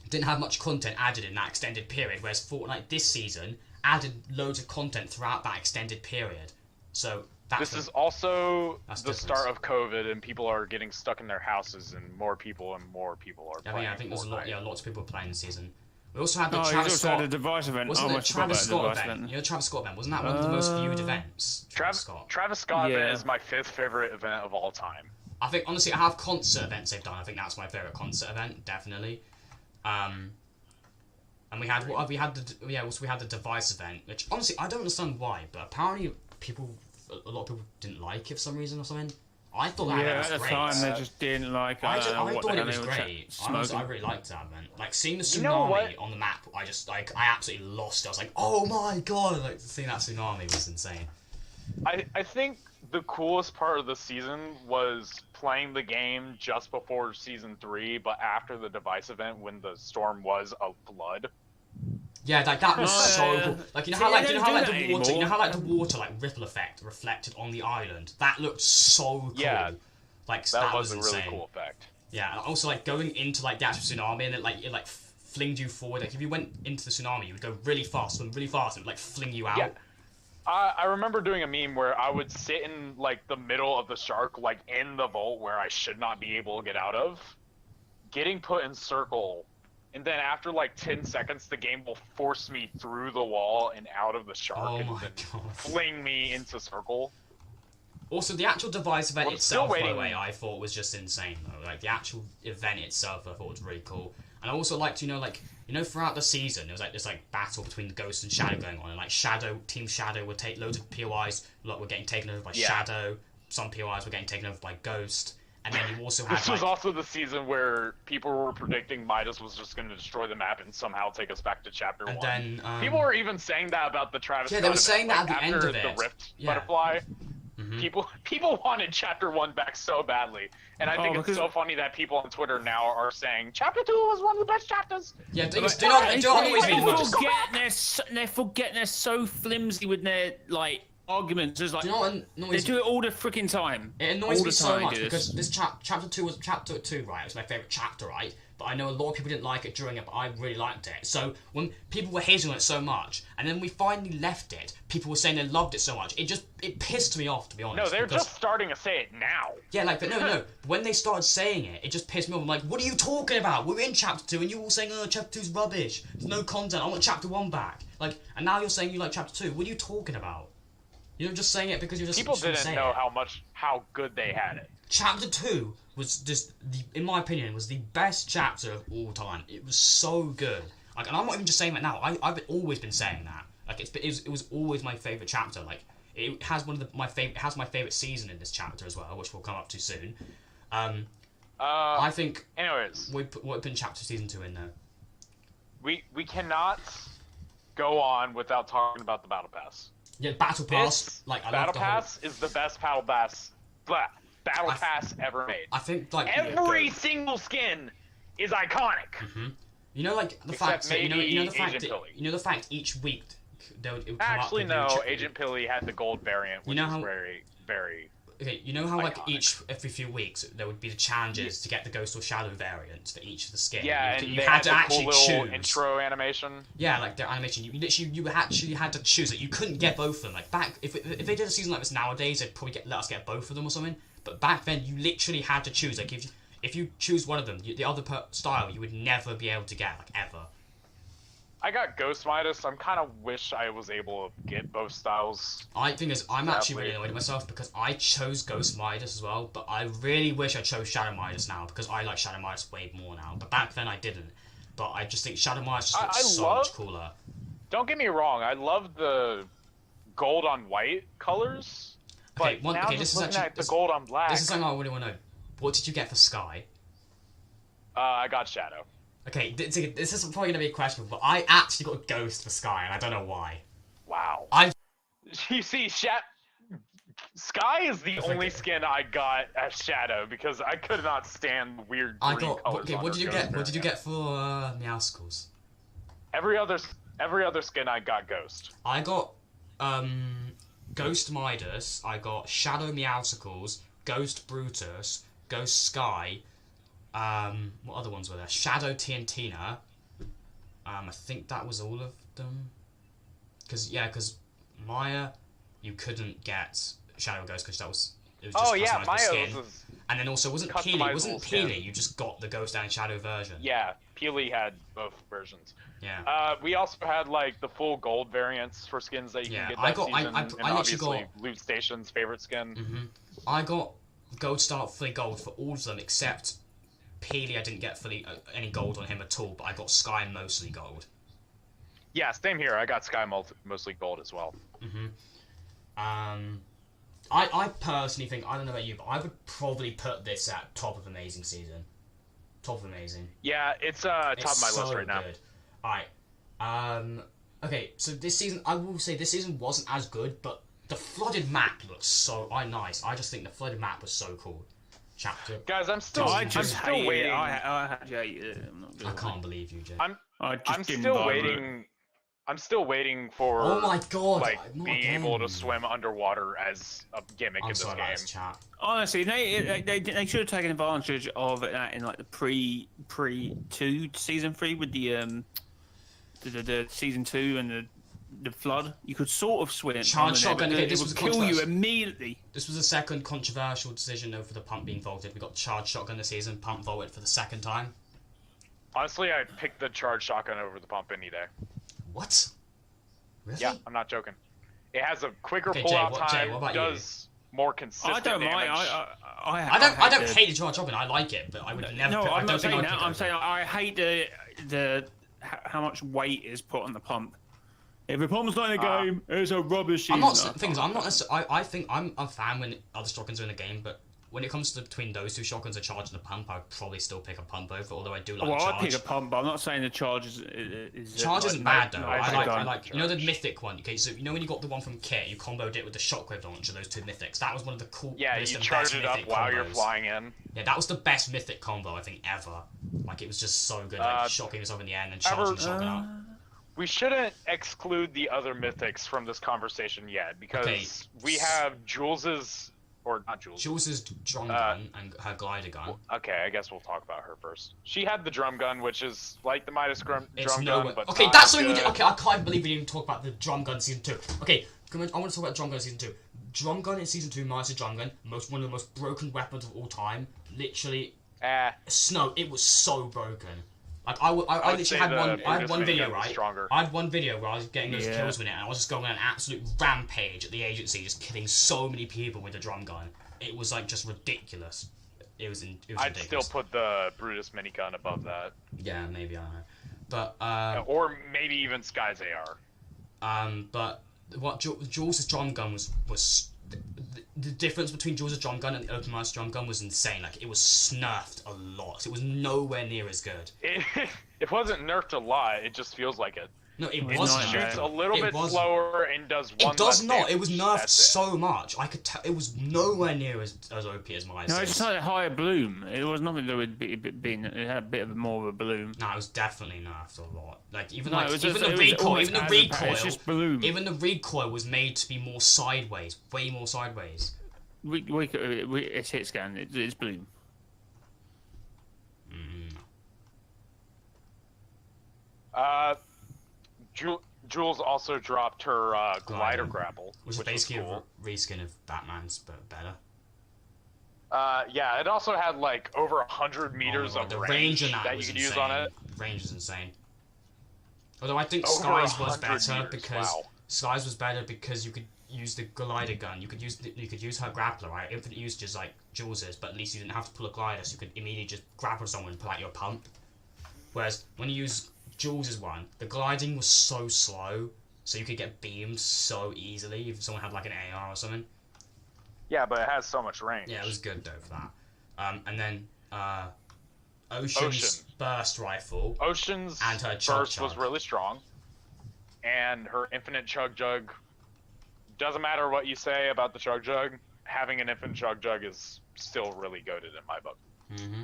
Speaker 1: didn't have much content added in that extended period, whereas Fortnite this season added loads of content throughout that extended period. So
Speaker 3: this is also the start of COVID, and people are getting stuck in their houses, and more people are playing.
Speaker 1: Yeah, I think there's lots of people playing this season. We also had the
Speaker 2: Travis
Speaker 1: Travis Scott.
Speaker 2: Had a device event.
Speaker 1: Wasn't it Travis Scott event? You know, Travis Scott event. Wasn't that one of the most viewed events?
Speaker 3: Travis Scott event is my 5th favorite event of all time.
Speaker 1: I think honestly, I have concert events they've done. I think that's my favorite concert event, definitely. And we had the device event, which honestly I don't understand why, but apparently a lot of people didn't like it for some reason or something. I thought that event was
Speaker 2: at the
Speaker 1: great.
Speaker 2: time they just didn't like it.
Speaker 1: I thought it was great. I really liked that event. Like seeing the tsunami on the map, I absolutely lost it. I was like, oh my god! Like seeing that tsunami was insane.
Speaker 3: I think the coolest part of the season was playing the game just before season 3, but after the device event when the storm was a flood.
Speaker 1: Yeah, that was so cool. Like how the water like ripple effect reflected on the island. That looked so cool.
Speaker 3: Yeah,
Speaker 1: like
Speaker 3: that was a
Speaker 1: insane.
Speaker 3: really cool effect.
Speaker 1: Yeah, and also like going into like the actual tsunami, and it flinged you forward. Like if you went into the tsunami, you would go really fast, and it would like fling you out.
Speaker 3: Yeah. I remember doing a meme where I would sit in like the middle of the shark, like in the vault where I should not be able to get out of, getting put in circle. And then after like 10 seconds, the game will force me through the wall and out of the shark and fling me into circle.
Speaker 1: Also, the actual device event itself, by the way, I thought was just insane though. Like the actual event itself, I thought was really cool. And I also liked, throughout the season, there was like this like battle between the Ghost and Shadow going on, and like Team Shadow would take loads of POIs, were getting taken over by Shadow. Some POIs were getting taken over by Ghost. And then you also had,
Speaker 3: this was also the season where people were predicting Midas was just going to destroy the map and somehow take us back to chapter 1.
Speaker 1: Then,
Speaker 3: people were even saying that about the Travis Scott
Speaker 1: they were saying that
Speaker 3: like,
Speaker 1: at the end of it.
Speaker 3: After the Rift Butterfly, people wanted chapter 1 back so badly. And I think it's so funny that people on Twitter now are saying chapter 2 was one of the best chapters.
Speaker 1: Yeah,
Speaker 2: they're forgetting they're so flimsy with their like arguments. It's like
Speaker 1: Do you know what
Speaker 2: they
Speaker 1: annoys
Speaker 2: do it all the freaking time.
Speaker 1: It annoys
Speaker 2: all
Speaker 1: me
Speaker 2: the
Speaker 1: so
Speaker 2: time
Speaker 1: much
Speaker 2: they do
Speaker 1: because
Speaker 2: this.
Speaker 1: this chapter 2 was chapter 2, right? It was my favourite chapter, right? But I know a lot of people didn't like it during it, but I really liked it. So when people were hating on it so much, and then we finally left it, people were saying they loved it so much. It pissed me off, to be honest.
Speaker 3: No, they're
Speaker 1: because,
Speaker 3: just starting to say it now.
Speaker 1: Yeah, like, but no. When they started saying it, it just pissed me off. I'm like, what are you talking about? We're in chapter 2, and you're all saying, oh, chapter 2's rubbish. There's no content. I want chapter 1 back. Like, and now you're saying you like chapter 2. What are you talking about? You're just saying it because you're just
Speaker 3: People didn't know
Speaker 1: it.
Speaker 3: how good they had it.
Speaker 1: Chapter 2 was just, in my opinion, was the best chapter of all time. It was so good. Like, and I'm not even just saying that now. I've always been saying that. Like, it was always my favourite chapter. Like, it has my favourite season in this chapter as well, which we'll come up to soon. I think.
Speaker 3: Anyways,
Speaker 1: we put chapter season 2 in there.
Speaker 3: We cannot go on without talking about the battle pass.
Speaker 1: Yeah, battle pass. I
Speaker 3: battle
Speaker 1: love the
Speaker 3: pass is the best battle pass ever made.
Speaker 1: I think
Speaker 3: every single skin is iconic.
Speaker 1: Mm-hmm. You know, like the
Speaker 3: Except
Speaker 1: fact that
Speaker 3: maybe
Speaker 1: the fact each week it would come
Speaker 3: Actually,
Speaker 1: up
Speaker 3: no. Agent Pilly had the gold variant, which is very, very.
Speaker 1: Okay, you know how like
Speaker 3: iconic.
Speaker 1: every few weeks there would be the challenges to get the ghost or shadow variants for each of the skins.
Speaker 3: Yeah,
Speaker 1: you
Speaker 3: and they
Speaker 1: had to
Speaker 3: the
Speaker 1: actually
Speaker 3: cool little
Speaker 1: choose.
Speaker 3: intro animation.
Speaker 1: Yeah, like the animation. You actually had to choose it. You couldn't get both of them. Like back, if they did a season like this nowadays, they'd probably let us get both of them or something. But back then, you literally had to choose. Like if you choose one of them, the other style you would never be able to get, like ever.
Speaker 3: I got Ghost Midas. I'm kind of wish I was able to get both styles.
Speaker 1: I'm actually really annoyed at myself because I chose Ghost Midas as well, but I really wish I chose Shadow Midas now because I like Shadow Midas way more now. But back then I didn't. But I just think Shadow Midas just looks so much cooler.
Speaker 3: Don't get me wrong. I love the gold on white colors.
Speaker 1: Okay,
Speaker 3: but now
Speaker 1: this is
Speaker 3: looking
Speaker 1: actually
Speaker 3: at the gold on black.
Speaker 1: This is something I really want to know. What did you get for Sky?
Speaker 3: I got Shadow.
Speaker 1: Okay, this is probably going to be a question, but I actually got Ghost for Sky, and I don't know why.
Speaker 3: Wow. You see, Sky is the only skin I got as Shadow because I could not stand the weird green colors.
Speaker 1: Okay, what did you get? What did you get for Meowscles?
Speaker 3: Every other skin I got Ghost.
Speaker 1: I got Ghost Midas. I got Shadow Meowscles, Ghost Brutus, Ghost Sky. What other ones were there? Shadow Tiantina. I think that was all of them. Because Maya, you couldn't get Shadow Ghost because it was just
Speaker 3: Maya
Speaker 1: skin.
Speaker 3: was.
Speaker 1: And then also wasn't Peely, you just got the Ghost and Shadow version.
Speaker 3: Yeah, Peely had both versions.
Speaker 1: Yeah.
Speaker 3: We also had like the full gold variants for skins that you can get that season, and obviously Loot Station's favorite skin.
Speaker 1: Mm-hmm. I got Gold Star fully gold for all of them except Peely. I didn't get fully any gold on him at all, but I got Sky mostly gold.
Speaker 3: Yeah, same here. I got Sky mostly gold as well.
Speaker 1: Mm-hmm. I personally think, I don't know about you, but I would probably put this at top of Amazing Season. Top of Amazing.
Speaker 3: Yeah, it's top of my list right now.
Speaker 1: Good. Alright. Okay, so this season, I will say this season wasn't as good, but the flooded map looks so nice. I just think the flooded map was so cool. Chapter.
Speaker 3: Guys, I'm still waiting.
Speaker 2: I hate it.
Speaker 1: I can't believe you, Jay.
Speaker 3: I'm still waiting for.
Speaker 1: Oh my god!
Speaker 3: Being able to swim underwater as a gimmick in this game.
Speaker 1: Chat.
Speaker 2: Honestly, they should have taken advantage of that in like the pre-2 season 3 with the season 2 and the flood. You could sort of swim.
Speaker 1: Charge shotgun.
Speaker 2: It would kill you immediately.
Speaker 1: This was the second controversial decision over the pump being vaulted. We got charge shotgun this season. Pump vaulted for the second time.
Speaker 3: Honestly, I'd pick the charge shotgun over the pump any day.
Speaker 1: What? Really?
Speaker 3: Yeah, I'm not joking. It has a quicker pull-out time.
Speaker 1: What about
Speaker 3: does more consistent damage.
Speaker 1: I don't hate the charge shotgun. I like it, but I would never.
Speaker 2: No, I'm not saying that.
Speaker 1: I'm
Speaker 2: saying I hate the how much weight is put on the pump. If the pump's not in the game, it's a rubbish.
Speaker 1: I'm not. I think I'm a fan when other shotguns are in the game, but when it comes to between those two shotguns, a charge and a pump, I'd probably still pick a pump over. Although I do like.
Speaker 2: Well, I'd pick a pump, but I'm not saying the charge is.
Speaker 1: Charge isn't bad though. I like. You know the mythic one. Okay, so you know when you got the one from Kit, you comboed it with the shockwave launcher. Those two mythics. That was one of the cool.
Speaker 3: Yeah, you charge it up while you're flying in.
Speaker 1: Yeah, that was the best mythic combo I think ever. Like it was just so good. Like shocking yourself in the air and then charging the shotgun out.
Speaker 3: we shouldn't exclude the other mythics from this conversation yet, because we have Jules's, or not Jules.
Speaker 1: Jules's drum gun and her glider gun.
Speaker 3: Okay, I guess we'll talk about her first. She had the drum gun, which is like the Midas drum gun, but
Speaker 1: okay,
Speaker 3: not
Speaker 1: that's something we
Speaker 3: good.
Speaker 1: did. Okay, I can't believe we didn't talk about the drum gun season 2. Okay, I want to talk about drum gun season 2. Drum gun in season 2, minus the drum gun, one of the most broken weapons of all time. Literally, Snow. It was so broken. Like I literally had one video, right?
Speaker 3: Stronger.
Speaker 1: I had one video where I was getting those kills with it, and I was just going on an absolute rampage at the agency, just killing so many people with the drum gun. It was like just ridiculous. It was
Speaker 3: I'd
Speaker 1: ridiculous.
Speaker 3: still put the Brutus minigun above that.
Speaker 1: Yeah, maybe, I don't know. But
Speaker 3: or maybe even Sky's AR.
Speaker 1: But what Jules' drum gun was the difference between Jules' drum gun and the open mice drum gun was insane. Like, it was nerfed a lot. It was nowhere near as good.
Speaker 3: It wasn't nerfed a lot. It just feels like it.
Speaker 1: No, it was
Speaker 3: It shoots a little bit slower and does one.
Speaker 1: It does
Speaker 3: less
Speaker 1: not.
Speaker 3: damage.
Speaker 1: It was nerfed
Speaker 3: That's
Speaker 1: so much. I could tell it was nowhere near as OP as Mice.
Speaker 2: No, it's just like a higher bloom. It was nothing that would be it had a bit of more of a bloom.
Speaker 1: No, it was definitely nerfed a lot. Like even
Speaker 2: No,
Speaker 1: like
Speaker 2: it was
Speaker 1: even
Speaker 2: just-
Speaker 1: the
Speaker 2: it was
Speaker 1: recoil,
Speaker 2: always
Speaker 1: even the
Speaker 2: as a-
Speaker 1: recoil,
Speaker 2: it's just bloom.
Speaker 1: even the recoil was made to be more sideways, way more sideways.
Speaker 2: It's hit scan. It's bloom.
Speaker 3: Jules also dropped her glider grapple,
Speaker 1: Which is
Speaker 3: which was
Speaker 1: basically
Speaker 3: cool.
Speaker 1: a reskin of Batman's, but better.
Speaker 3: Yeah, it also had like over 100 meters
Speaker 1: Oh,
Speaker 3: of
Speaker 1: the
Speaker 3: range
Speaker 1: in that
Speaker 3: that you
Speaker 1: was
Speaker 3: could
Speaker 1: insane.
Speaker 3: use on it.
Speaker 1: Range is insane. Although I think
Speaker 3: Over
Speaker 1: Skies was
Speaker 3: 100
Speaker 1: better
Speaker 3: meters,
Speaker 1: because
Speaker 3: wow.
Speaker 1: Skies was better because you could use the glider gun. You could use her grappler, right? Infinite usage like Jules's, but at least you didn't have to pull a glider, so you could immediately just grapple someone and pull out your pump. Whereas when you use Jules's one, the gliding was so slow, so you could get beamed so easily if someone had like an AR or something.
Speaker 3: Yeah, but it has so much range.
Speaker 1: Yeah, it was good though for that. And then Ocean's burst rifle.
Speaker 3: Ocean's
Speaker 1: and her
Speaker 3: burst
Speaker 1: chug
Speaker 3: was really strong, and her infinite chug jug. Doesn't matter what you say about the chug jug, having an infinite chug jug is still really goated in my book.
Speaker 1: Mm-hmm.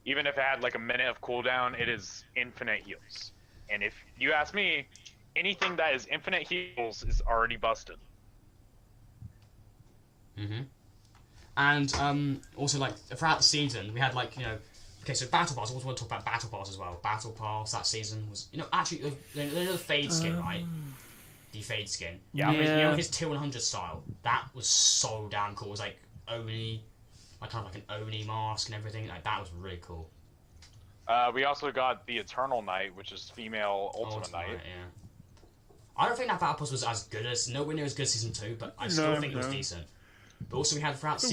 Speaker 3: Even if it had like a minute of cooldown, it is infinite heals. And if you ask me, anything that is infinite heals is already busted.
Speaker 1: Mm-hmm. And also, like, throughout the season, we had, like, you know... Okay, so Battle Pass, I also want to talk about Battle Pass as well. Battle Pass that season was... You know, actually, the Fade skin, right? The Fade skin.
Speaker 3: Yeah.
Speaker 1: You know, his Tier 100 style. That was so damn cool. It was, like, Oni... Like, kind of like an Oni mask and everything. Like, that was really cool.
Speaker 3: We also got the Eternal Knight, which is female Ultimate Knight.
Speaker 1: Yeah. I don't think that Battle Pass was as good as... Nowhere near as good as Season 2, but I still think it was decent. But also we had throughout the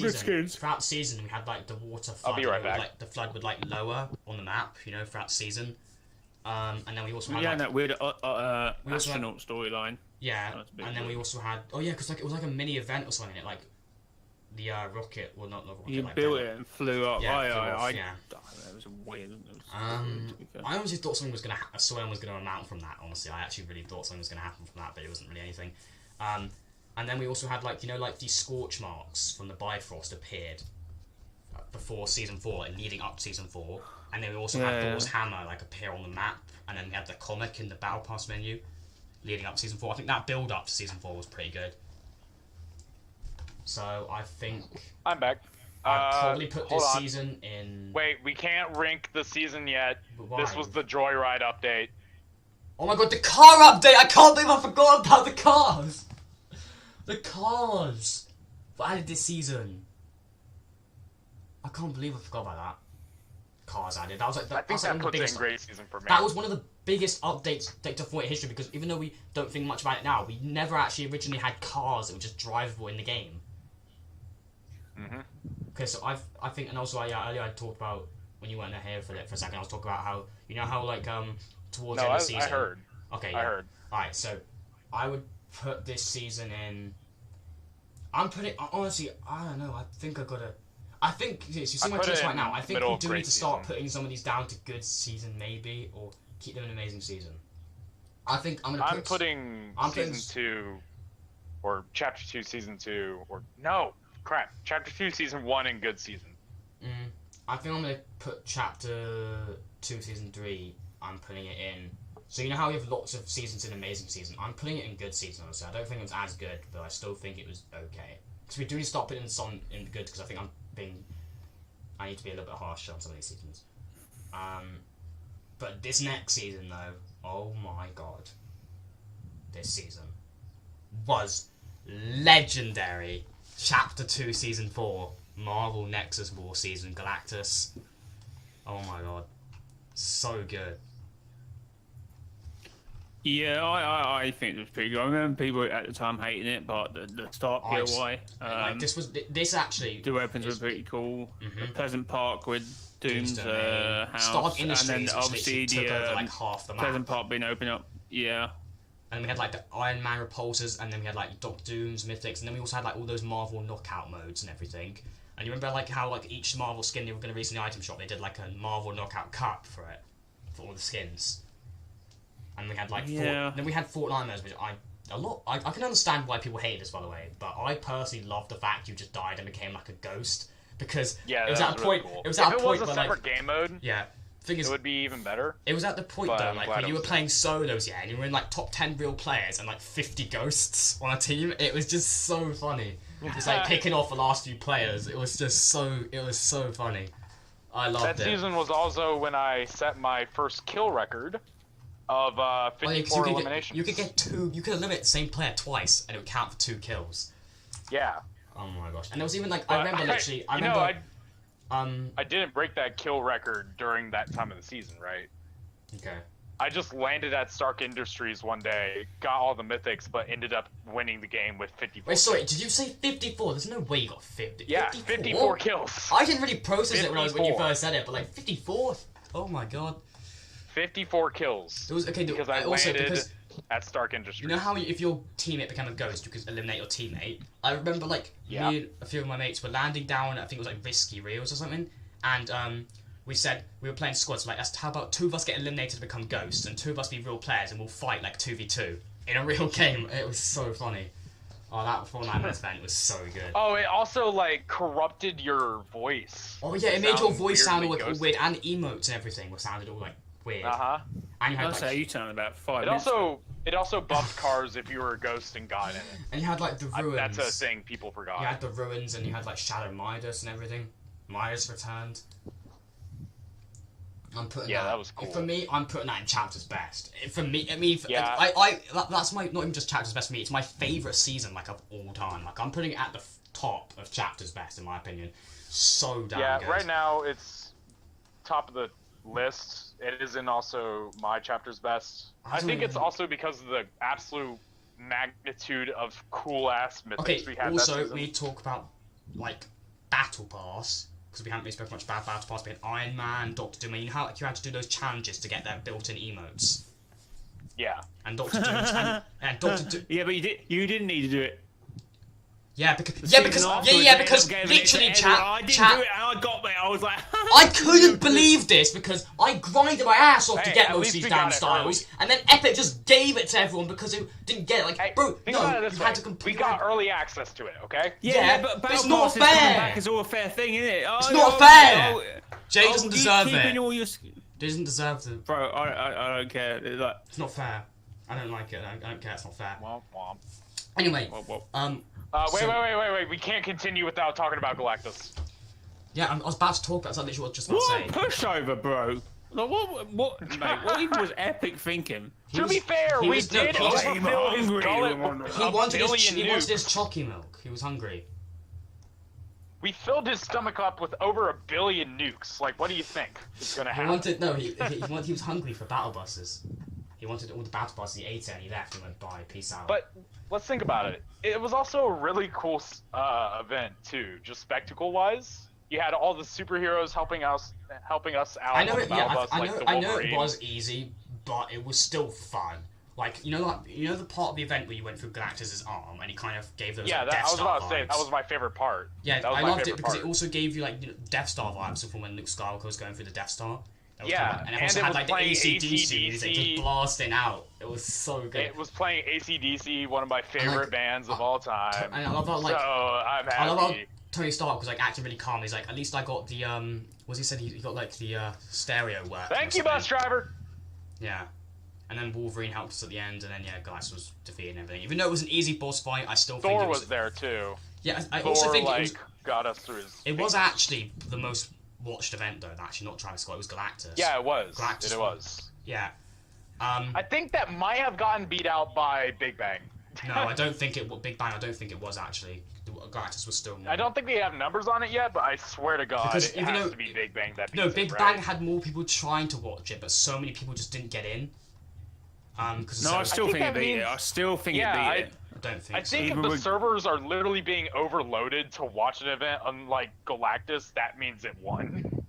Speaker 1: season, we had like the water flood.
Speaker 3: I'll be right back.
Speaker 1: Like the flood would like lower on the map, you know, throughout the season. And then we also had
Speaker 2: Yeah,
Speaker 1: like,
Speaker 2: that weird
Speaker 1: also
Speaker 2: astronaut storyline.
Speaker 1: yeah,
Speaker 2: That's a big
Speaker 1: and then
Speaker 2: deal.
Speaker 1: we also had it was like a mini event or something. It like the rocket, well not the rocket.
Speaker 2: You
Speaker 1: like
Speaker 2: built
Speaker 1: the,
Speaker 2: it and flew up.
Speaker 1: Yeah, it flew off,
Speaker 2: yeah.
Speaker 1: yeah.
Speaker 2: It was weird. It was
Speaker 1: I honestly thought something was gonna someone was gonna amount from that. Honestly, I actually really thought something was gonna happen from that, but it wasn't really anything. And then we also had like, you know, like these scorch marks from the Bifrost appeared before season 4 and leading up to season 4. And then we also had Thor's hammer like appear on the map, and then we had the comic in the Battle Pass menu leading up to season 4. I think that build up to season 4 was pretty good. So I think
Speaker 3: I'm back.
Speaker 1: I'd probably put this
Speaker 3: hold on.
Speaker 1: season in.
Speaker 3: Wait, we can't rank the season yet.
Speaker 1: Why?
Speaker 3: This was the Joyride update.
Speaker 1: Oh my god, the car update! I can't believe I forgot about the cars! The cars! What added this season? I can't believe I forgot about that. Cars added. That was like,
Speaker 3: I think that
Speaker 1: one of the
Speaker 3: puts it in
Speaker 1: biggest.
Speaker 3: great season for me.
Speaker 1: That was one of the biggest updates to Fortnite history, because even though we don't think much about it now, we never actually originally had cars that were just drivable in the game.
Speaker 3: Mm-hmm.
Speaker 1: Okay, so I think, and also earlier I talked about, when you weren't here for a second, I was talking about how, you know how like towards the end of the season.
Speaker 3: I heard.
Speaker 1: Okay,
Speaker 3: I heard.
Speaker 1: Alright, so I would put this season in. I'm putting, honestly, I don't know. I think I think you see my tips right now. I think we do need to start putting some of these down to good season maybe, or keep them in amazing season. I think I'm
Speaker 3: putting season 2, or chapter 2 season 2, or no, crap, chapter 2 season 1 in good season.
Speaker 1: I think I'm gonna put chapter 2 season 3. I'm putting it in So you know how we have lots of seasons in Amazing Season? I'm putting it in Good Season, honestly. I don't think it was as good, but I still think it was okay. Because we do need to start putting some in Good, because I think I need to be a little bit harsher on some of these seasons. But this next season, though, oh my god. This season was legendary. Chapter 2, Season 4, Marvel Nexus War Season, Galactus. Oh my god. So good.
Speaker 2: Yeah, I think it was pretty good. I remember people at the time hating it, but the start POI.
Speaker 1: This actually.
Speaker 2: The weapons were pretty cool.
Speaker 1: Mm-hmm.
Speaker 2: Pleasant Park with Doom's house,
Speaker 1: Stark Industries,
Speaker 2: and then obviously
Speaker 1: took over,
Speaker 2: the
Speaker 1: half the map.
Speaker 2: Pleasant Park being open up. Yeah.
Speaker 1: And we had the Iron Man repulsors, and then we had Doctor Doom's mythics, and then we also had all those Marvel knockout modes and everything. And you remember how each Marvel skin they were going to release in the item shop, they did a Marvel knockout cup for it, for all the skins. And we had then we had Fortnite modes, which I can understand why people hate this, by the way, but I personally love the fact you just died and became a ghost, because it was at a point.
Speaker 3: Cool.
Speaker 1: It was at
Speaker 3: if
Speaker 1: a point
Speaker 3: it was a separate game mode.
Speaker 1: Yeah. Thing is,
Speaker 3: it would be even better.
Speaker 1: It was at the point
Speaker 3: but
Speaker 1: though, when you were playing solos, and you were in top 10 real players and 50 ghosts on a team. It was just so funny. Just picking off the last few players. It was so funny. I loved it.
Speaker 3: That season was also when I set my first kill record of 54 eliminations.
Speaker 1: You could get 2. You could eliminate the same player twice, and it would count for 2 kills.
Speaker 3: Yeah.
Speaker 1: Oh my gosh! And there was even I remember literally.
Speaker 3: I didn't break that kill record during that time of the season, right?
Speaker 1: Okay.
Speaker 3: I just landed at Stark Industries one day, got all the mythics, but ended up winning the game with 54.
Speaker 1: Wait, sorry, did you say 54? There's no way you got 50.
Speaker 3: Yeah, 54 kills.
Speaker 1: I didn't really process
Speaker 3: 54.
Speaker 1: it when you first said it, but 54? Oh my god.
Speaker 3: 54 kills.
Speaker 1: It was okay
Speaker 3: because I landed at Stark Industries.
Speaker 1: You know how if your teammate became a ghost, you could eliminate your teammate? I remember me and a few of my mates were landing down, I think it was Risky Reels or something, and we said we were playing squads, how about 2 of us get eliminated to become ghosts, and 2 of us be real players, and we'll fight 2v2 in a real game. It was so funny. Oh, that Fortnite event was so good.
Speaker 3: Oh, it also corrupted your voice.
Speaker 1: Oh yeah, it made your voice sound all weird, and emotes and everything were sounded all weird. And you had
Speaker 2: you sound about 5 minutes.
Speaker 3: It also buffed cars if you were a ghost and got in it.
Speaker 1: And you had the ruins.
Speaker 3: That's a thing people forgot.
Speaker 1: You had the ruins, and you had Shadow Midas and everything. Midas returned. I'm putting
Speaker 3: that was cool.
Speaker 1: For me, I'm putting that in Chapter's Best. For me, that's not even just Chapter's Best for me. It's my favourite season of all time. I'm putting it at the top of Chapter's Best in my opinion. So damn good.
Speaker 3: Yeah, right now it's top of the list. It isn't also my Chapter's Best. I think it's also because of the absolute magnitude of cool ass mythics we had.
Speaker 1: Also, we talk about Battle Pass. Because we haven't really spoken much about Battle Pass, but Iron Man, Doctor Doom, you had to do those challenges to get their built-in emotes.
Speaker 3: Yeah.
Speaker 1: And Doctor Doom's and Doctor Doom.
Speaker 2: Yeah, but you didn't need to do it.
Speaker 1: Yeah, because literally
Speaker 2: I didn't do it, and I got there. I was like,
Speaker 1: I couldn't believe this because I grinded my ass off to get most of these damn styles, and then Epic just gave it to everyone because it didn't get it. Bro, no, you had to complete.
Speaker 3: We got early access to it, okay?
Speaker 2: Yeah, but
Speaker 1: it's not fair.
Speaker 2: Back is all a fair thing, isn't it?
Speaker 1: It's not fair. Jay doesn't deserve it. Doesn't deserve it.
Speaker 2: Bro, I don't care.
Speaker 1: It's not fair. I don't like it. I don't care. It's not fair.
Speaker 3: Womp womp.
Speaker 1: Anyway,
Speaker 3: wait. We can't continue without talking about Galactus.
Speaker 1: Yeah, I was about to talk about something that you were just about to say.
Speaker 2: Pushover, bro. What, mate? What even was Epic thinking?
Speaker 3: To be fair, we did overfill his gullet.
Speaker 1: He wanted his chalky milk. He was hungry.
Speaker 3: We filled his stomach up with over 1 billion nukes. What do you think is gonna happen?
Speaker 1: He was hungry for battle buses. He wanted all the battle buses. He ate it and he left and went bye. Peace out.
Speaker 3: But let's think about it. It was also a really cool event too, just spectacle-wise. You had all the superheroes helping us out.
Speaker 1: I know
Speaker 3: on
Speaker 1: it.
Speaker 3: the battle bus,
Speaker 1: I know it was easy, but it was still fun. You know the part of the event where you went through Galactus's arm and he kind of gave those
Speaker 3: Death Star
Speaker 1: I was about
Speaker 3: to say that was my favorite part.
Speaker 1: Yeah, I loved it because it also gave you Death Star vibes from when Luke Skywalker was going through the Death Star.
Speaker 3: And
Speaker 1: it also had the AC/DC music just blasting out. It was so good.
Speaker 3: It was playing AC/DC, one of my favorite bands of all time.
Speaker 1: And I love how
Speaker 3: I'm happy.
Speaker 1: I love how Tony Stark was acting really calm. He's at least I got the he said he got the stereo work.
Speaker 3: Thank you, bus driver.
Speaker 1: Yeah. And then Wolverine helped us at the end, and then Galactus was defeated and everything. Even though it was an easy boss fight, I still think
Speaker 3: Thor
Speaker 1: it was
Speaker 3: there too.
Speaker 1: Yeah, I
Speaker 3: Thor,
Speaker 1: also think
Speaker 3: got us through his...
Speaker 1: it was actually the most watched event, though. Actually, not Travis Scott. It was Galactus.
Speaker 3: Yeah, it was.
Speaker 1: Galactus
Speaker 3: it was.
Speaker 1: Yeah.
Speaker 3: I think that might have gotten beat out by Big Bang.
Speaker 1: No, I don't think it... Big Bang, I don't think it was, actually. Galactus was still more...
Speaker 3: I don't think we have numbers on it yet, but I swear to God,
Speaker 1: because
Speaker 3: it has to be Big Bang that beats
Speaker 1: No, Big
Speaker 3: it,
Speaker 1: Bang
Speaker 3: right?
Speaker 1: had more people trying to watch it, but so many people just didn't get in.
Speaker 2: I still think it beat it. I still think it beat it.
Speaker 1: I don't think
Speaker 3: I think
Speaker 1: so.
Speaker 3: if the servers are literally being overloaded to watch an event unlike Galactus, that means it won.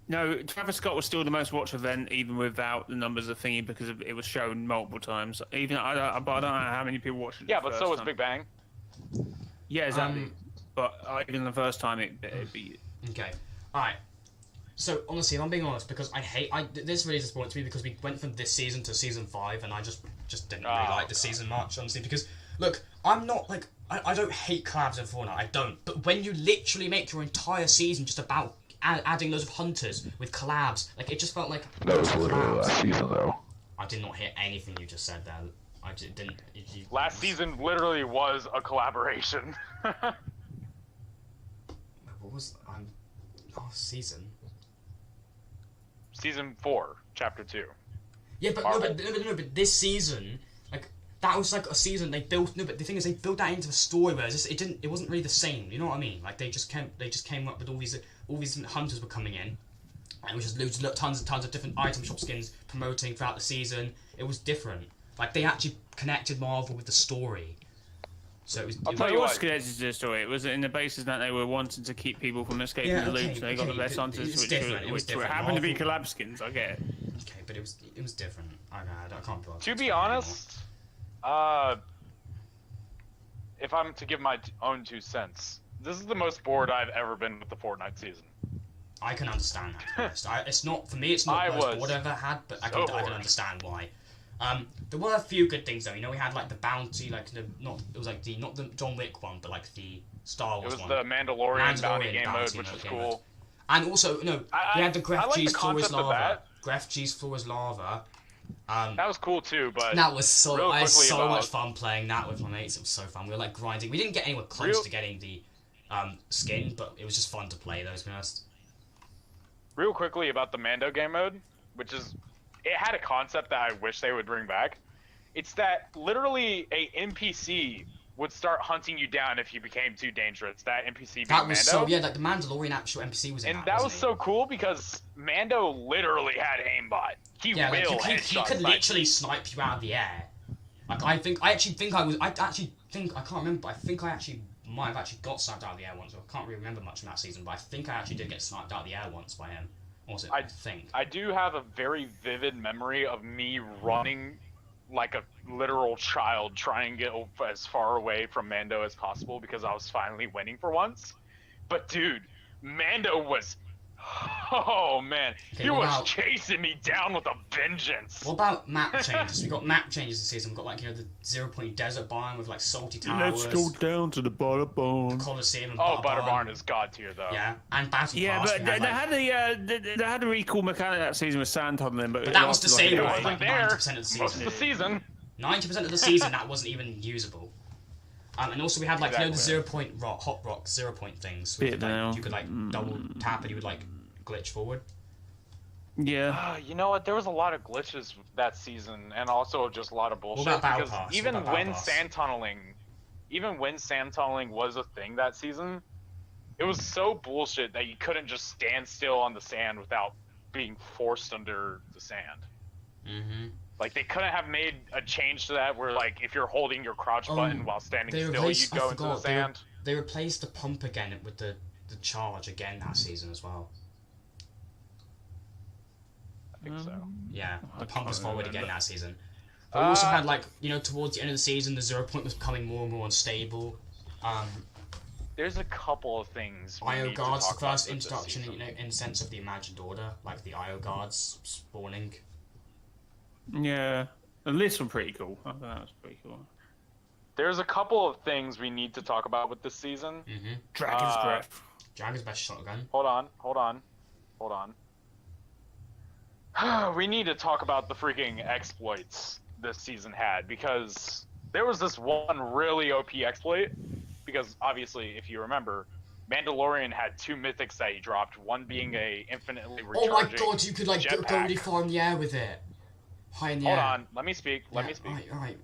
Speaker 2: No, Travis Scott was still the most watched event, even without the numbers of thingy, because it was shown multiple times. Even I don't know how many people watched it.
Speaker 3: Yeah, but so was Big Bang.
Speaker 2: Yeah, exactly. But even the first time, it beat it.
Speaker 1: Okay, all right. So honestly, if I'm being honest, because this really disappoints me because we went from this season to season 5, and I just didn't really like the season much, honestly. Because look, I'm not like I don't hate collabs in Fortnite, I don't. But when you literally make your entire season just about adding loads of hunters with collabs, like it just felt like
Speaker 4: That was literally last season, though.
Speaker 1: I did not hear anything you just said there. I didn't.
Speaker 3: Last season literally was a collaboration.
Speaker 1: What was last season?
Speaker 3: Season 4, Chapter 2.
Speaker 1: Yeah, but but this season, like that was like a season they built. No, but the thing is, they built that into the story, whereas it wasn't really the same. You know what I mean? Like they just came up with all these hunters were coming in, and it was just tons and tons of different item shop skins promoting throughout the season. It was different. Like they actually connected Marvel with the story. So it was.
Speaker 2: It was connected to the story. It was in the basis that they were wanting to keep people from escaping the loops. They got the best hunters, which happened to be collab skins. I get it.
Speaker 1: Okay, but it was different. I can't be honest.
Speaker 3: To be honest, if I'm to give my own 2 cents, this is the most bored I've ever been with the Fortnite season.
Speaker 1: I can understand that. To be honest. It's not for me. It's not the most bored I've ever had, but I can understand why. There were a few good things though. You know, we had like the bounty, like not the John Wick one, but like the Star Wars one.
Speaker 3: It was the Mandalorian bounty game mode, which was cool.
Speaker 1: And also, we had the Gref G's floor is lava.
Speaker 3: That.
Speaker 1: Gref G's floor is lava.
Speaker 3: That was cool too, but
Speaker 1: that was so. I had so much fun playing that with my mates. It was so fun. We were like grinding. We didn't get anywhere close to getting the skin, but it was just fun to play those first.
Speaker 3: Real quickly about the Mando game mode, which is. It had a concept that I wish they would bring back. It's that literally a NPC would start hunting you down if you became too dangerous. That NPC being Mando.
Speaker 1: Like the Mandalorian actual NPC was in that.
Speaker 3: And that was so cool because Mando literally had aimbot. He
Speaker 1: could literally snipe you out of the air. Like I can't remember, but I think I actually might have actually got sniped out of the air once. I can't really remember much from that season, but I think I actually did get sniped out of the air once by him. I think.
Speaker 3: I do have a very vivid memory of me running like a literal child trying to get as far away from Mando as possible because I was finally winning for once. But dude, Mando was... Oh man, he was chasing me down with a vengeance.
Speaker 1: What about map changes? We got map changes this season. We got like the 0 Point desert biome with like salty towers.
Speaker 2: Let's go down to the Butterbarn.
Speaker 1: The Coliseum and
Speaker 3: Butterbarn is god tier though.
Speaker 1: Yeah, and Battle
Speaker 2: Pass.
Speaker 1: But
Speaker 2: they had a really cool mechanic that season with sand tunneling, but
Speaker 1: that was disabled
Speaker 3: for
Speaker 1: like 90% of the season.
Speaker 3: Most of the season.
Speaker 1: 90% of the season that wasn't even usable. And also we had like the 0 Point hot rock 0 Point things. You could like double tap and you would like glitch forward.
Speaker 2: Yeah.
Speaker 3: You know what? There was a lot of glitches that season, and also just a lot of bullshit. Because even when sand tunneling was a thing that season, it was so bullshit that you couldn't just stand still on the sand without being forced under the sand.
Speaker 1: Mm-hmm.
Speaker 3: Like they couldn't have made a change to that where like if you're holding your crouch button while standing still, you'd go into the sand.
Speaker 1: They replaced the pump again with the charge again that season as well.
Speaker 3: I think so.
Speaker 1: Yeah, the pump was forward again that season. But we also had like, towards the end of the season, the 0 Point was becoming more and more unstable.
Speaker 3: There's a couple of things.
Speaker 1: IO guards, the first introduction in sense of the Imagined Order, like the IO guards spawning.
Speaker 2: Yeah, and this one pretty cool. I thought that was pretty cool.
Speaker 3: There's a couple of things we need to talk about with this season.
Speaker 1: Mm-hmm.
Speaker 2: Dragon's Breath.
Speaker 1: Dragon's Breath shotgun.
Speaker 3: Hold on. We need to talk about the freaking exploits this season had, because there was this one really OP exploit. Because obviously, if you remember, Mandalorian had 2 mythics that he dropped. One being a infinitely recharging.
Speaker 1: Oh my god, you could like go
Speaker 3: jetpack.
Speaker 1: really far in the air with it. High in the
Speaker 3: Hold
Speaker 1: air.
Speaker 3: on, let me speak. Let me speak.
Speaker 1: Alright.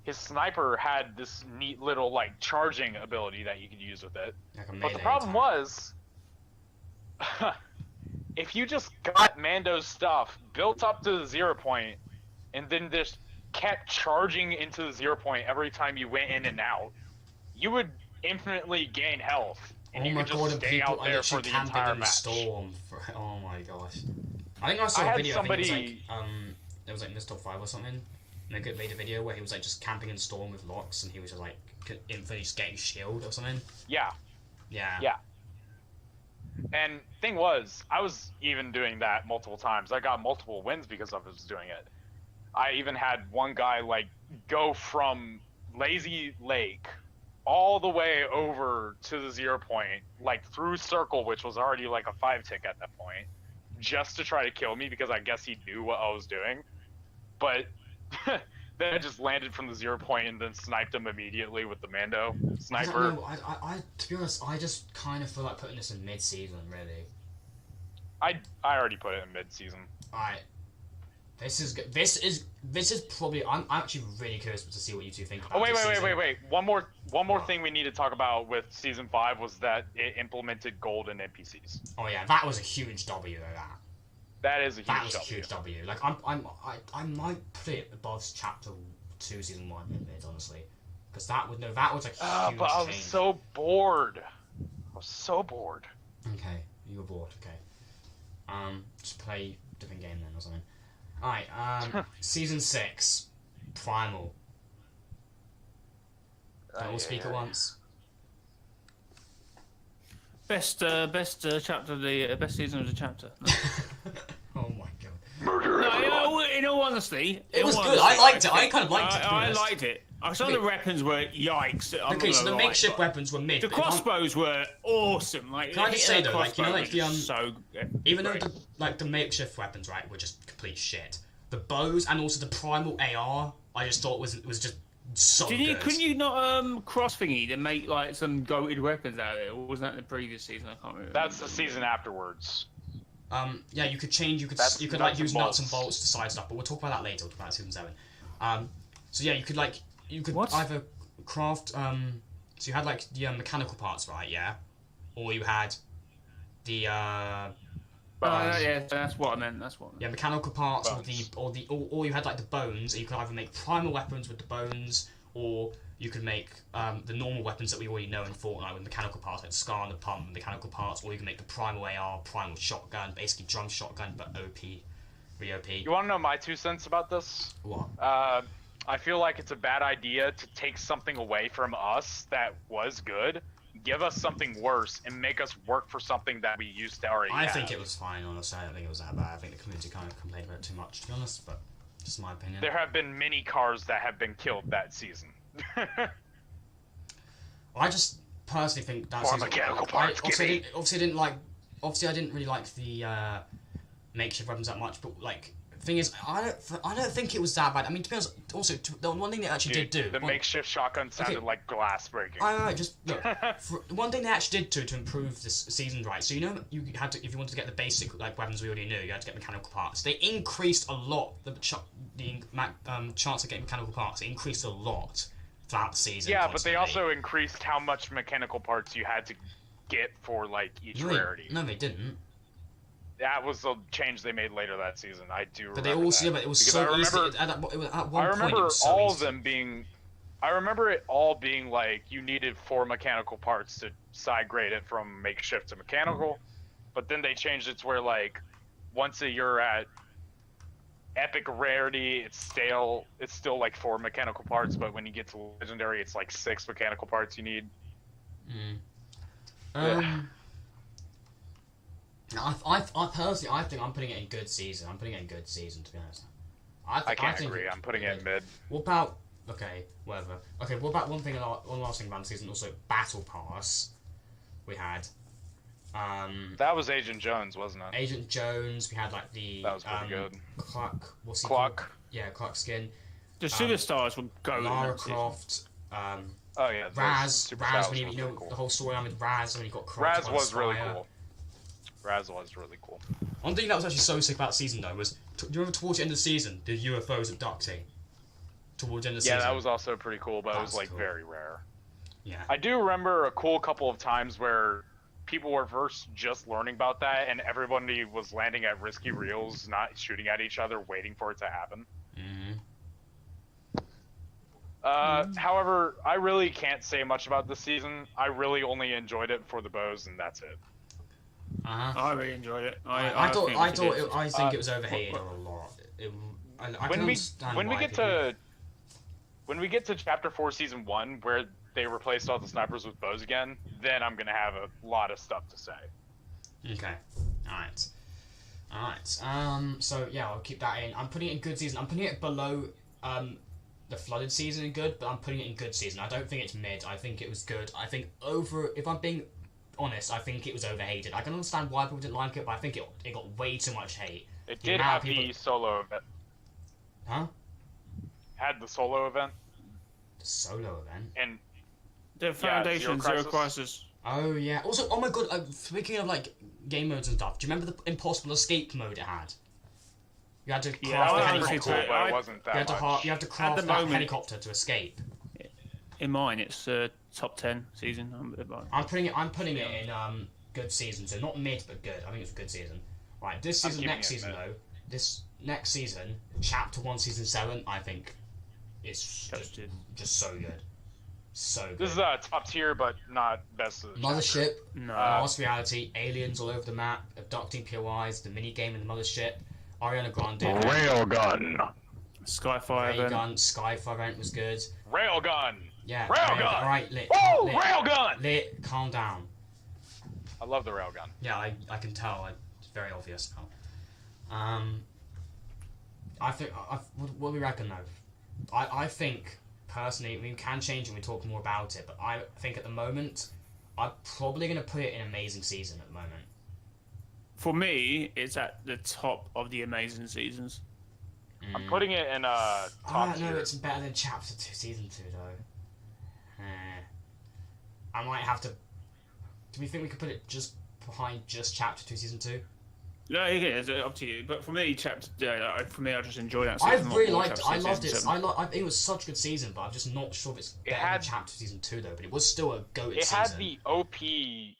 Speaker 3: His sniper had this neat little like charging ability that you could use with it.
Speaker 1: Like a
Speaker 3: But
Speaker 1: melee
Speaker 3: the problem
Speaker 1: attack.
Speaker 3: was, if you just got Mando's stuff, built up to the 0 point, and then just kept charging into the 0 point every time you went in and out, you would infinitely gain health, and you could just stay out there for the entire match.
Speaker 1: Storm for, oh my gosh. I think I saw a video. I think it was like Mr. 5 or something. And they made a video where he was like just camping in Storm with locks, and he was just like infinitely just getting shield or something.
Speaker 3: Yeah.
Speaker 1: Yeah.
Speaker 3: And thing was, I was even doing that multiple times. I got multiple wins because I was doing it. I even had one guy like go from Lazy Lake all the way over to the 0 point, like through Circle, which was already like a 5 tick at that point, just to try to kill me because I guess he knew what I was doing. But then I just landed from the 0 point and then sniped him immediately with the Mando sniper.
Speaker 1: I don't know. I to be honest, I just kind of feel like putting this in mid-season, really.
Speaker 3: I already put it in mid-season.
Speaker 1: Alright. This is probably. I'm actually really curious to see what you two think about.
Speaker 3: Oh wait! One more thing we need to talk about with season 5 was that it implemented golden NPCs.
Speaker 1: Oh yeah, that was a huge W though.
Speaker 3: That is a huge W.
Speaker 1: That was a huge W. Like I might put it above chapter 2, season 1 in mid, honestly, because that was a huge
Speaker 3: but I was
Speaker 1: change.
Speaker 3: so bored.
Speaker 1: Okay, you were bored. Okay. Just play a different game then or something. Alright, season 6, Primal. Can all speak at once?
Speaker 2: Best chapter of the best season of the chapter. No.
Speaker 1: Oh my god.
Speaker 4: Murder
Speaker 2: No,
Speaker 4: everyone.
Speaker 2: in all honesty,
Speaker 1: It was good. I liked it. I kind of liked it. To be
Speaker 2: I
Speaker 1: honest.
Speaker 2: liked it. Some of the weapons were yikes.
Speaker 1: Okay, so the makeshift weapons were mid.
Speaker 2: The
Speaker 1: but if I'm-
Speaker 2: crossbows were awesome. Like,
Speaker 1: Can I just say
Speaker 2: hitting a
Speaker 1: though, like, you know,
Speaker 2: crossbow
Speaker 1: like the,
Speaker 2: was so
Speaker 1: even though
Speaker 2: great.
Speaker 1: the makeshift weapons, right, were just complete shit. The bows and also the primal AR, I just thought was just so good.
Speaker 2: Couldn't you not cross thingy to make like some goated weapons out of it? Or was that in the previous season? I can't remember.
Speaker 3: That's the season afterwards.
Speaker 1: Yeah, you could change. You could like use nuts and bolts to side stuff, but we'll talk about that later. We'll talk about season 7. So yeah, you could
Speaker 2: What?
Speaker 1: either craft. So you had like the mechanical parts, right? Yeah, or you had the
Speaker 2: yeah, that's what I meant.
Speaker 1: yeah, mechanical parts,
Speaker 3: Bones.
Speaker 1: or you had like the bones, and you could either make primal weapons with the bones, or you could make the normal weapons that we already know in Fortnite with mechanical parts, like the Scar and the Pump, mechanical parts, or you can make the primal AR, primal shotgun, basically drum shotgun, but OP, re-OP.
Speaker 3: You want to know my 2 cents about this?
Speaker 1: What?
Speaker 3: I feel like it's a bad idea to take something away from us that was good, give us something worse, and make us work for something that we used to already
Speaker 1: I
Speaker 3: have.
Speaker 1: think it was fine, honestly. I don't think it was that bad. I think the community kind of complained about it too much, to be honest, but just my opinion.
Speaker 3: There have been many cars that have been killed that season.
Speaker 1: I just personally think that's
Speaker 3: Or mechanical parts,
Speaker 1: obviously I didn't really like the makeshift weapons that much, but like the thing is, I don't think it was that bad. I mean, to be honest, also the one thing they actually
Speaker 3: Dude,
Speaker 1: did do
Speaker 3: the makeshift shotgun sounded like glass breaking.
Speaker 1: I just look. One thing they actually did to improve this season, right? So you know, you had to, if you wanted to get the basic like weapons we already knew, you had to get mechanical parts. They increased a lot the chance of getting mechanical parts. It increased a lot throughout the season.
Speaker 3: Yeah, but they
Speaker 1: constantly.
Speaker 3: also increased how much mechanical parts you had to get for like each rarity.
Speaker 1: No, they didn't.
Speaker 3: That was a change they made later that season. I do remember
Speaker 1: But they also,
Speaker 3: that.
Speaker 1: yeah, but it was
Speaker 3: Because
Speaker 1: so
Speaker 3: I remember,
Speaker 1: easy. At one
Speaker 3: I
Speaker 1: point, it
Speaker 3: remember
Speaker 1: was so
Speaker 3: all
Speaker 1: easy.
Speaker 3: of them being. I remember it all being like you needed 4 mechanical parts to side grade it from makeshift to mechanical, but then they changed it to where like once you're at epic rarity, it's still like 4 mechanical parts, but when you get to legendary, it's like 6 mechanical parts you need.
Speaker 1: I personally, I think I'm putting it in good season. I'm putting it in good season, to be honest.
Speaker 3: I can't agree. I'm putting it in mid.
Speaker 1: What about whatever. Okay, what about one last thing about the season? Also, battle pass. We had
Speaker 3: That was Agent Jones, wasn't it?
Speaker 1: Agent Jones. We had like the
Speaker 3: That was pretty good.
Speaker 1: Clark. What's he
Speaker 3: Clark.
Speaker 1: called? Yeah, Clark skin.
Speaker 2: The superstars will go.
Speaker 1: Lara Croft.
Speaker 3: Oh yeah,
Speaker 1: Raz
Speaker 3: Superstars
Speaker 1: when he,
Speaker 3: was
Speaker 1: you know,
Speaker 3: really cool.
Speaker 1: the whole storyline with Raz when he got cropped
Speaker 3: Raz
Speaker 1: by
Speaker 3: was
Speaker 1: the
Speaker 3: really
Speaker 1: Spire.
Speaker 3: cool. Raz was really cool.
Speaker 1: One thing that was actually so sick about the season though was, do you remember towards the end of the season, the UFOs abducting? Towards the end of the season.
Speaker 3: Yeah, that was also pretty cool, but it was
Speaker 1: That's
Speaker 3: like
Speaker 1: cool.
Speaker 3: very rare.
Speaker 1: Yeah.
Speaker 3: I do remember a cool couple of times where people were first just learning about that, and everybody was landing at risky reels, not shooting at each other, waiting for it to happen.
Speaker 1: Mm-hmm.
Speaker 3: However, I really can't say much about this season. I really only enjoyed it for the bows, and that's it.
Speaker 1: Uh-huh.
Speaker 2: I really enjoyed it.
Speaker 1: I think it was
Speaker 2: Uh,
Speaker 1: overhated a lot. I
Speaker 3: When
Speaker 1: can
Speaker 3: we
Speaker 1: understand
Speaker 3: when we
Speaker 1: why
Speaker 3: get
Speaker 1: people-
Speaker 3: to when we get to chapter 4 season 1 where they replaced all the snipers with bows again, then I'm gonna have a lot of stuff to say.
Speaker 1: Okay. Alright. So yeah, I'll keep that in. I'm putting it in good season. I'm putting it below the flooded season in good, but I'm putting it in good season. I don't think it's mid. I think it was good. I think if I'm being honest, I think it was overhated. I can understand why people didn't like it, but I think it got way too much hate.
Speaker 3: It
Speaker 1: The
Speaker 3: did
Speaker 1: amount
Speaker 3: have
Speaker 1: of people-
Speaker 3: the solo event.
Speaker 1: Huh?
Speaker 3: Had the solo event,
Speaker 1: The solo event?
Speaker 3: and
Speaker 2: The Foundation
Speaker 3: Zero
Speaker 2: Zero Crisis.
Speaker 1: Oh yeah. Also, oh my god, speaking of like game modes and stuff, do you remember the impossible escape mode it had? You had to craft
Speaker 2: Yeah,
Speaker 1: a
Speaker 2: I
Speaker 3: pretty
Speaker 1: helicopter.
Speaker 3: cool,
Speaker 2: honestly-
Speaker 3: but
Speaker 2: I-
Speaker 3: it wasn't
Speaker 1: You
Speaker 3: that
Speaker 1: had,
Speaker 3: much.
Speaker 1: you had to craft that
Speaker 2: moment-
Speaker 1: helicopter to escape.
Speaker 2: In mine, it's top 10 season.
Speaker 1: I'm putting it in good season, so not mid but good. I think it's a good season. Right, this
Speaker 3: I'm
Speaker 1: season,
Speaker 3: keeping
Speaker 1: next
Speaker 3: it
Speaker 1: season
Speaker 3: mid.
Speaker 1: though, this next season, chapter 1, season 7, I think it's just so good, so good.
Speaker 3: This is top tier, but not best of the chapter.
Speaker 1: Mothership,
Speaker 2: No.
Speaker 1: Lost Reality, aliens all over the map, abducting POIs, the mini game in the Mothership, Ariana Grande,
Speaker 4: Railgun.
Speaker 2: Skyfire
Speaker 1: Ray
Speaker 2: event.
Speaker 1: Gun, Skyfire event was good.
Speaker 3: Railgun.
Speaker 1: Yeah,
Speaker 3: Railgun!
Speaker 1: Alright, lit,
Speaker 3: Woo!
Speaker 1: lit,
Speaker 3: Railgun!
Speaker 1: lit, calm down.
Speaker 3: I love the railgun.
Speaker 1: Yeah, I can tell. It's very obvious now. I think. What do we reckon though? I think personally, we can change and we talk more about it. But I think at the moment, I'm probably going to put it in amazing season at the moment.
Speaker 2: For me, it's at the top of the amazing seasons.
Speaker 3: I'm putting it in
Speaker 1: I
Speaker 3: top
Speaker 1: don't know.
Speaker 3: tier.
Speaker 1: It's better than Chapter 2, Season 2 though. I might have to. Do we think we could put it just behind just Chapter 2, Season 2?
Speaker 2: No, it is up to you. But for me, for me, I just enjoy that
Speaker 1: I
Speaker 2: season.
Speaker 1: really
Speaker 2: more,
Speaker 1: liked it.
Speaker 2: chapter
Speaker 1: I
Speaker 2: six,
Speaker 1: loved it.
Speaker 2: season
Speaker 1: I
Speaker 2: seven.
Speaker 1: think it was such a good season, but I'm just not sure if it's better
Speaker 3: had-
Speaker 1: than Chapter Season 2 though. But it was still a goated
Speaker 3: It
Speaker 1: season.
Speaker 3: had the OP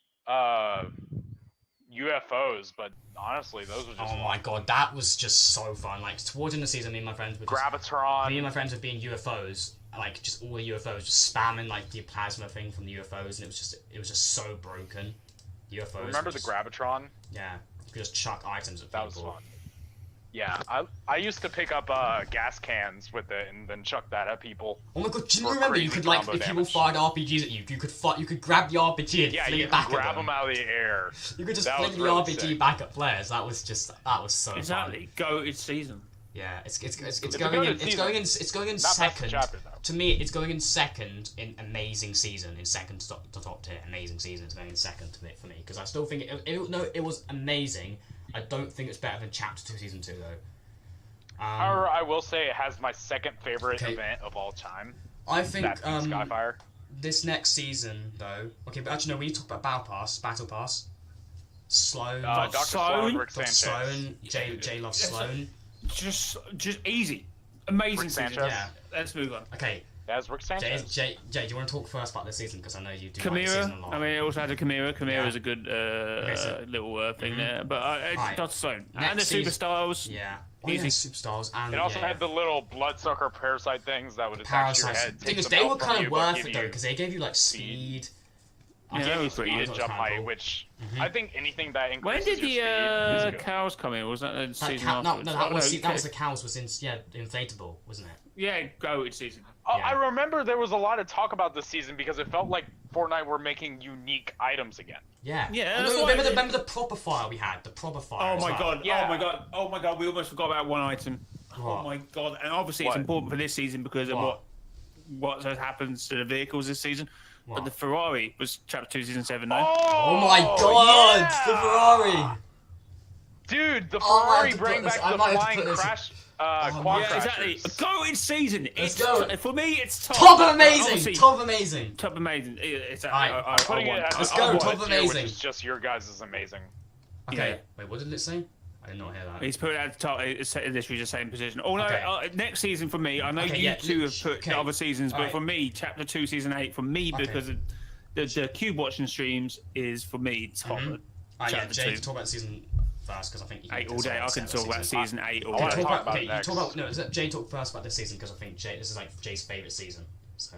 Speaker 3: UFOs, but honestly, those were just
Speaker 1: Oh my god, that was just so fun. Like towards the end of the season, me and my friends were just, me and
Speaker 3: Gravitron.
Speaker 1: my friends were being UFOs, like just all the UFOs, just spamming like the plasma thing from the UFOs, and it was just so broken. UFOs.
Speaker 3: Remember
Speaker 1: were
Speaker 3: the
Speaker 1: just,
Speaker 3: Gravitron?
Speaker 1: Yeah, you could just chuck items at
Speaker 3: That was
Speaker 1: people.
Speaker 3: fun. Yeah, I used to pick up gas cans with it and then chuck that at people.
Speaker 1: Oh my god, do you
Speaker 3: For
Speaker 1: remember you
Speaker 3: crazy
Speaker 1: could like
Speaker 3: combo
Speaker 1: if people
Speaker 3: damage.
Speaker 1: fired RPGs at you, you could grab the RPG and
Speaker 3: Yeah,
Speaker 1: fling
Speaker 3: you
Speaker 1: it back
Speaker 3: can grab
Speaker 1: at them.
Speaker 3: them out of the air.
Speaker 1: You could just
Speaker 3: That
Speaker 1: fling
Speaker 3: was
Speaker 1: the
Speaker 3: really
Speaker 1: RPG
Speaker 3: sick.
Speaker 1: back at players. That was so fun.
Speaker 2: Exactly, goated season.
Speaker 1: Yeah, it's
Speaker 3: It's a
Speaker 1: going
Speaker 3: good
Speaker 1: in
Speaker 3: season.
Speaker 1: it's going in
Speaker 3: Not best
Speaker 1: second.
Speaker 3: chapter, though.
Speaker 1: To me, it's going in second in amazing season. In second to top tier, amazing season. It's going in second to me for me because I still think it was amazing. I don't think it's better than Chapter 2 Season 2 though.
Speaker 3: However, I will say it has my second favorite
Speaker 1: Okay.
Speaker 3: event of all time.
Speaker 1: I think
Speaker 3: That being Skyfire.
Speaker 1: this next season though. Okay, but actually no, we need to talk about Battle Pass. Sloan,
Speaker 3: Dr. Sloan, Rick
Speaker 1: Dr.
Speaker 3: Sanchez.
Speaker 1: Sloan, J loves
Speaker 2: Yes,
Speaker 1: Sloan.
Speaker 2: Just easy, amazing
Speaker 3: Rick
Speaker 2: season.
Speaker 3: Sanchez.
Speaker 1: Yeah.
Speaker 2: Let's move on.
Speaker 1: Okay,
Speaker 3: That's Rick Sanchez.
Speaker 1: Jay, do you want to talk first about this season because I know you do like the season a
Speaker 2: Chimera.
Speaker 1: lot.
Speaker 2: I mean, it also had a Chimera. Chimera
Speaker 1: Yeah.
Speaker 2: is a good
Speaker 1: so-
Speaker 2: little thing there. But
Speaker 1: Right.
Speaker 2: Dr. Sloan and
Speaker 1: Next
Speaker 2: the
Speaker 1: season-
Speaker 2: Superstars.
Speaker 1: Yeah. Oh, yeah,
Speaker 2: Easy.
Speaker 1: Superstars and
Speaker 3: It also
Speaker 1: yeah,
Speaker 3: had the little bloodsucker parasite things that would attach to your
Speaker 1: Parasites.
Speaker 3: head.
Speaker 1: The thing
Speaker 3: take
Speaker 1: is,
Speaker 3: some
Speaker 1: they were
Speaker 3: health from
Speaker 1: kind
Speaker 3: you,
Speaker 1: of
Speaker 3: but
Speaker 1: worth
Speaker 3: give
Speaker 1: it though
Speaker 3: you-
Speaker 1: because they gave you like speed.
Speaker 2: Yeah,
Speaker 3: give
Speaker 2: that
Speaker 3: you
Speaker 2: was pretty
Speaker 3: speed
Speaker 2: good.
Speaker 3: and jump
Speaker 1: Kinda
Speaker 3: height,
Speaker 1: cool.
Speaker 3: which I think anything that
Speaker 2: When
Speaker 3: increases
Speaker 2: did
Speaker 3: your
Speaker 2: the
Speaker 3: speed is good.
Speaker 2: cows come in? Was that the
Speaker 1: That
Speaker 2: season
Speaker 1: no,
Speaker 2: afterwards?
Speaker 1: that
Speaker 2: Oh,
Speaker 1: was
Speaker 2: no,
Speaker 1: that was the cows was in inflatable, wasn't it?
Speaker 2: Yeah, goated season.
Speaker 3: Oh,
Speaker 1: Yeah.
Speaker 3: I remember there was a lot of talk about this season because it felt like Fortnite were making unique items again.
Speaker 1: Yeah.
Speaker 2: Yeah,
Speaker 1: And
Speaker 2: that's
Speaker 1: remember,
Speaker 2: why-
Speaker 1: remember the proper fire we had? The proper fire.
Speaker 2: Oh
Speaker 1: as
Speaker 2: my
Speaker 1: well.
Speaker 2: god!
Speaker 3: Yeah.
Speaker 2: Oh my god! Oh my god! We almost forgot about one item.
Speaker 1: What?
Speaker 2: Oh my god! And obviously
Speaker 3: What?
Speaker 2: it's important for this season because of
Speaker 1: What?
Speaker 2: what has happened to the vehicles this season.
Speaker 1: What?
Speaker 2: But the Ferrari was Chapter 2, Season 7, no?
Speaker 1: Oh my god!
Speaker 3: yeah!
Speaker 1: The Ferrari!
Speaker 3: Dude, the
Speaker 1: Oh, I have
Speaker 3: Ferrari
Speaker 1: to
Speaker 3: bring
Speaker 1: put this-
Speaker 3: back
Speaker 1: I
Speaker 3: the
Speaker 1: might have to
Speaker 3: flying
Speaker 1: put this-
Speaker 3: crash,
Speaker 1: Oh,
Speaker 3: quad
Speaker 2: Yeah,
Speaker 3: crashers.
Speaker 2: exactly. Go in season.
Speaker 1: Let's
Speaker 2: It's
Speaker 1: go.
Speaker 2: for me, it's top.
Speaker 1: Top of amazing!
Speaker 2: Obviously,
Speaker 1: Top amazing!
Speaker 2: Top amazing. It's
Speaker 1: Alright,
Speaker 3: I'm putting it at
Speaker 1: Let's
Speaker 3: the
Speaker 1: go,
Speaker 3: top
Speaker 1: top
Speaker 3: of the tier,
Speaker 1: amazing.
Speaker 3: which is just your guys' is amazing.
Speaker 1: Okay,
Speaker 2: Yeah.
Speaker 1: wait, what did it say? I did not hear that.
Speaker 2: He's put it at the top. It's literally the same position. Oh no!
Speaker 1: Okay.
Speaker 2: Next season for me, I know
Speaker 1: Okay,
Speaker 2: you
Speaker 1: yeah,
Speaker 2: two have put
Speaker 1: okay.
Speaker 2: the other seasons, but
Speaker 1: Alright.
Speaker 2: for me, Chapter 2, Season 8, for me,
Speaker 1: Okay.
Speaker 2: because of the cube watching streams is for me top.
Speaker 1: Mhm.
Speaker 2: of
Speaker 1: Yeah,
Speaker 2: Chapter
Speaker 1: Jay,
Speaker 2: 2.
Speaker 1: talk about season first because I think you
Speaker 2: 8
Speaker 1: can
Speaker 2: all day. I can talk about season 8 all
Speaker 3: I wanna
Speaker 2: day.
Speaker 3: talk about
Speaker 1: okay, you
Speaker 3: next.
Speaker 1: talk about no. Is that Jay talk first about this season because I think Jay this is like Jay's favorite season. So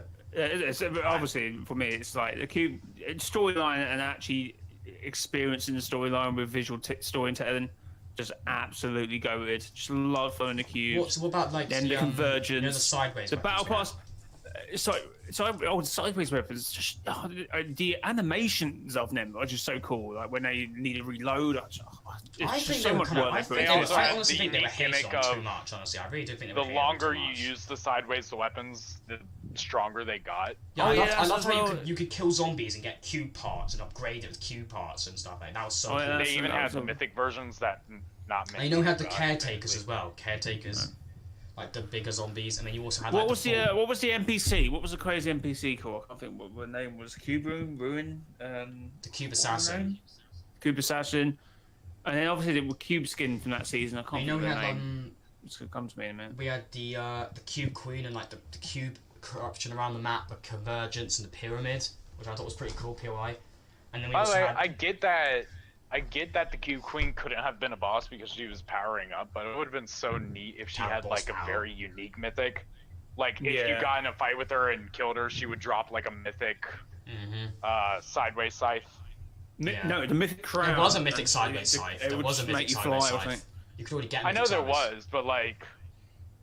Speaker 2: Obviously, for me, it's like the cube storyline and actually experiencing the storyline with visual storytelling. Just absolutely goated. Just love following the cube.
Speaker 1: what about like
Speaker 2: Then the convergence.
Speaker 1: You know, the sideways.
Speaker 2: The battle
Speaker 1: weapons
Speaker 2: pass. The sideways weapons. Just, the animations of them are just so cool. Like when they need to reload. It's
Speaker 1: I
Speaker 2: just
Speaker 1: think
Speaker 2: so
Speaker 1: they were
Speaker 2: much
Speaker 1: kind of.
Speaker 2: work
Speaker 1: I,
Speaker 2: they put
Speaker 1: think
Speaker 2: into
Speaker 1: they
Speaker 2: it.
Speaker 1: were,
Speaker 3: also
Speaker 1: I
Speaker 3: has
Speaker 1: honestly
Speaker 3: the
Speaker 1: think they were
Speaker 3: unique
Speaker 1: hating
Speaker 3: gimmick
Speaker 1: on too
Speaker 3: of
Speaker 1: much. Honestly, I really do think they
Speaker 3: The
Speaker 1: were hating on
Speaker 3: longer
Speaker 1: too
Speaker 3: you
Speaker 1: much.
Speaker 3: use the sideways weapons, the stronger they got.
Speaker 1: Yeah,
Speaker 2: Oh,
Speaker 1: I
Speaker 2: yeah,
Speaker 1: loved, I
Speaker 2: that's
Speaker 1: loved
Speaker 2: as
Speaker 1: how
Speaker 2: well.
Speaker 1: you could kill zombies and get cube parts and upgrade it with cube parts and stuff like that. That was so
Speaker 2: Oh,
Speaker 1: cool.
Speaker 2: yeah,
Speaker 3: They
Speaker 2: that's-
Speaker 3: even
Speaker 2: that
Speaker 3: had
Speaker 2: was
Speaker 3: the
Speaker 2: a-
Speaker 3: mythic versions that not many.
Speaker 1: And you know we had the
Speaker 3: people got,
Speaker 1: caretakers
Speaker 3: basically.
Speaker 1: as well. Caretakers, like the bigger zombies, and then you also had
Speaker 2: What
Speaker 1: like
Speaker 2: was
Speaker 1: the full-
Speaker 2: what was the NPC? What was the crazy NPC called? I think what her name was Cube Ruin.
Speaker 1: the cube
Speaker 2: what was her
Speaker 1: assassin.
Speaker 2: name? Cube Assassin. And then obviously the Cube skin from that season. I can't
Speaker 1: You know we
Speaker 2: remember
Speaker 1: had
Speaker 2: her name. It's gonna come to me in a minute.
Speaker 1: we had the cube queen and like the cube corruption around the map, the convergence and the pyramid, which I thought was pretty cool. POI, and then we
Speaker 3: By the
Speaker 1: also
Speaker 3: way,
Speaker 1: had
Speaker 3: I get that. I get that the Cube Queen couldn't have been a boss because she was powering up, but it would have been so neat if she
Speaker 1: Power
Speaker 3: had
Speaker 1: boss
Speaker 3: like a
Speaker 1: power.
Speaker 3: very unique mythic. Like if
Speaker 2: Yeah.
Speaker 3: you got in a fight with her and killed her, she would drop like a mythic sideways scythe.
Speaker 1: Yeah.
Speaker 2: No, the Mythic Crown.
Speaker 1: there was a mythic sideways
Speaker 2: It
Speaker 1: scythe.
Speaker 2: would
Speaker 1: There was a
Speaker 2: just
Speaker 1: mythic
Speaker 2: make you
Speaker 1: sideways
Speaker 2: fly, I think.
Speaker 1: scythe. You could already get.
Speaker 3: I know
Speaker 1: mythic
Speaker 3: there
Speaker 1: sideways.
Speaker 3: was, but like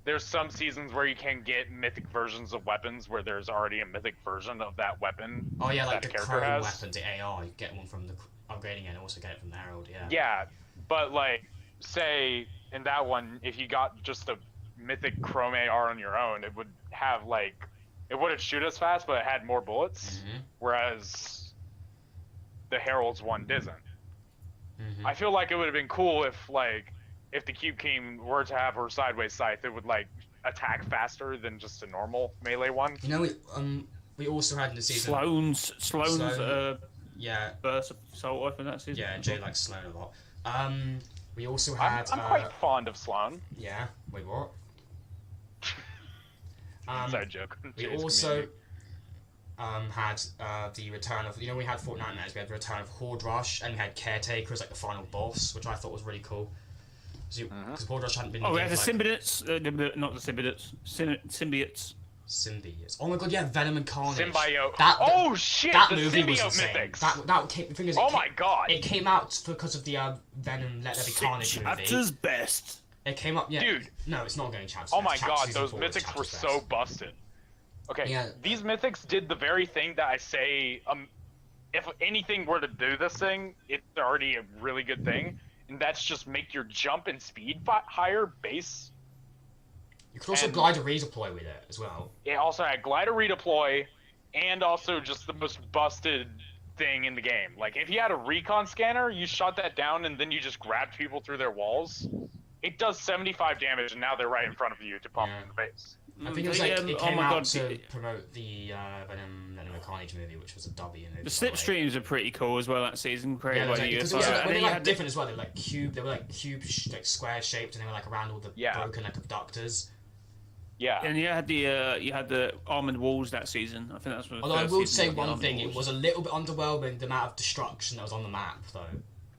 Speaker 3: there's some seasons where you can get mythic versions of weapons where there's already a mythic version of that weapon.
Speaker 1: Oh yeah, like
Speaker 3: that
Speaker 1: the
Speaker 3: character
Speaker 1: chrome
Speaker 3: has.
Speaker 1: weapons, the AR. You get one from the upgrading and also get it from the Herald. Yeah.
Speaker 3: Yeah, but like, say in that one, if you got just a mythic chrome AR on your own, it would have like, it wouldn't shoot as fast, but it had more bullets. Whereas the Herald's one doesn't. I feel like it would have been cool if if the Cube King were to have her sideways scythe, it would like attack faster than just a normal melee one.
Speaker 1: You know, we also had in the season.
Speaker 2: Sloane's
Speaker 1: Sloane. Yeah,
Speaker 2: burst of assault rifle in that season.
Speaker 1: yeah. Jay likes Sloan a lot. We also
Speaker 3: I'm,
Speaker 1: had.
Speaker 3: I'm quite fond of Sloane.
Speaker 1: Yeah. Wait, what?
Speaker 3: Inside joke.
Speaker 1: We
Speaker 3: Jay's
Speaker 1: also
Speaker 3: community.
Speaker 1: had the return of, we had Fortnite Matters, we had the return of Horde Rush, and we had Caretaker as like the final boss, which I thought was really cool. Because Horde Rush hadn't been.
Speaker 2: Oh, we
Speaker 1: in
Speaker 2: had the
Speaker 1: games,
Speaker 2: symbiotes, not the symbiotes, symbiotes.
Speaker 1: Symbiotes. Oh my god, yeah, Venom and Carnage.
Speaker 3: Symbiote.
Speaker 1: That
Speaker 3: Shit!
Speaker 1: that
Speaker 3: The
Speaker 1: movie was
Speaker 3: symbiote
Speaker 1: insane.
Speaker 3: mythics.
Speaker 1: That came, the thing is,
Speaker 3: Oh my god!
Speaker 1: It came out because of the Venom Let There Be Carnage movie.
Speaker 2: Chapter's best.
Speaker 1: It came up, yeah.
Speaker 3: Dude.
Speaker 1: No, it's not going chapter.
Speaker 3: Oh my
Speaker 1: Chapter
Speaker 3: god,
Speaker 1: season
Speaker 3: those
Speaker 1: 4 is
Speaker 3: mythics were
Speaker 1: chapter's
Speaker 3: so
Speaker 1: best.
Speaker 3: busted. Okay,
Speaker 1: Yeah.
Speaker 3: these mythics did the very thing that I say, if anything were to do this thing, it's already a really good thing, and that's just make your jump and speed higher base.
Speaker 1: You could also
Speaker 3: and-
Speaker 1: glide a redeploy with it as well.
Speaker 3: It also had glider redeploy, and also just the most busted thing in the game. Like, if you had a recon scanner, you shot that down, and then you just grabbed people through their walls, it does 75 damage, and now they're right in front of you to pump
Speaker 1: Yeah.
Speaker 3: in the face.
Speaker 1: I think it was like it
Speaker 2: oh
Speaker 1: came
Speaker 2: my
Speaker 1: out
Speaker 2: god,
Speaker 1: to promote the Venom Let There Be Carnage movie, which was a W movie.
Speaker 2: the
Speaker 1: by the way.
Speaker 2: slipstreams are pretty cool as well that season.
Speaker 1: Yeah,
Speaker 2: Created by the
Speaker 1: because
Speaker 2: US.
Speaker 1: also,
Speaker 2: And
Speaker 1: when
Speaker 2: then
Speaker 1: they
Speaker 2: you
Speaker 1: like
Speaker 2: had
Speaker 1: different as well. They were like cube. They were like like square shaped, and they were like around all the
Speaker 3: Yeah.
Speaker 1: broken like abductors.
Speaker 3: Yeah.
Speaker 2: And you had the armored walls that season. I think that's what.
Speaker 1: Although I will say one thing, it was a little bit underwhelming the amount of destruction that was on the map, though.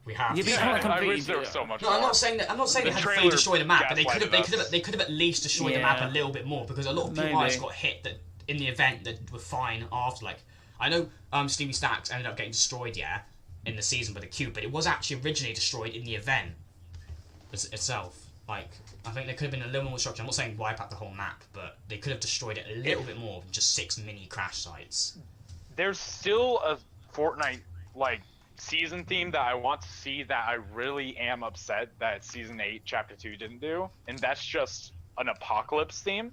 Speaker 1: We have.
Speaker 2: Yeah,
Speaker 1: to
Speaker 2: but
Speaker 1: say.
Speaker 2: you
Speaker 3: I
Speaker 2: can't
Speaker 3: wish there was so much
Speaker 1: No,
Speaker 3: more.
Speaker 1: I'm not saying that. I'm not saying
Speaker 3: The
Speaker 1: they had to fully
Speaker 3: trailer
Speaker 1: destroy the map, but they
Speaker 3: gaslighted us.
Speaker 1: could have at least destroyed the map
Speaker 2: Yeah.
Speaker 1: a little bit more because a lot of people
Speaker 2: Maybe.
Speaker 1: just got hit that in the event that were fine after. Like I know Stevie Stacks ended up getting destroyed, yeah, in the season by the cube, but it was actually originally destroyed in the event itself. Like I think there could have been a little more destruction. I'm not saying wipe out the whole map, but they could have destroyed it a little bit more than just 6 mini crash sites.
Speaker 3: There's still a Fortnite season theme that I want to see that I really am upset that season 8 chapter 2 didn't do, and that's just an apocalypse theme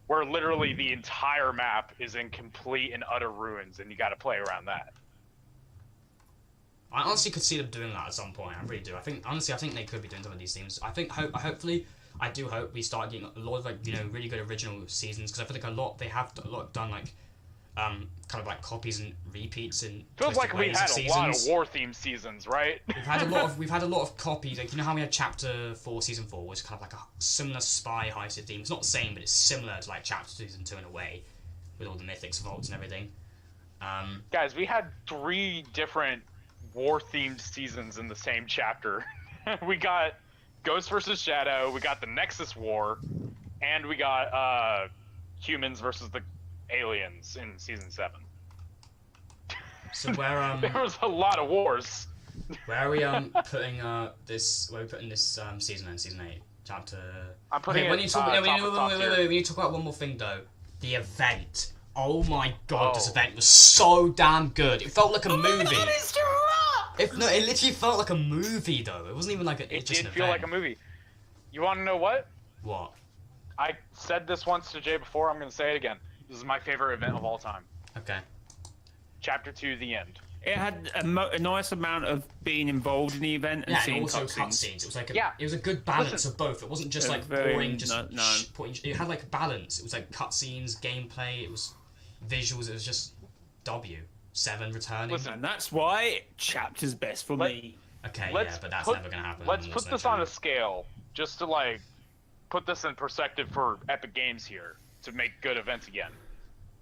Speaker 3: where literally the entire map is in complete and utter ruins, and you got to play around that.
Speaker 1: I honestly could see them doing that at some point. I really do. I think they could be doing some of these themes. Hopefully, I do hope we start getting a lot of really good original seasons, because I feel like they have done like kind of like copies and repeats and
Speaker 3: feels like we had a lot of war themed seasons, right?
Speaker 1: We've had a lot of copies. Like, you know how we had Chapter 4 Season 4 was kind of like a similar spy heisted theme. It's not the same, but it's similar to like Chapter Season 2 in a way, with all the mythics vaults and everything.
Speaker 3: Guys, we had 3 different war-themed seasons in the same chapter. We got Ghost versus Shadow, we got the Nexus War, and we got humans versus the aliens in Season 7.
Speaker 1: So where
Speaker 3: there was a lot of wars.
Speaker 1: Where are we putting this? Where are we putting this season in Season 8? Chapter.
Speaker 3: I'm putting
Speaker 1: we need to talk about one more thing though. The event. Oh my god, this event was so damn good. It felt like a movie. It literally felt like a movie though. It wasn't even like
Speaker 3: it did feel like a movie. You want to know what?
Speaker 1: What?
Speaker 3: I said this once to Jay before. I'm going to say it again. This is my favorite event of all time.
Speaker 1: Okay.
Speaker 3: Chapter 2, the end.
Speaker 2: It had a nice amount of being involved in the event and seeing
Speaker 1: also cutscenes. It was like it was a good balance of both. It wasn't just like boring, it had like balance. It was like cutscenes, gameplay. It was visuals. It was just 7 returning.
Speaker 2: Listen, and that's why Chapter's best for me.
Speaker 1: Okay, but that's never gonna happen.
Speaker 3: Let's put this on a scale, just to like put this in perspective for Epic Games here, to make good events again.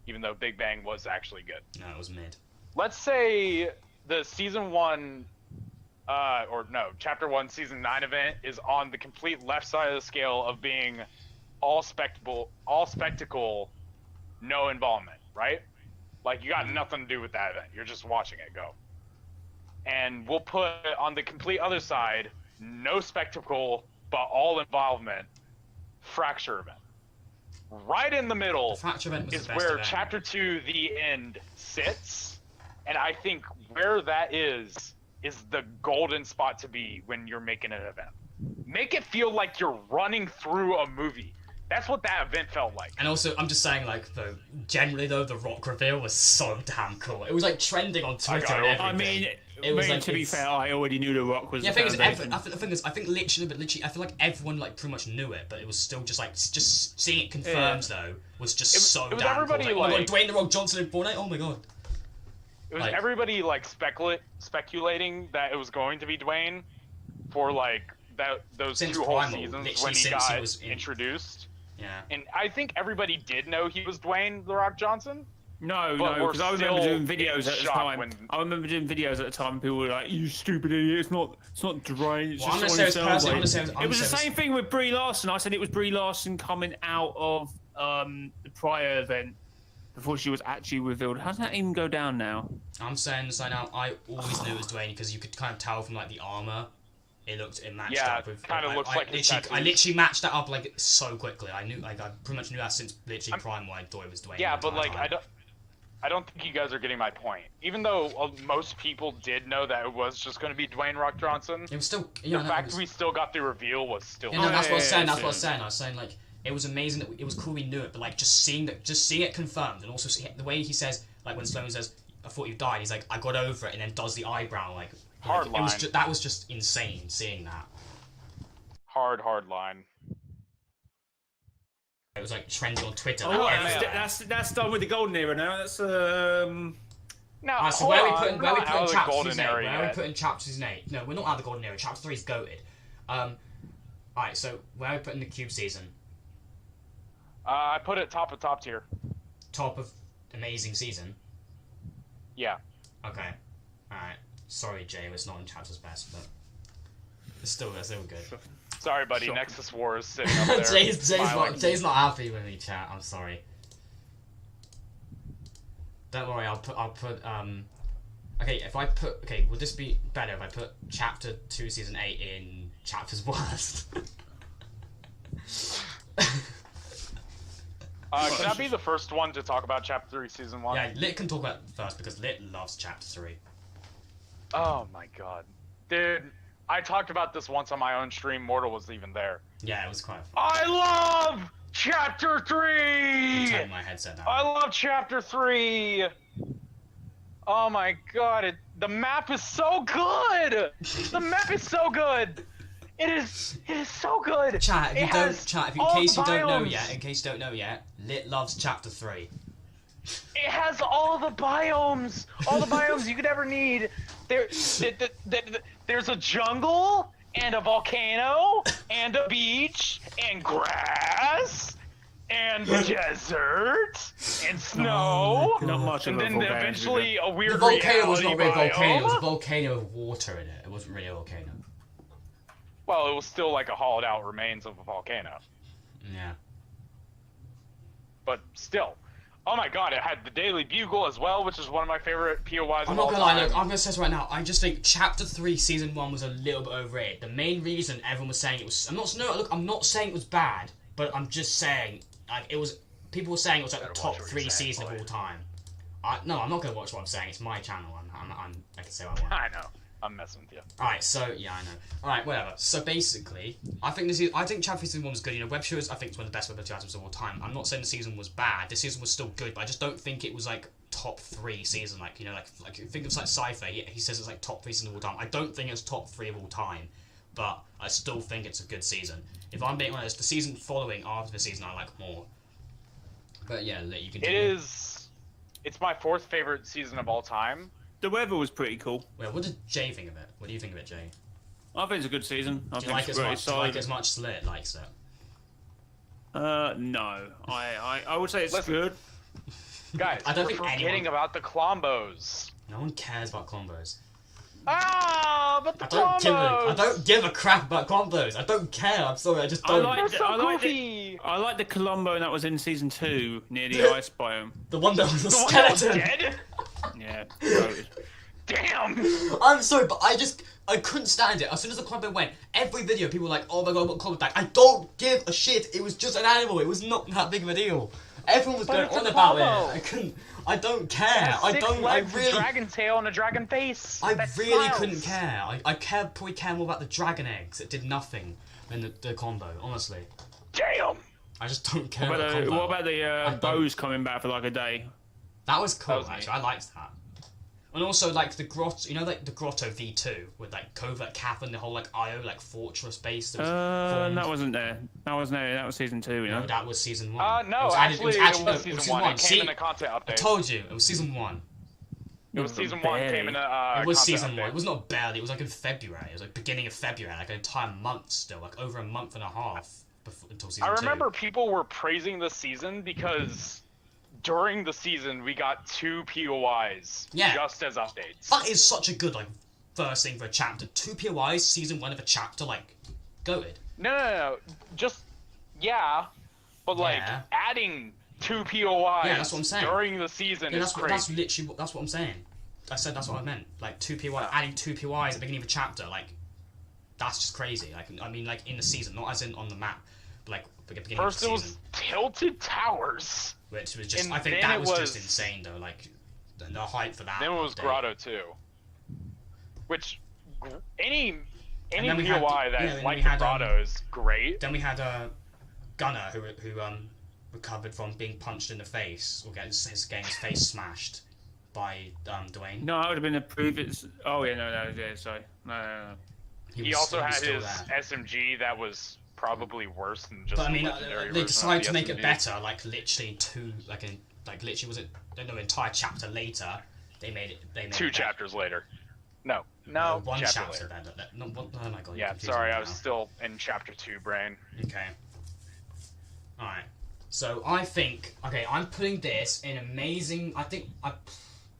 Speaker 3: Even though Big Bang was actually good.
Speaker 1: No, it was mid.
Speaker 3: Let's say the Season 1, Chapter 1, Season 9 event is on the complete left side of the scale of being all spectacle, no involvement, right? Like, you got nothing to do with that event. You're just watching it go. And we'll put on the complete other side, no spectacle, but all involvement, Fracture event. Right in the middle is where Chapter 2, the end, sits. And I think where that is the golden spot to be when you're making an event. Make it feel like you're running through a movie. That's what that event felt like.
Speaker 1: And also, I'm just saying, like, though, generally, though, the Rock reveal was so damn cool. It was, like, trending on Twitter and everything.
Speaker 2: I mean, to be fair, I already knew the Rock was the foundation.
Speaker 1: I think literally, I feel like everyone, like, pretty much knew it, but it was still just, like, just seeing it confirmed, though, was just so damn cool. Like, oh my god, Dwayne The Rock Johnson in Fortnite? Oh my god.
Speaker 3: It was everybody, like, speculating that it was going to be Dwayne for, like, those 2 whole seasons when he got introduced.
Speaker 1: Yeah.
Speaker 3: And I think everybody did know he was Dwayne The Rock Johnson.
Speaker 2: No, because I remember doing videos at the time. I remember doing videos at the time, and people were like, "You stupid idiot! It's not Dwayne. It's just It was the same thing with Brie Larson. I said it was Brie Larson coming out of the prior event before she was actually revealed. How does that even go down now?
Speaker 1: I'm saying this right now. I always knew it was Dwayne because you could kind of tell from like the armor. It matched up with.
Speaker 3: Kind of looks like
Speaker 1: I literally matched that up like so quickly. I pretty much knew that since literally Prime when I thought it was Dwayne.
Speaker 3: Yeah, but like I don't think you guys are getting my point. Even though most people did know that it was just going to be Dwayne Rock Johnson,
Speaker 1: it was still
Speaker 3: the fact we still got the reveal was still.
Speaker 1: Yeah, no, that's what I was saying. That's what I was saying. I was saying like it was amazing that it was cool we knew it, but like just seeing it confirmed, and also the way he says like when Sloan says, "I thought you died," he's like, "I got over it," and then does the eyebrow like.
Speaker 3: Hard line.
Speaker 1: That was just insane seeing that.
Speaker 3: Hard line.
Speaker 1: It was like trending on Twitter.
Speaker 2: Oh, that's done with the golden era now. That's
Speaker 3: No.
Speaker 1: So where are we putting Chapter Season 8? Where are we putting Chapter Season 8? No, we're not out of the golden era. Chapter 3 is goated. Alright, so where are we putting the Cube season?
Speaker 3: I put it top tier.
Speaker 1: Top of amazing season.
Speaker 3: Yeah.
Speaker 1: Okay. Alright. Sorry, Jay, it's not in Chapter's best, but it's still good.
Speaker 3: Sorry, buddy. Sure. Nexus War is sitting up there.
Speaker 1: Jay's not happy with me, chat. I'm sorry. Don't worry. I'll put. Okay, would this be better if I put Chapter 2, Season 8 in Chapter's worst?
Speaker 3: Can I be the first one to talk about Chapter 3, Season 1?
Speaker 1: Yeah, Lit can talk about it first because Lit loves Chapter 3.
Speaker 3: Oh my god. Dude, I talked about this once on my own stream. Mortal was even there.
Speaker 1: Yeah, it was quite fun.
Speaker 3: I love Chapter 3!
Speaker 1: Turn my headset down.
Speaker 3: I love Chapter 3! Oh my god, the map is so good! The map is so good! It is so good!
Speaker 1: Chat,
Speaker 3: in
Speaker 1: case you don't know yet, Lit loves Chapter 3.
Speaker 3: It has all the biomes! All the biomes you could ever need! There's a jungle, and a volcano, and a beach, and grass, and desert, and snow,
Speaker 2: Not much of
Speaker 3: and
Speaker 2: a
Speaker 3: then
Speaker 2: volcano,
Speaker 3: eventually a weird
Speaker 1: The volcano was not really a
Speaker 3: reality
Speaker 1: volcano, it was a
Speaker 3: biome.
Speaker 1: volcano with water in it. It wasn't really a volcano.
Speaker 3: Well, it was still like a hollowed out remains of a volcano.
Speaker 1: Yeah.
Speaker 3: But still. Oh my god, it had the Daily Bugle as well, which is one of my favorite POIs
Speaker 1: I'm
Speaker 3: of
Speaker 1: not
Speaker 3: all
Speaker 1: gonna lie,
Speaker 3: time.
Speaker 1: look, I'm gonna say this right now. I just think Chapter 3 Season 1 was a little bit overrated. The main reason everyone was saying it was... I'm not saying it was bad, but I'm just saying, like, it was... People were saying it was like the
Speaker 3: Better
Speaker 1: top
Speaker 3: watch what
Speaker 1: 3
Speaker 3: you're saying,
Speaker 1: season of
Speaker 3: boy.
Speaker 1: all time. No, I'm not gonna watch what I'm saying. It's my channel. I can say what I want.
Speaker 3: I know. I'm messing with you.
Speaker 1: Alright, so, yeah, I know. Alright, whatever. So, basically, I think Chapter 3 Season 1 was good. You know, web shows, I think, it's one of the best web items of all time. I'm not saying the season was bad. The season was still good, but I just don't think it was, like, top 3 season. Like, you know, like think of, like, Cypher. He says it's, like, top 3 season of all time. I don't think it's top 3 of all time, but I still think it's a good season. If I'm being honest, the season following after the season I like more. But, yeah, you can do
Speaker 3: It's my 4th favorite season of all time.
Speaker 2: The weather was pretty cool.
Speaker 1: Well, what did Jay think of it? What do you think of it, Jay?
Speaker 2: I think it's a good season. I
Speaker 1: Do you
Speaker 2: think
Speaker 1: like
Speaker 2: it's
Speaker 1: it
Speaker 2: very
Speaker 1: as much? Do you like
Speaker 2: solid.
Speaker 1: it as much as Lit likes it?
Speaker 2: No. I would say it's
Speaker 3: Listen.
Speaker 2: good.
Speaker 3: Guys,
Speaker 1: I don't
Speaker 3: we're
Speaker 1: think
Speaker 3: forgetting
Speaker 1: anyone-
Speaker 3: about the Clombos.
Speaker 1: No one cares about combos.
Speaker 3: Ah, but the
Speaker 1: I
Speaker 3: Clombos!
Speaker 1: don't give a crap about combos. I don't care. I'm sorry. I just
Speaker 2: I
Speaker 1: don't.
Speaker 2: like-
Speaker 3: They're so
Speaker 2: I like
Speaker 3: goofy!
Speaker 2: I like the Colombo that was in season 2 near the ice biome.
Speaker 1: The one that was a
Speaker 3: The one that was
Speaker 1: skeleton.
Speaker 3: dead?
Speaker 2: Yeah. Voted.
Speaker 3: Damn!
Speaker 1: I'm sorry, but I couldn't stand it. As soon as the combo went, every video people were like, "Oh my god, what combo back?" I don't give a shit. It was just an animal. It was not that big of a deal. Everyone was
Speaker 3: But
Speaker 1: going
Speaker 3: it's a
Speaker 1: on about
Speaker 3: combo.
Speaker 1: it. I don't care. I
Speaker 3: Six
Speaker 1: don't. I
Speaker 3: legs, a
Speaker 1: really.
Speaker 3: dragon tail, and a dragon face.
Speaker 1: I
Speaker 3: that
Speaker 1: really
Speaker 3: smiles.
Speaker 1: couldn't care. Probably care more about the dragon eggs. It did nothing than the combo. Honestly,
Speaker 3: Damn!
Speaker 1: I just don't care
Speaker 2: What
Speaker 1: about the
Speaker 2: about,
Speaker 1: combo.
Speaker 2: what about the
Speaker 1: don't-
Speaker 2: bows coming back for like a day?
Speaker 1: That was cool,
Speaker 3: That was neat.
Speaker 1: actually. I liked that. And also, like, the grotto, you know, like, the grotto V2 with, like, Covert Cap and the whole, like, IO, like, fortress base that was formed?
Speaker 2: That wasn't there. That wasn't there. That was season 2, you know?
Speaker 1: No, that was season 1.
Speaker 3: No,
Speaker 1: it
Speaker 3: actually,
Speaker 1: was
Speaker 3: it
Speaker 1: no,
Speaker 3: was season 1. It
Speaker 1: See,
Speaker 3: came in a content
Speaker 1: I
Speaker 3: update.
Speaker 1: told you, it was season 1.
Speaker 3: It was season 1, came in a
Speaker 1: It was
Speaker 3: content
Speaker 1: season 1.
Speaker 3: update.
Speaker 1: It was not barely, it was, like, in February. It was, like, beginning of February, like, an entire month still, like, over a month and a half until season 2.
Speaker 3: I remember people were praising this season because during the season we got 2 POIs
Speaker 1: Yeah.
Speaker 3: just as updates.
Speaker 1: That is such a good, like, first thing for a chapter. 2 POIs, season 1 of a chapter, like, goated.
Speaker 3: No. Just, yeah. But, like,
Speaker 1: Yeah.
Speaker 3: adding 2 POIs
Speaker 1: Yeah, that's what I'm saying.
Speaker 3: during the season
Speaker 1: Yeah,
Speaker 3: is
Speaker 1: that's
Speaker 3: crazy.
Speaker 1: literally that's what I'm saying. I said that's what I meant. Like 2 POI, adding 2 POIs at the beginning of a chapter, like that's just crazy. Like I mean, like in the season, not as in on the map, but like at the beginning
Speaker 3: First
Speaker 1: of
Speaker 3: it
Speaker 1: the
Speaker 3: was
Speaker 1: season,
Speaker 3: Tilted Towers.
Speaker 1: which was just
Speaker 3: and
Speaker 1: I think
Speaker 3: then
Speaker 1: that
Speaker 3: it
Speaker 1: was just
Speaker 3: was-
Speaker 1: insane though. Like the hype for that.
Speaker 3: Then it was
Speaker 1: update.
Speaker 3: Grotto 2. Which, any
Speaker 1: then we had-
Speaker 3: POI
Speaker 1: yeah,
Speaker 3: that
Speaker 1: then
Speaker 3: is
Speaker 1: we
Speaker 3: like
Speaker 1: had,
Speaker 3: the Grotto is great.
Speaker 1: Then we had Gunner who recovered from being punched in the face or getting his face smashed by Dwayne.
Speaker 2: No, that would have been the previous. Oh, yeah, no, sorry. No.
Speaker 3: He also
Speaker 1: was
Speaker 3: had
Speaker 1: still
Speaker 3: his
Speaker 1: there.
Speaker 3: SMG that was probably worse than just
Speaker 1: But I
Speaker 3: the
Speaker 1: mean,
Speaker 3: legendary
Speaker 1: they
Speaker 3: version
Speaker 1: decided
Speaker 3: of
Speaker 1: to
Speaker 3: the
Speaker 1: make it
Speaker 3: SMG.
Speaker 1: better. Like literally literally was it? No, entire chapter later, they made it. They made
Speaker 3: 2
Speaker 1: it better.
Speaker 3: chapters later. No,
Speaker 1: One
Speaker 3: chapter
Speaker 1: chapter
Speaker 3: later.
Speaker 1: then. No, oh my god. you're
Speaker 3: Yeah,
Speaker 1: confusing
Speaker 3: sorry,
Speaker 1: me
Speaker 3: I was
Speaker 1: now.
Speaker 3: still in chapter 2 brain.
Speaker 1: Okay. All right. So I think I'm putting this in amazing.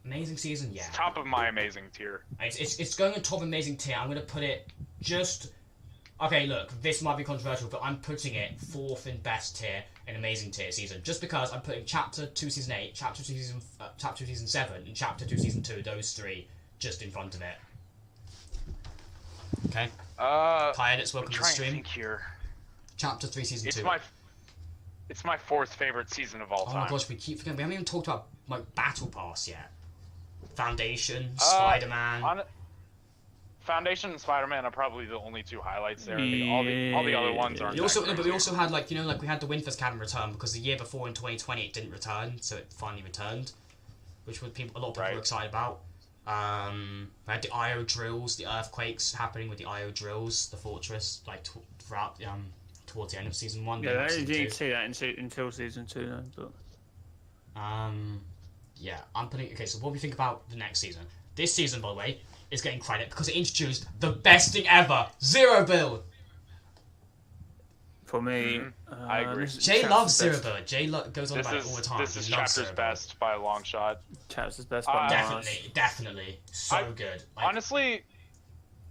Speaker 1: Amazing season. Yeah.
Speaker 3: It's top of my amazing tier.
Speaker 1: It's going on top of amazing tier. I'm gonna put it just. Okay, look, this might be controversial, but I'm putting it 4th in best tier in amazing tier season, just because I'm putting chapter 2 season 8, chapter 2 season 7, and chapter 2 season 2, those 3, just in front of it. Okay. Tired. It's
Speaker 3: I'm
Speaker 1: welcome to the
Speaker 3: trying to
Speaker 1: stream.
Speaker 3: think here.
Speaker 1: Chapter 3 season 2.
Speaker 3: It's my 4th favorite season of all
Speaker 1: Oh
Speaker 3: time.
Speaker 1: my gosh, we keep forgetting. We haven't even talked about like Battle Pass yet. Foundation, Spider-Man.
Speaker 3: Foundation and Spider-Man are probably the only two highlights there. All the other ones aren't.
Speaker 1: But we also had we had the Winter's Cabin return because the year before in 2020 it didn't return, so it finally returned, which a lot of people were excited about. We had the IO drills, the earthquakes happening with the IO drills, the fortress throughout towards the end of season 1.
Speaker 2: Yeah, I didn't see that until season 2 though. But...
Speaker 1: yeah, I'm putting. Okay, so what do we think about the next season? This season, by the way, is getting credit because it introduced the best thing ever: Zero Build.
Speaker 2: For me,
Speaker 3: I agree.
Speaker 1: Jay loves Zero Build. Jay goes on about it all the time.
Speaker 3: This is Chapter's best by a long shot.
Speaker 2: Chapter's best by a long shot.
Speaker 1: Definitely. So good.
Speaker 3: Honestly,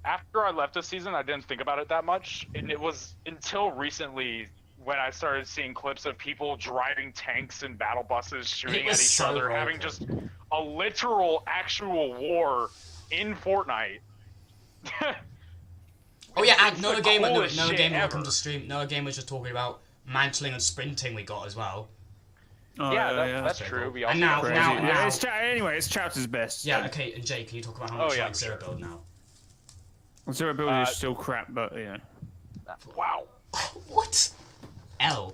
Speaker 3: after I left this season, I didn't think about it that much. And it was until recently when I started seeing clips of people driving tanks and battle buses, shooting at each other, having just a literal, actual war in Fortnite.
Speaker 1: Oh yeah, and another game welcome to stream. Another game was just talking about mantling and sprinting we got as well.
Speaker 2: Oh,
Speaker 3: that's true.
Speaker 1: Cool.
Speaker 3: We also
Speaker 2: anyway, it's Chapter's best.
Speaker 1: Yeah, okay, and Jay, can you talk about how much you like Zero Build now?
Speaker 2: Zero Build is still crap, but yeah.
Speaker 3: Wow.
Speaker 1: What? L.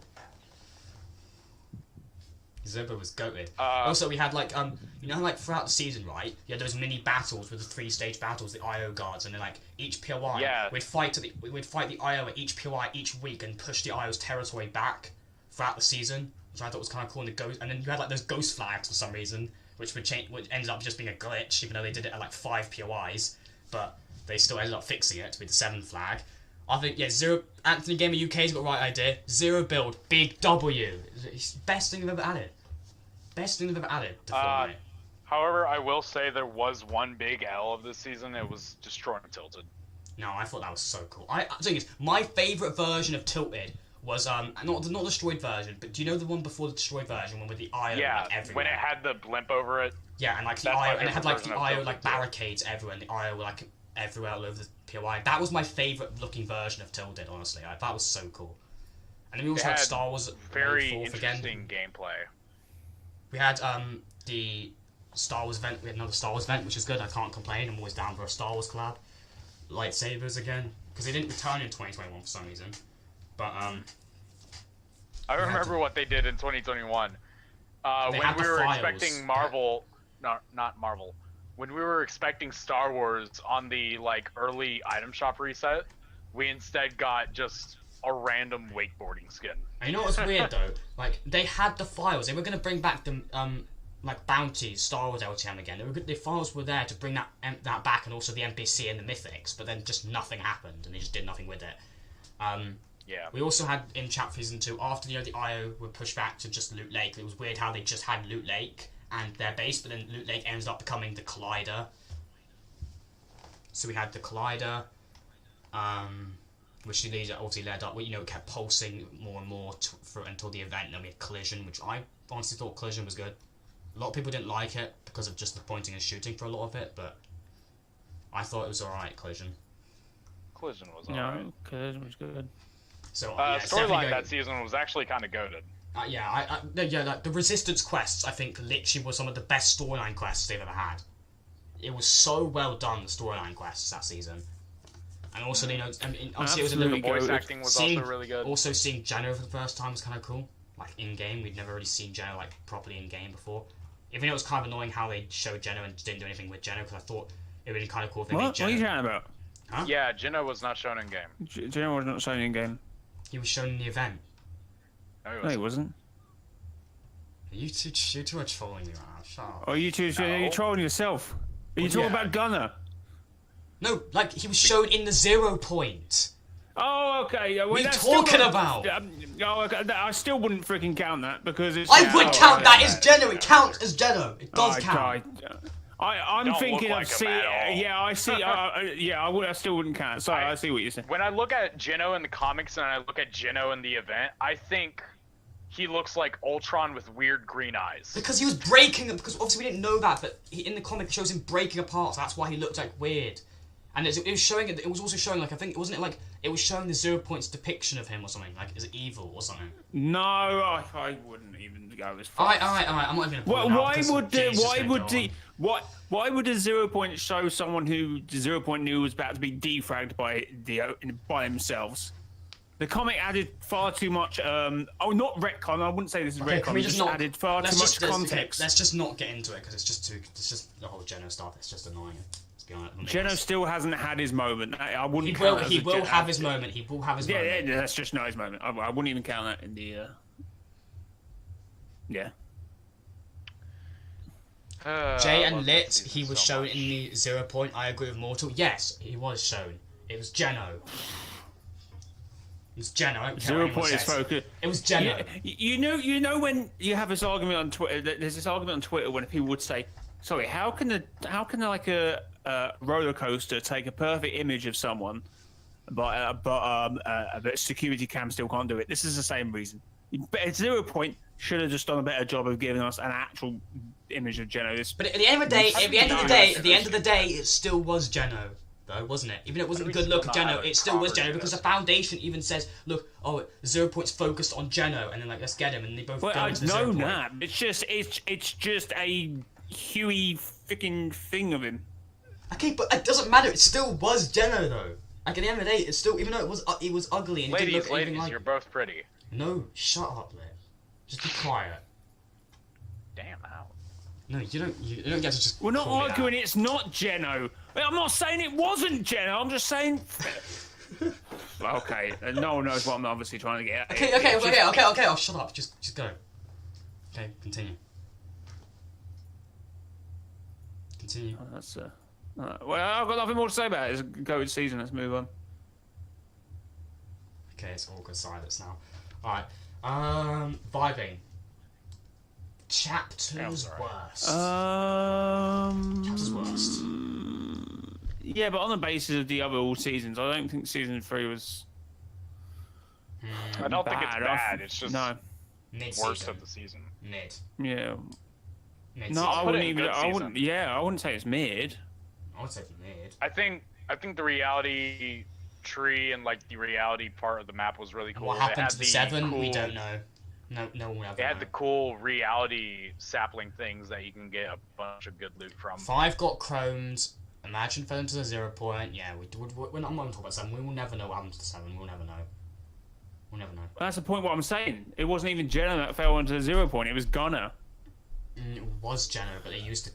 Speaker 1: Zero was goated. Also, we had throughout the season, right? You had those mini battles with the 3-stage battles, the IO guards, and then each POI.
Speaker 3: Yeah.
Speaker 1: We'd fight the IO at each POI each week and push the IO's territory back throughout the season, which I thought was kind of cool. And and then you had those ghost flags for some reason, which ended up just being a glitch, even though they did it at 5 POIs, but they still ended up fixing it to be the 7th flag. I think, Anthony Gamer UK's got the right idea. Zero Build, big W. It's the best thing they've ever added. Best thing they've ever added to Fortnite.
Speaker 3: However, I will say there was one big L of this season. It was destroying Tilted.
Speaker 1: No, I thought that was so cool. The thing is, my favourite version of Tilted was not the destroyed version, but do you know the one before the destroyed version, one with the IO everywhere?
Speaker 3: When it had the blimp over it.
Speaker 1: Yeah, and the IO, and it had the IO barricades everywhere, and the IO were everywhere all over the POI. That was my favourite looking version of Tilted, honestly. That was so cool. And then we also had Star Wars
Speaker 3: very interesting gameplay.
Speaker 1: We had the Star Wars event. We had another Star Wars event, which is good. I can't complain. I'm always down for a Star Wars collab. Lightsabers again, because they didn't return in 2021 for some reason. But
Speaker 3: I remember what they did in 2021. When we were expecting Marvel, not Marvel. When we were expecting Star Wars on the early item shop reset, we instead got just a random wakeboarding skin.
Speaker 1: And you know what's weird though? They had the files. They were gonna bring back the bounties, Star Wars LTM again. The files were there to bring that back, and also the NPC and the mythics. But then just nothing happened, and they just did nothing with it.
Speaker 3: Yeah.
Speaker 1: We also had in Chapter Season 2 after the IO were pushed back to just Loot Lake. It was weird how they just had Loot Lake and their base, but then Loot Lake ends up becoming the Collider. So we had the Collider, which obviously led up. It kept pulsing more and more until the event. And then we had Collision, which I honestly thought Collision was good. A lot of people didn't like it because of just the pointing and shooting for a lot of it, but I thought it was alright. Collision was alright.
Speaker 2: No, Collision was good.
Speaker 1: So
Speaker 3: storyline that season was actually kind of goated.
Speaker 1: The Resistance quests, I think, literally were some of the best storyline quests they've ever had. It was so well done, the storyline quests that season. And also, obviously it was a little bit...
Speaker 3: The voice acting was also really good.
Speaker 1: Also, seeing Jenna for the first time was kind of cool. In-game, we'd never really seen Jenna, properly in-game before. Even though it was kind of annoying how they showed Jenna and didn't do anything with Jenna, because I thought it would be kind of cool if they made Jenna...
Speaker 2: What are you chatting about?
Speaker 1: Huh?
Speaker 3: Yeah, Jenna was not shown in-game.
Speaker 2: Jenna was not shown in-game.
Speaker 1: He was shown in the event.
Speaker 2: No, he wasn't.
Speaker 1: You two are trolling me right now. Shut up.
Speaker 2: Oh, you two are you trolling yourself? Are you talking about Gunner?
Speaker 1: No, he was shown in the 0 point.
Speaker 2: Oh, okay.
Speaker 1: What are you talking about?
Speaker 2: I still wouldn't freaking count that because it's...
Speaker 1: I would count that as Jenna. It counts as Jenna. It does count.
Speaker 2: I'm thinking of I see. I still wouldn't count. Sorry, I see what you're saying.
Speaker 3: When I look at Geno in the comics and I look at Geno in the event, I think he looks like Ultron with weird green eyes.
Speaker 1: Because he was breaking them. Because obviously we didn't know that, but in the comic it shows him breaking apart. So that's why he looked weird. And it was showing it. It was also showing, like, I think, wasn't it like it was showing the 0 points depiction of him or something, like, is it evil or something?
Speaker 2: No, I wouldn't even go as far.
Speaker 1: All right. I'm not even.
Speaker 2: Why would a 0 point show someone who the 0 point knew was about to be defragged by themselves? The comic added far too much. Not retcon. I wouldn't say this is retcon. Just added far too much context.
Speaker 1: Let's just not get into it because it's just the whole Geno stuff. It's just annoying.
Speaker 2: Geno still hasn't had his moment. I wouldn't.
Speaker 1: He will have his moment. He will have his moment.
Speaker 2: Yeah, that's just not his moment. I wouldn't even count that in the. Yeah.
Speaker 1: Jay and Lit, he was shown in the 0 point. I agree with Mortal. Yes, he was shown. It was Geno. It was Geno. I don't care
Speaker 2: 0 point is focused.
Speaker 1: It was Geno.
Speaker 2: You know when you have this argument on Twitter. There's this argument on Twitter when people would say, "Sorry, how can like a roller coaster take a perfect image of someone, but security cam still can't do it?" This is the same reason. 0 point should have just done a better job of giving us an actual image of Geno.
Speaker 1: But at the end of the day, it still was Geno, though, wasn't it? Even if it wasn't a good look at Geno, it still was Geno because the foundation even says, "Look, 0 points focused on Geno," and then like, let's get him, and they both go into the 0 point.
Speaker 2: That. It's just a Huey freaking thing of him.
Speaker 1: Okay, but it doesn't matter. It still was Geno, though. Like at the end of the day, it's still, even though it was ugly and it didn't look anything like.
Speaker 3: You're both pretty.
Speaker 1: No, shut up, Lit. Just be quiet.
Speaker 3: Damn, ow.
Speaker 1: No, you don't get to just.
Speaker 2: We're not arguing. It's not Geno. I'm not saying it wasn't Geno. I'm just saying. Okay, no one knows what I'm obviously trying to get at.
Speaker 1: Okay. Oh, shut up. Just go. Okay, continue. Continue.
Speaker 2: Oh, that's well, I've got nothing more to say about it. It's a good season. Let's move on.
Speaker 1: Okay, it's awkward silence now. Alright. Vibing. Chapter's worst. Chapter's worst.
Speaker 2: Yeah, but on the basis of the other all seasons, I don't think season 3 was.
Speaker 3: I don't think it's bad. It's just
Speaker 1: Mid-season.
Speaker 3: worst of the season.
Speaker 1: Mid.
Speaker 2: Yeah.
Speaker 1: Mid-season.
Speaker 2: No, I wouldn't even. I wouldn't. Yeah, I wouldn't say it's mid.
Speaker 1: I would say it's mid.
Speaker 3: I think the reality tree and like the reality part of the map was really cool.
Speaker 1: What happened to the 7? We don't know. No one will ever know.
Speaker 3: They had the cool reality sapling things that you can get a bunch of good loot from.
Speaker 1: 5 got chromed. Imagine fell into the 0 point. Yeah, we're not talking about 7. We will never know what happened to 7. We'll never know. We'll never know.
Speaker 2: That's the point. What I'm saying. It wasn't even Geno that fell into the 0 point. It was Gunner.
Speaker 1: It was Geno, but they used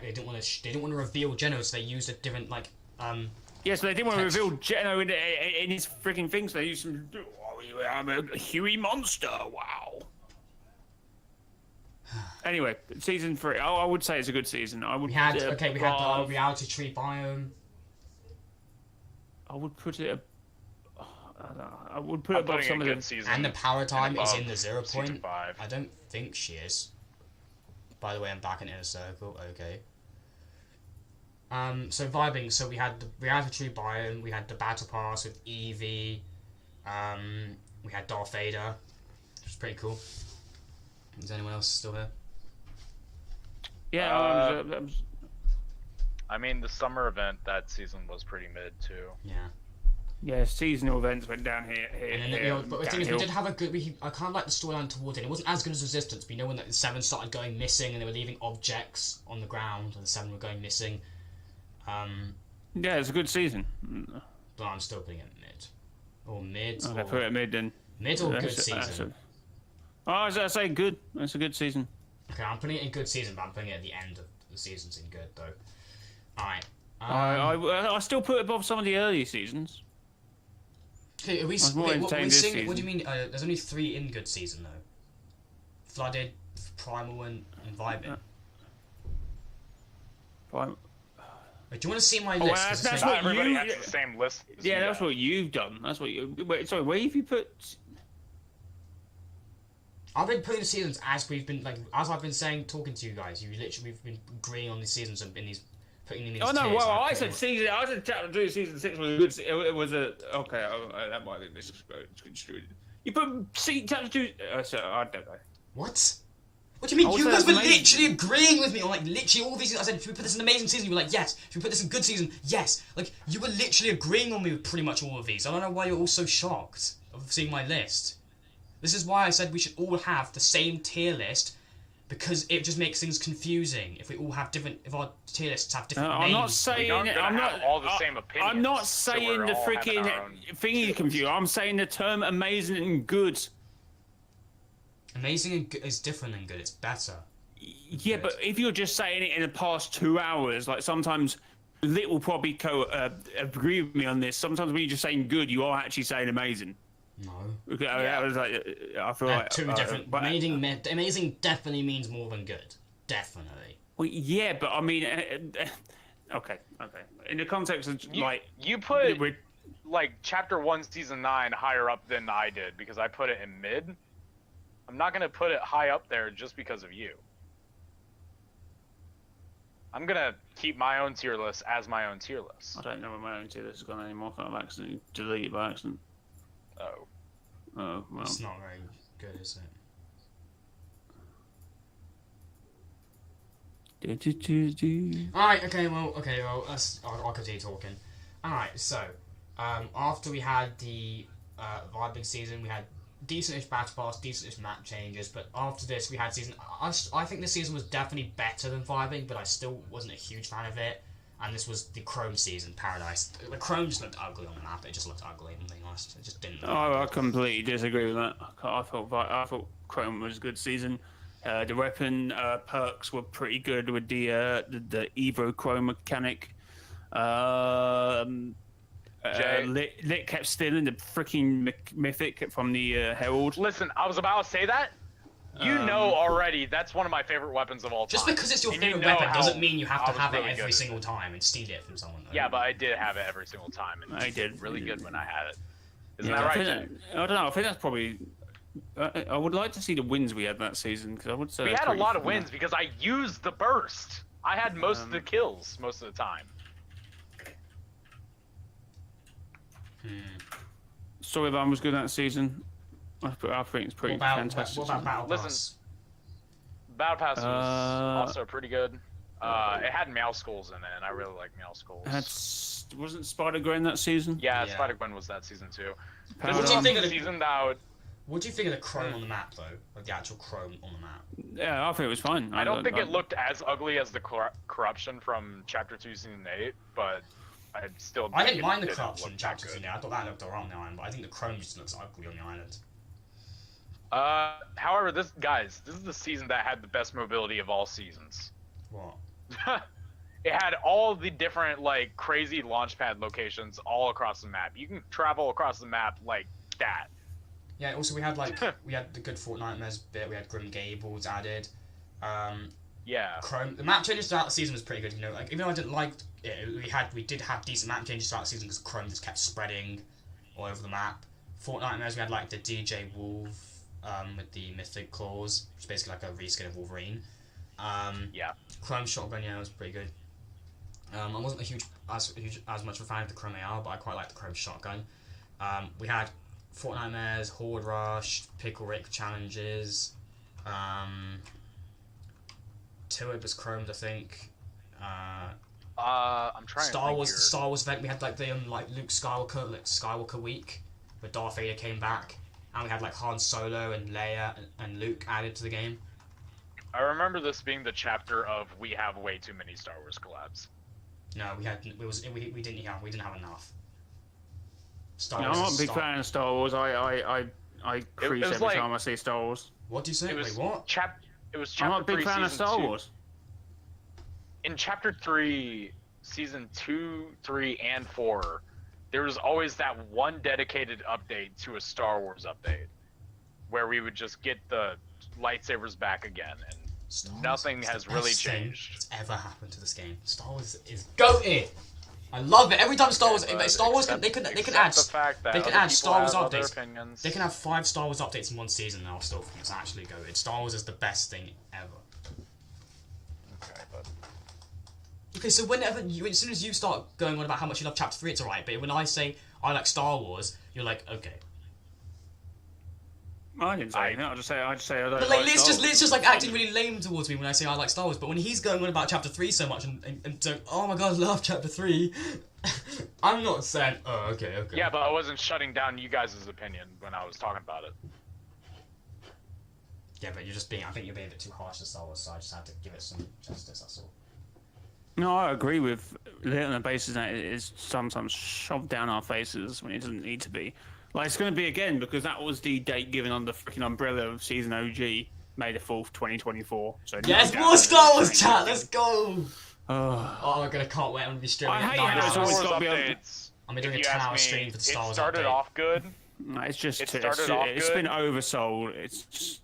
Speaker 1: they didn't want to reveal Geno, so they used a different
Speaker 2: Yeah, so they didn't want to reveal Geno in his freaking thing, so they used some. I'm a Huey monster. Wow. Anyway, season 3. I would say it's a good season.
Speaker 1: We had the reality tree biome.
Speaker 2: I would put it. I would put it above some of them.
Speaker 1: And the power time is in the 0 point. I don't think she is. By the way, I'm back in Inner Circle. Okay. So vibing. So we had the reality tree biome. We had the battle pass with Eevee. We had Darth Vader, which was pretty cool. Is anyone else still here?
Speaker 2: Yeah.
Speaker 3: I mean, the summer event that season was pretty mid too.
Speaker 1: Yeah.
Speaker 2: Yeah, seasonal events went down here.
Speaker 1: But the thing is, we did have a good. I kind of like the storyline towards it. It wasn't as good as Resistance, but you know when the 7 started going missing and they were leaving objects on the ground, and the 7 were going missing.
Speaker 2: Yeah, it's a good season.
Speaker 1: But I'm still putting it mid. Or mid.
Speaker 2: Okay, put it mid then.
Speaker 1: Mid or good season?
Speaker 2: I say good. It's a good season.
Speaker 1: Okay, I'm putting it in good season, but I'm putting it at the end of the seasons in good though. Alright.
Speaker 2: I still put it above some of the earlier seasons.
Speaker 1: Okay, are we what do you mean? There's only 3 in good season though. Flooded, Primal, and Vibing. Wait, do you want to see my list?
Speaker 2: That's what
Speaker 3: everybody has the same list.
Speaker 2: Yeah, that's what you've done. That's what you. Wait, sorry, where have you put?
Speaker 1: I've been putting the seasons as we've been as I've been saying, talking to you guys. We've been agreeing on the seasons and in these. Putting in these
Speaker 2: oh no!
Speaker 1: tiers,
Speaker 2: Well, I said season. I said chapter 2, season 6 was a good. It was a okay. That might be misconstrued. You put chapter 2. So I don't know.
Speaker 1: What? What do you mean?
Speaker 2: I
Speaker 1: You
Speaker 2: would
Speaker 1: guys
Speaker 2: say
Speaker 1: were
Speaker 2: that's amazing.
Speaker 1: literally agreeing with me on like literally all these things. I said, should we put this in an amazing season? You were like, yes. Should we put this in good season? Yes. Like, you were literally agreeing on me with pretty much all of these. I don't know why you're all so shocked of seeing my list. This is why I said we should all have the same tier list, because it just makes things confusing if we all have different, if our tier lists have different names.
Speaker 2: I'm not saying
Speaker 3: aren't gonna
Speaker 2: I'm
Speaker 3: have
Speaker 2: not
Speaker 3: all the same opinions,
Speaker 2: I'm not
Speaker 3: so
Speaker 2: saying
Speaker 3: we're
Speaker 2: the
Speaker 3: all having
Speaker 2: freaking
Speaker 3: our own
Speaker 2: thingy confused. I'm saying the term amazing and good.
Speaker 1: Amazing and good is different than good. It's better.
Speaker 2: Yeah, but if you're just saying it in the past 2 hours, like sometimes Lit will probably agree with me on this. Sometimes when you're just saying good, you are actually saying amazing.
Speaker 1: No.
Speaker 2: Okay, I was like, I feel
Speaker 1: They're
Speaker 2: like
Speaker 1: two different.
Speaker 2: but-
Speaker 1: Amazing definitely means more than good. Definitely.
Speaker 2: Well, yeah, but I mean, okay. In the context of
Speaker 3: You put
Speaker 2: we're-
Speaker 3: like chapter 1 season 9 higher up than I did because I put it in mid. I'm not gonna put it high up there just because of you. I'm gonna keep my own tier list as my own tier list.
Speaker 2: I don't know where my own tier list has gone anymore. I've accidentally deleted it by accident.
Speaker 3: Oh.
Speaker 2: Oh well.
Speaker 1: It's not very good, is it? Alright, okay, well, I'll continue talking. Alright, so, after we had the vibing season, we had decent-ish battle pass, decent-ish map changes, but after this we had season... I think this season was definitely better than vibing, but I still wasn't a huge fan of it, and this was the Chrome season, Paradise. The Chrome just looked ugly on the map, it just looked ugly, if I'm being honest. It just didn't look
Speaker 2: Oh, I
Speaker 1: good.
Speaker 2: completely disagree with that. I thought Chrome was a good season. The weapon perks were pretty good with the Evo Chrome mechanic. Lit kept stealing the freaking mythic from the Herald.
Speaker 3: Listen, I was about to say that. You know already that's one of my favorite weapons of all time.
Speaker 1: Just because it's your
Speaker 3: And you
Speaker 1: favourite
Speaker 3: know
Speaker 1: weapon
Speaker 3: how
Speaker 1: doesn't mean you have
Speaker 3: I
Speaker 1: to
Speaker 3: was
Speaker 1: have
Speaker 3: really
Speaker 1: it
Speaker 3: good
Speaker 1: every
Speaker 3: at
Speaker 1: single time and steal it from someone. Though.
Speaker 3: Yeah, but I did have it every single time, and
Speaker 2: I did.
Speaker 3: really good when I had it. Isn't
Speaker 2: Yeah,
Speaker 3: that right?
Speaker 2: I
Speaker 3: Jay?
Speaker 2: don't know. I think that's probably. I would like to see the wins we had that season because I would say
Speaker 3: We
Speaker 2: that's
Speaker 3: had a
Speaker 2: pretty
Speaker 3: lot of
Speaker 2: fun.
Speaker 3: wins because I used the burst. I had most of the kills most of the time.
Speaker 2: Storyline was good that season. I think it's pretty fantastic.
Speaker 1: What about Battle
Speaker 3: Listen,
Speaker 1: Pass?
Speaker 3: Battle Pass was
Speaker 2: Uh,
Speaker 3: also pretty good. It had Meow Skulls in it, and I really like Meow Skulls.
Speaker 2: Wasn't Spider Gwen that season?
Speaker 3: Yeah,
Speaker 1: Yeah.
Speaker 3: Spider-Gwen was that season too. This
Speaker 2: What
Speaker 3: is
Speaker 2: do you
Speaker 3: also
Speaker 1: think
Speaker 3: the
Speaker 1: of the-
Speaker 3: season that
Speaker 1: What do you think of the chrome on the map, though? Of the actual chrome on the map?
Speaker 2: Yeah, I think it was fine.
Speaker 3: I don't think it looked as ugly as the corruption from Chapter 2, Season 8, but I still.
Speaker 1: I
Speaker 3: think
Speaker 1: didn't
Speaker 3: it
Speaker 1: mind the
Speaker 3: didn't
Speaker 1: corruption
Speaker 3: look
Speaker 1: in
Speaker 3: that
Speaker 1: Chapter
Speaker 3: good.
Speaker 1: 2. I thought that looked alright on the island, but I think the chrome just looks ugly on the island.
Speaker 3: However, this is the season that had the best mobility of all seasons.
Speaker 1: What?
Speaker 3: It had all the different like crazy launchpad locations all across the map. You can travel across the map like that.
Speaker 1: Yeah, also we had we had the good Fortnite Mez bit, we had Grim Gables added.
Speaker 3: Yeah.
Speaker 1: Chrome, the map changes throughout the season was pretty good, you know, like even though I didn't like it, we did have decent map changes throughout the season because Chrome just kept spreading all over the map. Fortnite Mez, we had like the DJ Wolf with the Mythic Claws, which is basically like a reskin of Wolverine.
Speaker 3: Yeah.
Speaker 1: Chrome Shotgun, yeah, was pretty good. I wasn't as much of a fan of the Chrome AR, but I quite liked the Chrome Shotgun. We had Fortnite Mares, Horde Rush, Pickle Rick challenges. Two was chromed, I think.
Speaker 3: I'm trying.
Speaker 1: Star
Speaker 3: to
Speaker 1: Wars,
Speaker 3: think
Speaker 1: Star Wars event. We had like the Luke Skywalker week, where Darth Vader came back, and we had like Han Solo and Leia and Luke added to the game.
Speaker 3: I remember this being the chapter of we have way too many Star Wars collabs.
Speaker 1: No, we didn't have enough. Star
Speaker 2: No,
Speaker 1: Wars
Speaker 2: I'm
Speaker 1: is
Speaker 2: not a big
Speaker 1: Star-
Speaker 2: fan of Star Wars. I crease
Speaker 3: was
Speaker 2: every
Speaker 3: like-
Speaker 2: time I see Star Wars.
Speaker 1: What do you say?
Speaker 3: It was
Speaker 1: Wait, what?
Speaker 3: It was
Speaker 2: I'm
Speaker 3: chapter
Speaker 2: not a big
Speaker 3: 3,
Speaker 2: fan of
Speaker 3: season
Speaker 2: Star
Speaker 3: 2.
Speaker 2: Wars.
Speaker 3: In chapter 3, season 2, 3, and 4, there was always that one dedicated update to a Star Wars update, where we would just get the lightsabers back again, and
Speaker 1: Star Wars
Speaker 3: nothing
Speaker 1: is the
Speaker 3: has really
Speaker 1: best thing
Speaker 3: changed.
Speaker 1: that's ever happened to this game. Star Wars is goated. I love it. Every time Star Wars,
Speaker 3: But
Speaker 1: Star Wars they can add
Speaker 3: the fact that
Speaker 1: they can
Speaker 3: other
Speaker 1: add
Speaker 3: people
Speaker 1: Star Wars
Speaker 3: have other
Speaker 1: updates.
Speaker 3: opinions.
Speaker 1: They can have 5 Star Wars updates in one season, and I'll still think it's actually goated. Star Wars is the best thing ever.
Speaker 3: Okay, but
Speaker 1: Okay, so as soon as you start going on about how much you love Chapter 3, it's alright. But when I say I like Star Wars, you're like, okay.
Speaker 2: I didn't say anything. I'll just say I don't.
Speaker 1: But like, Liz just like acting really lame towards me when I say I like Star Wars. But when he's going on about Chapter 3 so much and so, oh my god, I love Chapter 3. I'm not saying, oh, okay.
Speaker 3: Yeah, but I wasn't shutting down you guys' opinion when I was talking about it.
Speaker 1: Yeah, but I think you're being a bit too harsh to Star Wars, so I just had to give it some justice, that's all.
Speaker 2: No, I agree with it on the basis that it is sometimes shoved down our faces when it doesn't need to be. Like, it's going to be again, because that was the date given under the freaking umbrella of Season OG, May the 4th, 2024. So
Speaker 1: yes, more Star Wars chat, let's go! Oh, I can't wait, I'm going to be streaming
Speaker 2: I hate
Speaker 1: at 9
Speaker 2: how it's always
Speaker 1: hours.
Speaker 2: got to be
Speaker 1: I'm doing a 10-hour stream for the Star Wars
Speaker 3: It started
Speaker 1: update.
Speaker 3: off good.
Speaker 2: No, it's just,
Speaker 3: it's
Speaker 2: been oversold. It's just...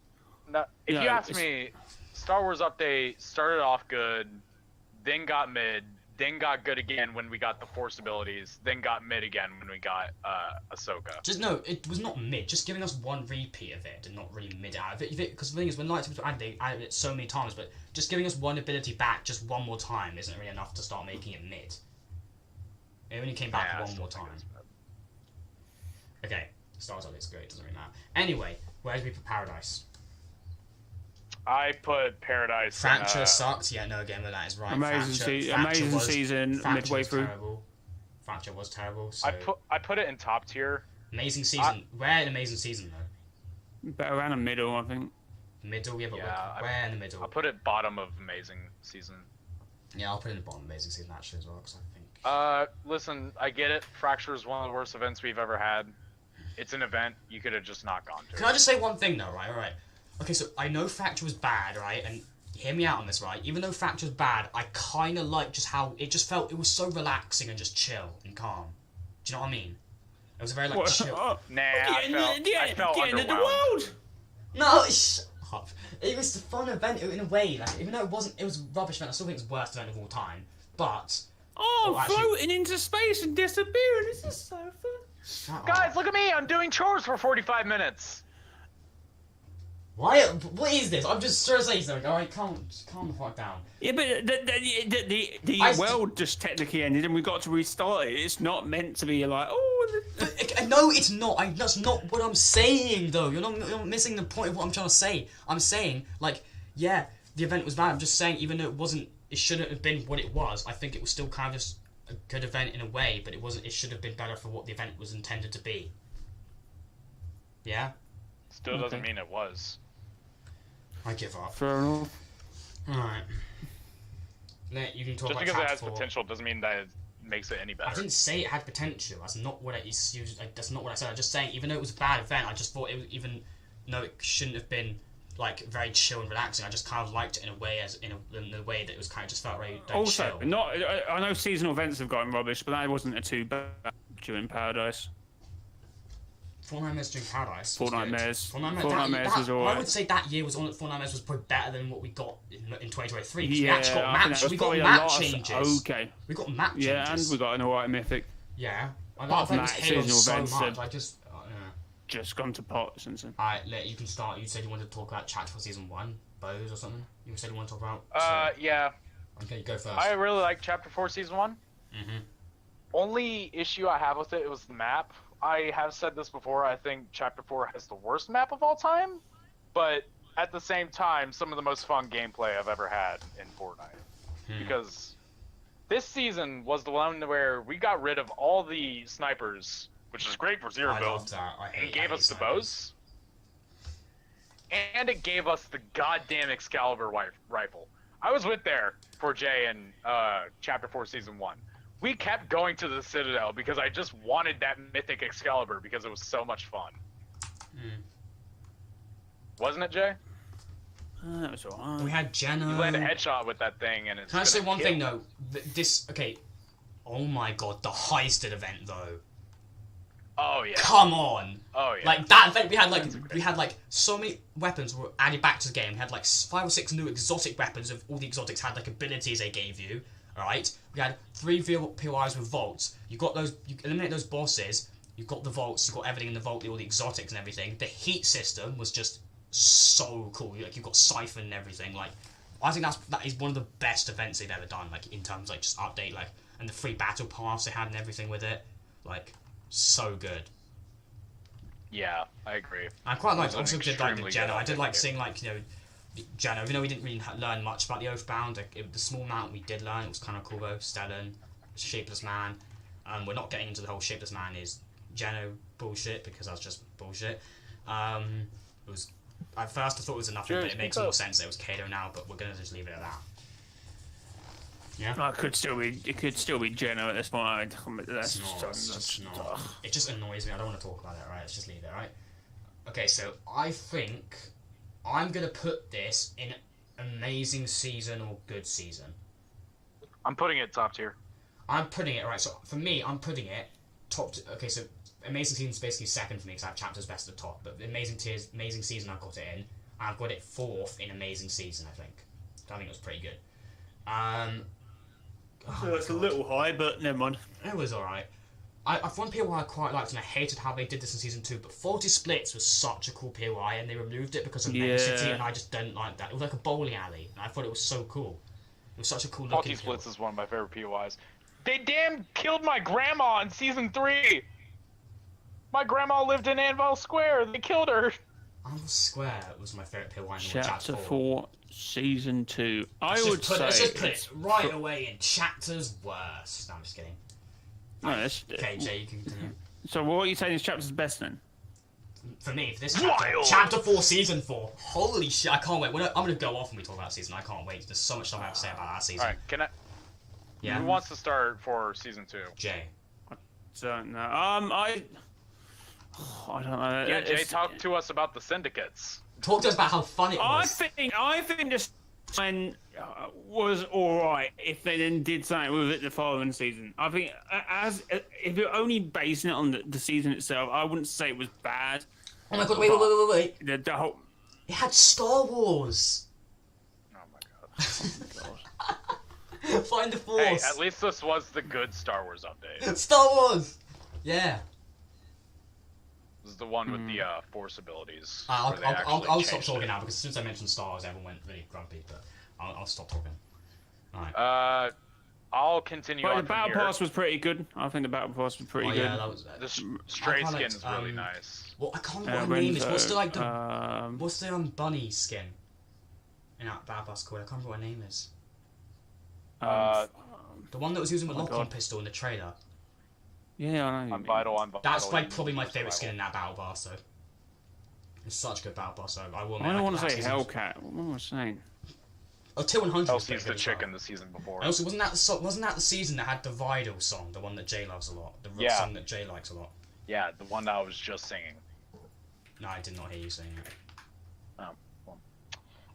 Speaker 3: No, if you ask me, Star Wars update started off good, then got mid, then got good again when we got the Force abilities, then got mid again when we got Ahsoka.
Speaker 1: No, it was not mid. Just giving us one repeat of it and not really mid out of it. Because the thing is, when lightsabers were added, they added it so many times, but just giving us one ability back just one more time isn't really enough to start making it mid. It only came back one more time. Okay, Star Wars update's great, doesn't really matter. Anyway, where did we put Paradise?
Speaker 3: I put Paradise.
Speaker 1: Fracture sucked. Yeah, no, again, that is right.
Speaker 2: Amazing season midway through.
Speaker 1: Terrible. Fracture was terrible. So.
Speaker 3: I put it in top tier.
Speaker 1: Amazing season. Where in amazing season though?
Speaker 2: Better around the middle, I think.
Speaker 1: Middle, yeah, but where in the middle?
Speaker 3: I'll put it bottom of amazing season.
Speaker 1: Yeah, I'll put it in the bottom of amazing season actually as well, because I think.
Speaker 3: Listen, I get it. Fracture is one of the worst events we've ever had. It's an event you could have just not gone to.
Speaker 1: Can I just say one thing though, right? All right. Okay, so I know Fracture was bad, right? And hear me out on this, right? Even though Fracture was bad, I kind of like just how it just felt. It was so relaxing and just chill and calm. Do you know what I mean? It was a very like chill.
Speaker 3: I felt
Speaker 2: the end of the
Speaker 3: underwhelmed.
Speaker 2: world.
Speaker 1: No, shut up. It was a fun event in a way. Like, even though it was a rubbish event, I still think it was the worst event of all time. But
Speaker 2: Floating into space and disappearing. This is so fun.
Speaker 3: Guys, look at me! I'm doing chores for 45 minutes.
Speaker 1: Why? What is this? I'm just trying to say something. All right, calm the fuck down.
Speaker 2: Yeah, but the world just technically ended, and we got to restart it. It's not meant to be like,
Speaker 1: no, it's not. That's not what I'm saying, though. You're not missing the point of what I'm trying to say. I'm saying, like, yeah, the event was bad. I'm just saying, even though it shouldn't have been what it was. I think it was still kind of just a good event in a way, but it wasn't. It should have been better for what the event was intended to be. Yeah.
Speaker 3: Still doesn't mean it was.
Speaker 1: I give up.
Speaker 2: Fair enough.
Speaker 1: Alright. You can talk
Speaker 3: just
Speaker 1: about
Speaker 3: because it has potential doesn't mean that it makes it any better.
Speaker 1: I didn't say it had potential. That's not what that's not what I said. I'm just saying, even though it was a bad event, I just thought it was, even though it shouldn't have been like very chill and relaxing, I just kind of liked it in a way in a way that it was kind of just felt very
Speaker 2: also,
Speaker 1: chill.
Speaker 2: I know seasonal events have gotten rubbish, but that wasn't a too bad during Paradise.
Speaker 1: Four Nightmares during Paradise.
Speaker 2: Four Nightmares.
Speaker 1: Four Nightmares
Speaker 2: was alright.
Speaker 1: I would say that year was Four Nightmares was probably better than what we got in 2023.
Speaker 2: Yeah,
Speaker 1: we actually got match. We got map changes.
Speaker 2: Okay.
Speaker 1: We got map changes.
Speaker 2: Yeah, and we got an alright mythic.
Speaker 1: Yeah.
Speaker 2: Apart from that,
Speaker 1: so
Speaker 2: events
Speaker 1: much. I just.
Speaker 2: Just gone to pot since then.
Speaker 1: Alright, you can start. You said you wanted to talk about chapter for season 1, bows or something. You said you want to talk about.
Speaker 3: Yeah.
Speaker 1: Okay, go first.
Speaker 3: I really like chapter 4, season 1.
Speaker 1: Mhm.
Speaker 3: Only issue I have with it was the map. I have said this before, I think Chapter 4 has the worst map of all time, but at the same time, some of the most fun gameplay I've ever had in Fortnite. Because this season was the one where we got rid of all the snipers, which is great for zero builds, and gave us the bows. And it gave us the goddamn Excalibur rifle. I was with there for Jay in Chapter 4, Season 1. We kept going to the Citadel because I just wanted that mythic Excalibur because it was so much fun. Wasn't it, Jay?
Speaker 2: That was alright.
Speaker 1: We had Jenna.
Speaker 3: You land a headshot with that thing and it's.
Speaker 1: Can I say one thing though? Okay. Oh my god, the heisted event though.
Speaker 3: Oh yeah.
Speaker 1: Come on.
Speaker 3: Oh yeah.
Speaker 1: Like that event, we had like so many weapons were added back to the game. We had like 5 or 6 new exotic weapons. Of all the exotics had like abilities they gave you. All right. We had 3 POIs with vaults. You got those. You eliminate those bosses. You got the vaults. You got everything in the vault, all the exotics and everything. The heat system was just so cool. Like you've got siphon and everything. Like I think that is one of the best events they've ever done. Like in terms of, like just update and the free battle pass they had and everything with it. Like so good.
Speaker 3: Yeah, I agree.
Speaker 1: I quite liked.
Speaker 3: It was
Speaker 1: Also,
Speaker 3: an
Speaker 1: did like the
Speaker 3: extremely
Speaker 1: Jenna.
Speaker 3: good
Speaker 1: I did like
Speaker 3: update.
Speaker 1: seeing like Jenna. Even though we didn't really learn much about the Oathbound, the small amount we did learn, it was kind of cool though. Stellan, Shapeless Man. We're not getting into the whole Shapeless Man is Jenna bullshit because that's just bullshit. It was at first I thought it was nothing, but it makes more sense that it was Kato now. But we're gonna just leave it at that. Yeah.
Speaker 2: It could still be Jenna at this point. That's
Speaker 1: It's not. It just annoys me. I don't want to talk about it. Right? Let's just leave it. Right. Okay. So I think I'm gonna put this in amazing season or good season.
Speaker 3: I'm putting it top tier.
Speaker 1: I'm putting it right. So for me, I'm putting it top. Okay. So amazing season is basically second for me because I have chapters best at the top. But amazing season, I've got it in. I've got it fourth in amazing season. I think. I think it was pretty good.
Speaker 2: So it's a little high, but never mind.
Speaker 1: It was alright. I've one POI I quite liked, and I hated how they did this in Season 2, but 40 Splits was such a cool POI, and they removed it because of Mega City, and I just didn't like that. It was like a bowling alley, and I thought it was so cool. It was such a cool looking
Speaker 3: 40 Splits is one of my favorite POIs. They damn killed my grandma in Season 3! My grandma lived in Anvil Square, they killed her!
Speaker 1: Anvil Square was my favourite POI in
Speaker 2: Chapter 4, Season 2.
Speaker 1: Let's just put it right away in Chapter's worst. No, I'm just kidding.
Speaker 2: No,
Speaker 1: okay, Jay, you can continue.
Speaker 2: So what are you saying is Chapter's best then?
Speaker 1: For me, for this chapter 4, Season 4. Holy shit, I can't wait. I'm going to go off when we talk about season. I can't wait. There's so much stuff I have to say about that season.
Speaker 3: Alright, can I...
Speaker 1: Yeah.
Speaker 3: Who wants to start for Season 2?
Speaker 1: Jay.
Speaker 2: Don't know. I don't know.
Speaker 3: Yeah, Jay, talk to us about the syndicates.
Speaker 1: Talk to us about how fun it was.
Speaker 2: I think this one was alright if they then did something with it the following season. I think if you're only basing it on the season itself, I wouldn't say it was bad.
Speaker 1: Oh my god, wait.
Speaker 2: The whole...
Speaker 1: It had Star Wars.
Speaker 3: Oh my god.
Speaker 1: Find the Force.
Speaker 3: Hey, at least this was the good Star Wars update.
Speaker 1: Star Wars. Yeah.
Speaker 3: This is the one with the Force abilities.
Speaker 1: I'll stop talking now because as soon as I mentioned Star Wars, everyone went really grumpy. But I'll stop talking. Alright.
Speaker 3: I'll continue on
Speaker 2: the Battle Pass was pretty good. I think the Battle Pass was pretty good.
Speaker 1: Yeah, that was...
Speaker 3: The stray skin is really nice.
Speaker 1: Well, I can't remember what her name is. What's the, what's the bunny skin? In that Battle Pass called? I can't remember what her name is. The one that was using the lock-on pistol in the trailer.
Speaker 2: Yeah, I know.
Speaker 3: I'm vital.
Speaker 1: That's like probably my favourite skin in that Battle Pass, though. It's such a good Battle Pass, though. I
Speaker 2: don't want to say Hellcat. What am I saying?
Speaker 1: Oh, T100 was
Speaker 3: Elsie's the chicken the season before.
Speaker 1: And also, wasn't that the season that had the Vidal song, the one that Jay loves a lot, the song that Jay likes a lot?
Speaker 3: Yeah, the one that I was just singing.
Speaker 1: No, I did not hear you singing it.
Speaker 3: Oh, well,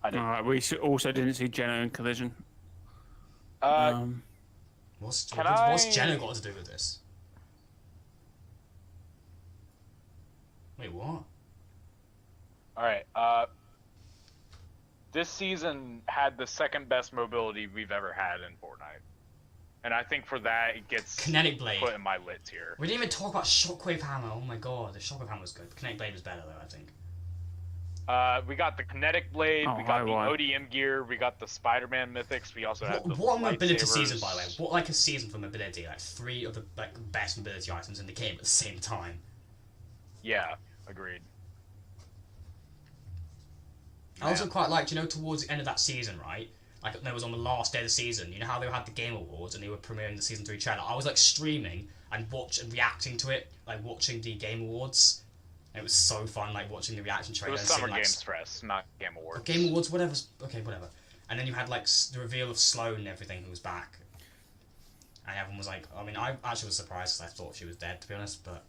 Speaker 3: I didn't.
Speaker 2: Alright, we also didn't see Jenna in Collision.
Speaker 1: What's Jenna got to do with this? Wait, what?
Speaker 3: Alright, this season had the second best mobility we've ever had in Fortnite. And I think for that, it gets
Speaker 1: Kinetic Blade.
Speaker 3: put in my lit tier.
Speaker 1: We didn't even talk about Shockwave Hammer. Oh my god, the Shockwave Hammer was good. Kinetic Blade was better, though, I think.
Speaker 3: We got the Kinetic Blade, we got the ODM gear, we got the Spider-Man mythics, we also had the
Speaker 1: What a mobility
Speaker 3: lightsabers.
Speaker 1: season, by the way. What, like, a season for mobility. Like, 3 of the best mobility items in the game at the same time.
Speaker 3: Yeah, agreed.
Speaker 1: I also quite liked, towards the end of that season, right? Like, it was on the last day of the season. You know how they had the Game Awards and they were premiering the Season 3 trailer? I was, like, streaming and reacting to it, like, watching the Game Awards. And it was so fun, like, watching the reaction trailer.
Speaker 3: It was Summer Games Fest, not Game Awards.
Speaker 1: Game Awards, whatever. Okay, whatever. And then you had, like, the reveal of Sloane and everything who was back. And everyone was like... I mean, I actually was surprised because I thought she was dead, to be honest, but...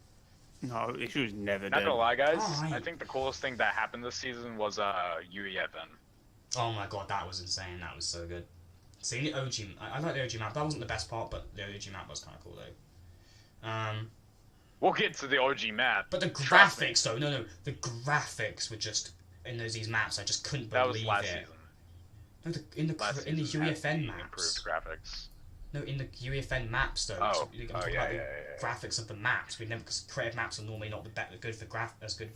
Speaker 2: No, she was never
Speaker 3: Not
Speaker 2: dead.
Speaker 3: gonna lie, guys.
Speaker 1: Right.
Speaker 3: I think the coolest thing that happened this season was UEFN.
Speaker 1: Oh my god, that was insane. That was so good. Seeing the OG... I like the OG map. That wasn't the best part, but the OG map was kind of cool, though.
Speaker 3: We'll get to the OG map.
Speaker 1: But the graphics, though... No. The graphics were just... In these maps, I just couldn't believe it.
Speaker 3: That was last season.
Speaker 1: No, in the UEFN maps.
Speaker 3: Improved graphics.
Speaker 1: No, in the UEFN maps, though.
Speaker 3: Oh,
Speaker 1: so I'm talking about
Speaker 3: yeah.
Speaker 1: the graphics of the maps. Because creative maps are normally not good for graphics. Like,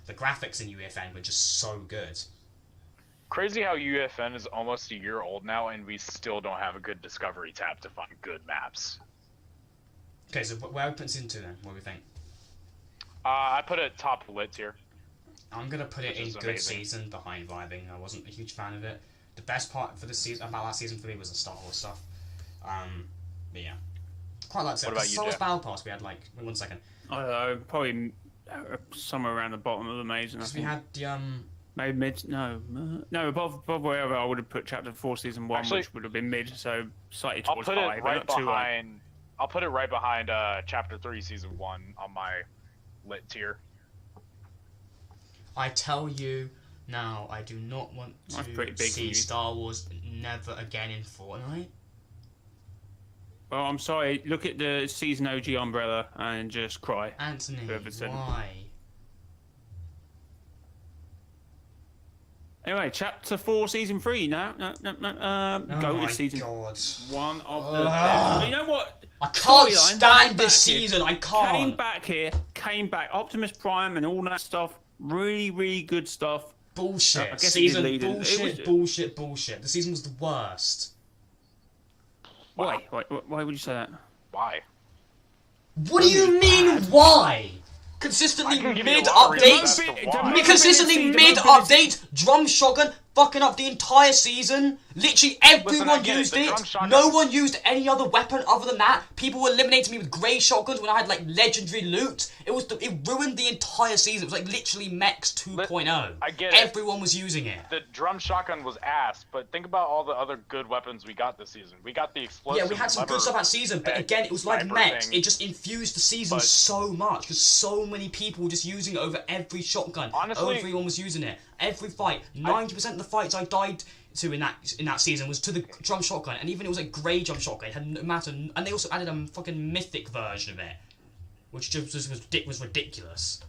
Speaker 1: the graphics in UEFN were just so good.
Speaker 3: Crazy how UEFN is almost a year old now, and we still don't have a good discovery tab to find good maps.
Speaker 1: Okay, so where opens into then? What do we think?
Speaker 3: I put it top lit tier.
Speaker 1: I'm gonna put it in
Speaker 3: is
Speaker 1: good
Speaker 3: amazing.
Speaker 1: season behind vibing. I wasn't a huge fan of it. The best part for the season about last season for me was the Star Wars stuff. But yeah, quite like that.
Speaker 3: What about you,
Speaker 1: Star Wars
Speaker 3: Jeff?
Speaker 1: Battle Pass. We had like 1 second.
Speaker 2: I don't know, probably somewhere around the bottom of the maze.
Speaker 1: Because we had the
Speaker 2: maybe mid. No, above wherever I would have put Chapter 4 Season 1,
Speaker 3: Actually,
Speaker 2: which would have been mid, so slightly
Speaker 3: I'll
Speaker 2: towards
Speaker 3: put
Speaker 2: high,
Speaker 3: it
Speaker 2: but
Speaker 3: right
Speaker 2: not too high.
Speaker 3: behind. I'll put it right behind Chapter 3 Season 1 on my lit tier.
Speaker 1: I tell you now, I do not want
Speaker 2: That's pretty
Speaker 1: to
Speaker 2: big
Speaker 1: see
Speaker 2: news.
Speaker 1: Star Wars never again in Fortnite.
Speaker 2: Well, I'm sorry. Look at the Season OG umbrella and just cry.
Speaker 1: Anthony,
Speaker 2: Whoever said it.
Speaker 1: why?
Speaker 2: Anyway, Chapter 4 Season 3. No.
Speaker 1: Oh
Speaker 2: Go
Speaker 1: my
Speaker 2: to Season
Speaker 1: God.
Speaker 2: 1 of the...
Speaker 1: Ugh.
Speaker 2: You know what?
Speaker 1: I can't
Speaker 2: Storyline,
Speaker 1: stand this
Speaker 2: back here.
Speaker 1: season. I
Speaker 2: Came
Speaker 1: can't.
Speaker 2: back. Optimus Prime and all that stuff. Really, really good stuff.
Speaker 1: Bullshit.
Speaker 2: I guess it
Speaker 1: Season
Speaker 2: did lead in.
Speaker 1: bullshit. Bullshit. The season was the worst.
Speaker 2: Why? Why would you say that?
Speaker 3: Why?
Speaker 1: What do you mean? Why? Consistently
Speaker 3: I can give you a
Speaker 1: mid
Speaker 3: lot of
Speaker 1: updates.
Speaker 3: reasons as to why.
Speaker 1: Consistently mid updates. Drum shotgun fucking up the entire season. Literally everyone
Speaker 3: I get it,
Speaker 1: used
Speaker 3: the
Speaker 1: it.
Speaker 3: drum shotgun-
Speaker 1: No one used any other weapon other than that. People were eliminating me with grey shotguns when I had like legendary loot. It ruined the entire season. It was like literally Mechs 2.0.
Speaker 3: I get it.
Speaker 1: Everyone was using it.
Speaker 3: The drum shotgun was ass, but think about all the other good weapons we got this season. We got the explosive.
Speaker 1: Yeah, we had some good
Speaker 3: lever
Speaker 1: stuff that season, but
Speaker 3: and
Speaker 1: again, it was like
Speaker 3: sniper
Speaker 1: mechs.
Speaker 3: thing.
Speaker 1: It just infused the season
Speaker 3: But-
Speaker 1: so much because so many people were just using it over every shotgun.
Speaker 3: Honestly,
Speaker 1: everyone was using it. Every fight, 90% of the fights I died to in that season was to the drum shotgun, and even it was like grey drum shotgun. It had no matter, and they also added a fucking mythic version of it, which just was ridiculous.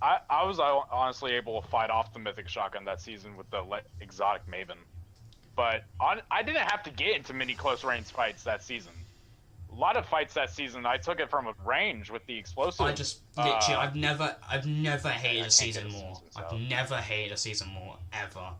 Speaker 3: I was honestly able to fight off the mythic shotgun that season with the exotic Maven, but I didn't have to get into many close range fights that season. A lot of fights that season, I took it from a range with the explosive.
Speaker 1: I just literally, I've never hated a
Speaker 3: can't
Speaker 1: season
Speaker 3: get
Speaker 1: more.
Speaker 3: seasons
Speaker 1: I've
Speaker 3: out.
Speaker 1: never hated a season more ever.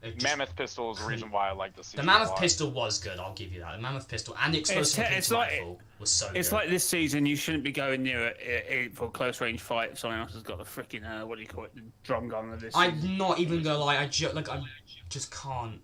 Speaker 1: It just-
Speaker 3: Mammoth pistol is the reason why I like the season.
Speaker 1: The
Speaker 3: a
Speaker 1: Mammoth
Speaker 3: lot.
Speaker 1: pistol was good, I'll give you that. The Mammoth pistol and the explosive
Speaker 2: it's
Speaker 1: rifle was so good.
Speaker 2: It's like this season, you shouldn't be going near it for a close range fight if someone else has got the freaking, what do you call it, the drum gun of this season.
Speaker 1: I'm not even gonna lie, I just can't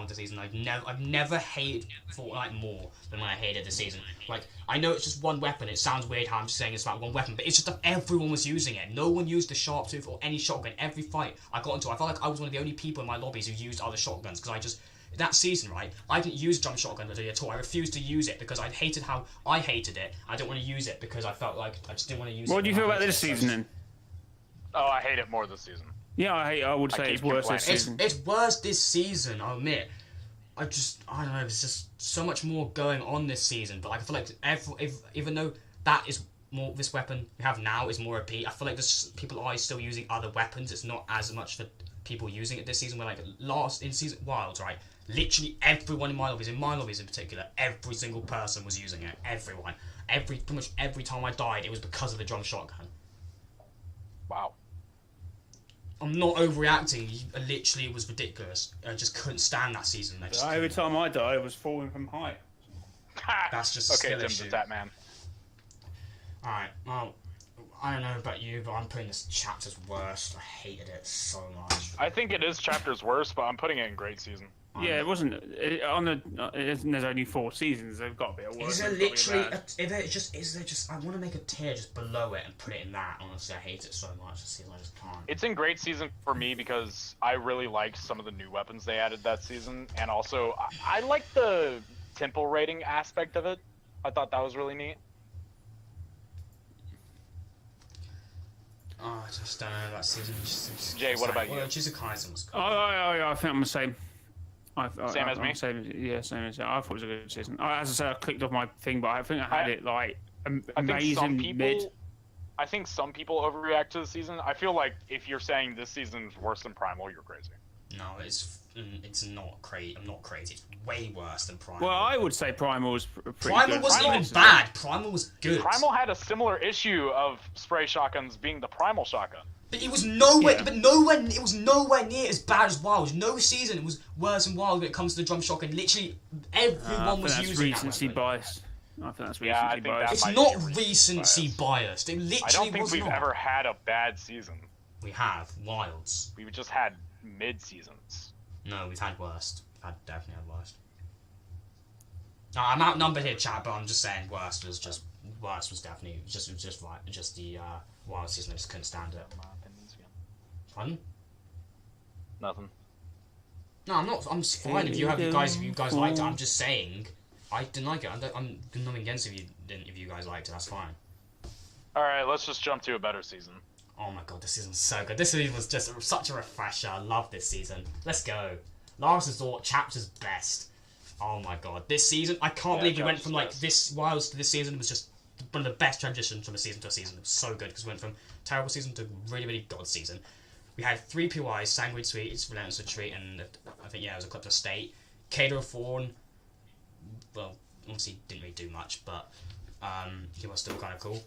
Speaker 1: with the season. I've never hated Fortnite more than when I hated the season. Like, I know it's just one weapon, it sounds weird how I'm just saying it's about one weapon, but it's just that everyone was using it. No one used the Sharptooth or any shotgun. Every fight I got into, I felt like I was one of the only people in my lobbies who used other shotguns, because that season, right, I didn't use drum shotgun at all. I refused to use it because I hated how I hated it. I didn't want to use it because I felt like I just didn't want to use it.
Speaker 2: What do you
Speaker 1: when
Speaker 2: feel
Speaker 1: I
Speaker 2: about
Speaker 1: hated
Speaker 2: this
Speaker 1: it. So
Speaker 2: season then?
Speaker 3: Oh, I hate it more this season.
Speaker 2: Yeah, I would say
Speaker 3: keep
Speaker 2: it's worse this
Speaker 3: complaining.
Speaker 2: season.
Speaker 1: It's worse this season, I'll admit. I don't know, there's just so much more going on this season, but like, I feel like even though that is more, this weapon we have now is more OP, I feel like there's people are still using other weapons. It's not as much for people using it this season, where like in season Wilds, right, literally everyone in my lobbies in particular, every single person was using it. Everyone. Pretty much every time I died, it was because of the drum shotgun.
Speaker 3: Wow.
Speaker 1: I'm not overreacting. Literally, it was ridiculous. I just couldn't stand that season.
Speaker 2: Every time I died, I was falling from height.
Speaker 1: That's just a
Speaker 3: okay,
Speaker 1: skill
Speaker 3: Tim's
Speaker 1: issue.
Speaker 3: a that man.
Speaker 1: Alright, well, I don't know about you, but I'm putting this chapter's worst. I hated it so much.
Speaker 3: I think it is chapter's worst, but I'm putting it in great season.
Speaker 2: Yeah, it wasn't. There's only 4 seasons. They've got to be a worse.
Speaker 1: Is there
Speaker 2: they've got to be
Speaker 1: literally I want to make a tier just below it and put it in that. Honestly, I hate it so much. I just can't.
Speaker 3: It's in great season for me because I really liked some of the new weapons they added that season, and also I like the temple rating aspect of it. I thought that was really neat.
Speaker 1: Oh, I just don't know that season.
Speaker 3: Jay, what about you?
Speaker 1: Well, Jujutsu Kaisen was good.
Speaker 2: I think I'm the same.
Speaker 3: Same as me?
Speaker 2: Same as I thought it was a good season. As I said, I clicked off my thing, but I think I had it like
Speaker 3: I think
Speaker 2: amazing
Speaker 3: some people,
Speaker 2: mid.
Speaker 3: I think some people overreact to the season. I feel like if you're saying this season's worse than Primal, you're crazy.
Speaker 1: No, it's not crazy. I'm not crazy. It's way worse than Primal.
Speaker 2: Well, I would say Primal was pretty
Speaker 1: Primal
Speaker 2: good.
Speaker 1: wasn't
Speaker 2: Primal
Speaker 1: even
Speaker 2: was-
Speaker 1: bad. Primal was good.
Speaker 3: Primal had a similar issue of spray shotguns being the Primal shotgun.
Speaker 1: But it was nowhere.
Speaker 2: Yeah.
Speaker 1: But nowhere. It was nowhere near as bad as Wild. No season it was worse than Wild when it comes to the drum shotgun. Literally,
Speaker 2: I
Speaker 1: everyone
Speaker 2: think
Speaker 1: was
Speaker 2: that's
Speaker 1: using that
Speaker 2: recency
Speaker 1: weapon.
Speaker 2: bias. I think that's
Speaker 3: Yeah, I
Speaker 2: recency
Speaker 3: think
Speaker 2: bias.
Speaker 3: that
Speaker 1: It's
Speaker 3: might
Speaker 1: not
Speaker 3: be
Speaker 1: recency biased. It literally
Speaker 3: I don't think
Speaker 1: was
Speaker 3: we've
Speaker 1: not.
Speaker 3: ever had a bad season.
Speaker 1: We have Wilds.
Speaker 3: We've just had mid seasons.
Speaker 1: No, we've had worst. We've definitely had worst. I'm outnumbered here, chat, but I'm just saying worst was definitely just the Wild season. I just couldn't stand it. Pardon?
Speaker 3: Nothing.
Speaker 1: No, I'm not. I'm fine if you guys liked it. I'm just saying I didn't like it. I'm nothing against if you guys liked it. That's fine.
Speaker 3: All right, let's just jump to a better season.
Speaker 1: Oh my god, this season's so good. This season was just such a refresher. I love this season. Let's go. Last Resort, Chapter's best. Oh my god, this season, I can't believe we went from like this Wilds to this season. It was just one of the best transitions from a season to a season. It was so good because we went from terrible season to really, really god season. We had 3 PYs, Sanguine Sweet, It's Relentless Retreat, and I think, yeah, it was Eclipse of State. Kato Thorn, well, obviously didn't really do much, but he was still kind of cool.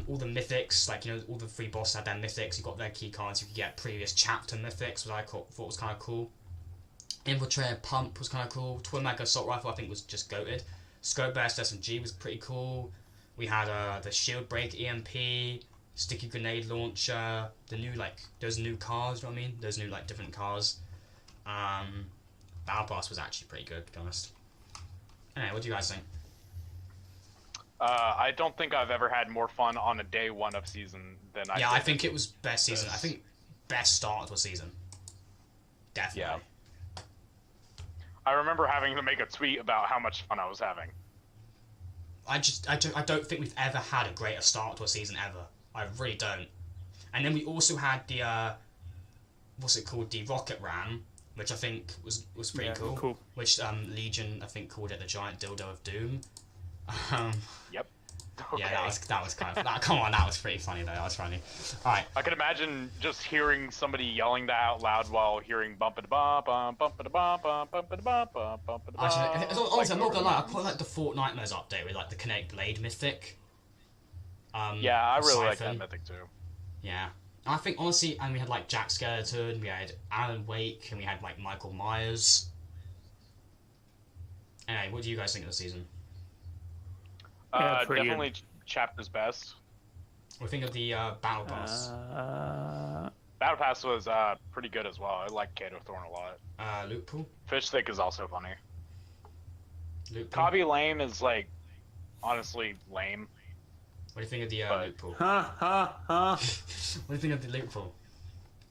Speaker 1: All the mythics, like, all the 3 bosses had their mythics. You got their key cards. You could get previous chapter mythics, which I thought was kind of cool. Infiltrator Pump was kind of cool. Twin Mag Assault Rifle, I think, was just goated. Scope Burst SMG was pretty cool. We had the Shield Break EMP, Sticky Grenade Launcher, the new, those new cars, you know what I mean? Those new, different cars. Battle Pass was actually pretty good, to be honest. Anyway, what do you guys think?
Speaker 3: I don't think I've ever had more fun on a day 1 of season than I did.
Speaker 1: Yeah, I think it was best season. I think best start to a season. Definitely.
Speaker 3: Yeah. I remember having to make a tweet about how much fun I was having.
Speaker 1: I don't think we've ever had a greater start to a season ever. I really don't. And then we also had the what's it called, the Rocket Ram, which I think was pretty cool. Which Legion, I think, called it the Giant Dildo of Doom.
Speaker 3: Yep. Oh,
Speaker 1: yeah,
Speaker 3: God.
Speaker 1: that was kind of come on, that was pretty funny though. That was funny. All right.
Speaker 3: I could imagine just hearing somebody yelling that out loud while hearing bump it bump bump bump it bump bump bump it bump bump bump it bump.
Speaker 1: Honestly, I'm not gonna lie. I quite like the Fortnite Mo's update with the Kinetic Blade mythic.
Speaker 3: Yeah, I really
Speaker 1: Siphon.
Speaker 3: like that mythic too.
Speaker 1: Yeah, I think honestly, and we had Jack Skeleton, we had Alan Wake, and we had Michael Myers. Anyway, what do you guys think of the season?
Speaker 3: Definitely Chapter's best.
Speaker 1: What do you think of the Battle Pass?
Speaker 3: Battle Pass was pretty good as well. I like Kato Thorn a lot.
Speaker 1: Loot Pool?
Speaker 3: Fish Stick is also funny.
Speaker 1: Loot Pool?
Speaker 3: Cobby Lame is honestly lame.
Speaker 1: What do you think of the Loot Pool?
Speaker 2: Ha.
Speaker 1: What do you think of the Loot Pool?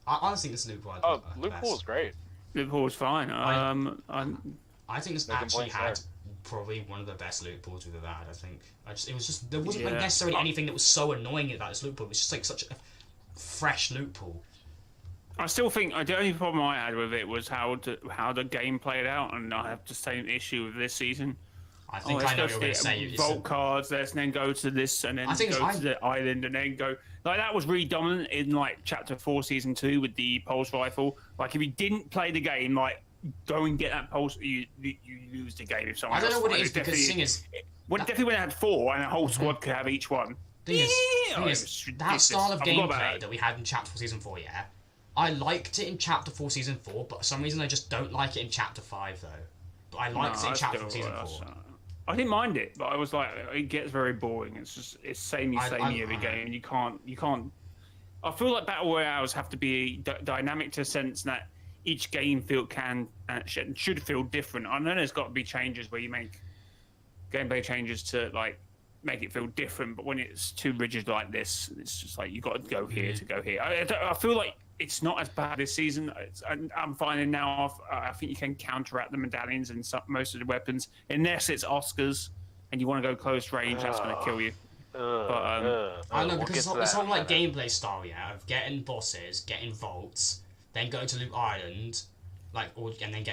Speaker 1: I honestly think this Loot Pool.
Speaker 3: Loot Pool is great.
Speaker 2: Loot Pool was fine.
Speaker 1: I think this
Speaker 3: No
Speaker 1: actually
Speaker 3: complaints
Speaker 1: had
Speaker 3: there.
Speaker 1: probably one of the best loot pools we've ever had. I think. It was just there wasn't necessarily anything that was so annoying about this loot pool. It was just such a fresh loot pool.
Speaker 2: I still think the only problem I had with it was how the game played out, and I have the same issue with this season.
Speaker 1: I think I know what you're going to say.
Speaker 2: Vault cards, let's then go to this, and then go to the island, and then go. That was really dominant in Chapter 4, Season 2 with the pulse rifle. If you didn't play the game, go and get that pulse, you lose the game if someone.
Speaker 1: I don't know what it is
Speaker 2: because
Speaker 1: the thing is,
Speaker 2: definitely when it had 4 and a whole squad could have each one.
Speaker 1: Thing is, that style of gameplay that we had in Chapter 4 Season 4, yeah, I liked it in Chapter 4 Season 4, but for some reason I just don't like it in Chapter 5 though. But I liked it in Chapter 4 Season 4.
Speaker 2: I didn't mind it, but I was it gets very boring. It's samey every game, and you can't. I feel like battle royales have to be dynamic to a sense that each game can and should feel different. I know there's got to be changes where you make gameplay changes to make it feel different, but when it's too rigid like this, it's just you got to go here to go here. I feel like it's not as bad this season. I'm finding now. I think you can counteract the medallions and most of the weapons, unless it's Oscars and you want to go close range. That's going to kill you.
Speaker 1: I know because it's whole gameplay style, yeah, of getting bosses, getting vaults, then going to Loot Island, and then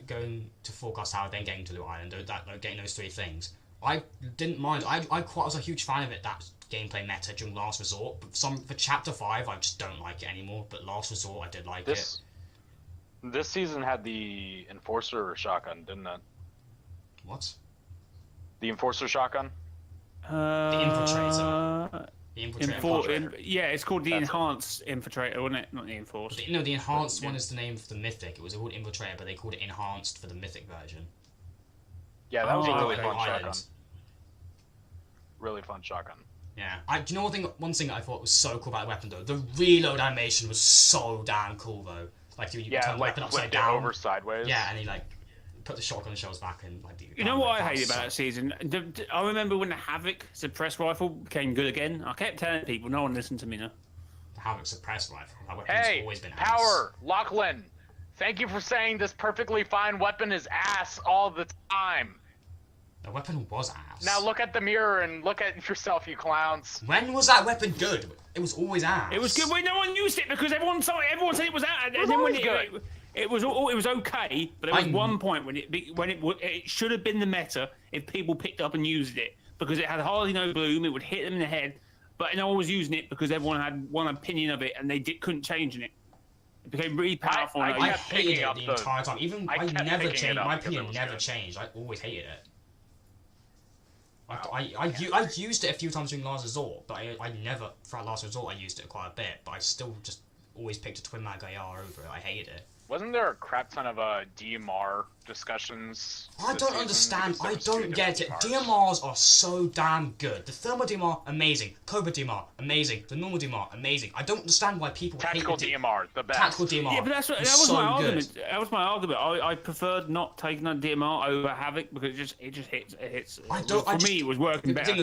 Speaker 1: going to Forecast Tower, then getting to Loot Island, getting those 3 things. I didn't mind. I was a huge fan of it, that gameplay meta during Last Resort. But for Chapter 5, I just don't like it anymore. But Last Resort, I did like it.
Speaker 3: This season had the Enforcer shotgun, didn't it?
Speaker 1: What?
Speaker 3: The Enforcer shotgun?
Speaker 1: The Infiltrator. The Infiltrator.
Speaker 2: Yeah, it's called the Enhanced Infiltrator, wasn't it? Not the Enforced.
Speaker 1: The Enhanced one is the name for the Mythic. It was called Infiltrator, but they called it Enhanced for the Mythic version.
Speaker 3: Yeah, that was a really fun shotgun. really fun shotgun.
Speaker 1: Yeah. Do you know one thing that I thought was so cool about the weapon though? The reload animation was so damn cool though. Like you turn the weapon upside down,
Speaker 3: over sideways.
Speaker 1: Yeah, and he like put the shotgun shells back and like.
Speaker 2: You know what I hated about that season? I remember when the Havoc suppressed rifle became good again. I kept telling people, no one listened to me now.
Speaker 1: The Havoc suppressed rifle. That weapon's always been ass.
Speaker 3: Power, Lachlan. Thank you for saying this perfectly fine weapon is ass all the time.
Speaker 1: The weapon was ass.
Speaker 3: Now look at the mirror and look at yourself, you clowns.
Speaker 1: When was that weapon good? It was always ass.
Speaker 2: It was good when no one used it because everyone said it was ass. And then when it was okay, but there was one point when it should have been the meta if people picked up and used it because it had hardly no bloom. It would hit them in the head, but no one was using it because everyone had one opinion of it and they couldn't change in it. It became really powerful.
Speaker 1: I hated it the entire time. Even I never changed. My opinion never changed. I always hated it. I used it a few times during Last Resort, but I never, throughout Last Resort, I used it quite a bit, but I still just always picked a twin mag AR over it. I hated it.
Speaker 3: Wasn't there a crap ton of DMR discussions?
Speaker 1: I don't understand. I don't get it. DMRs are so damn good. The thermal DMR, amazing. Cobra DMR, amazing. The normal DMR, amazing. I don't understand why people hate
Speaker 3: Tactical DMR, the best.
Speaker 1: Tactical DMR.
Speaker 2: Yeah, but that was my argument. That was my argument. I preferred not taking that DMR over Havoc because it just hits. For me, it was working better.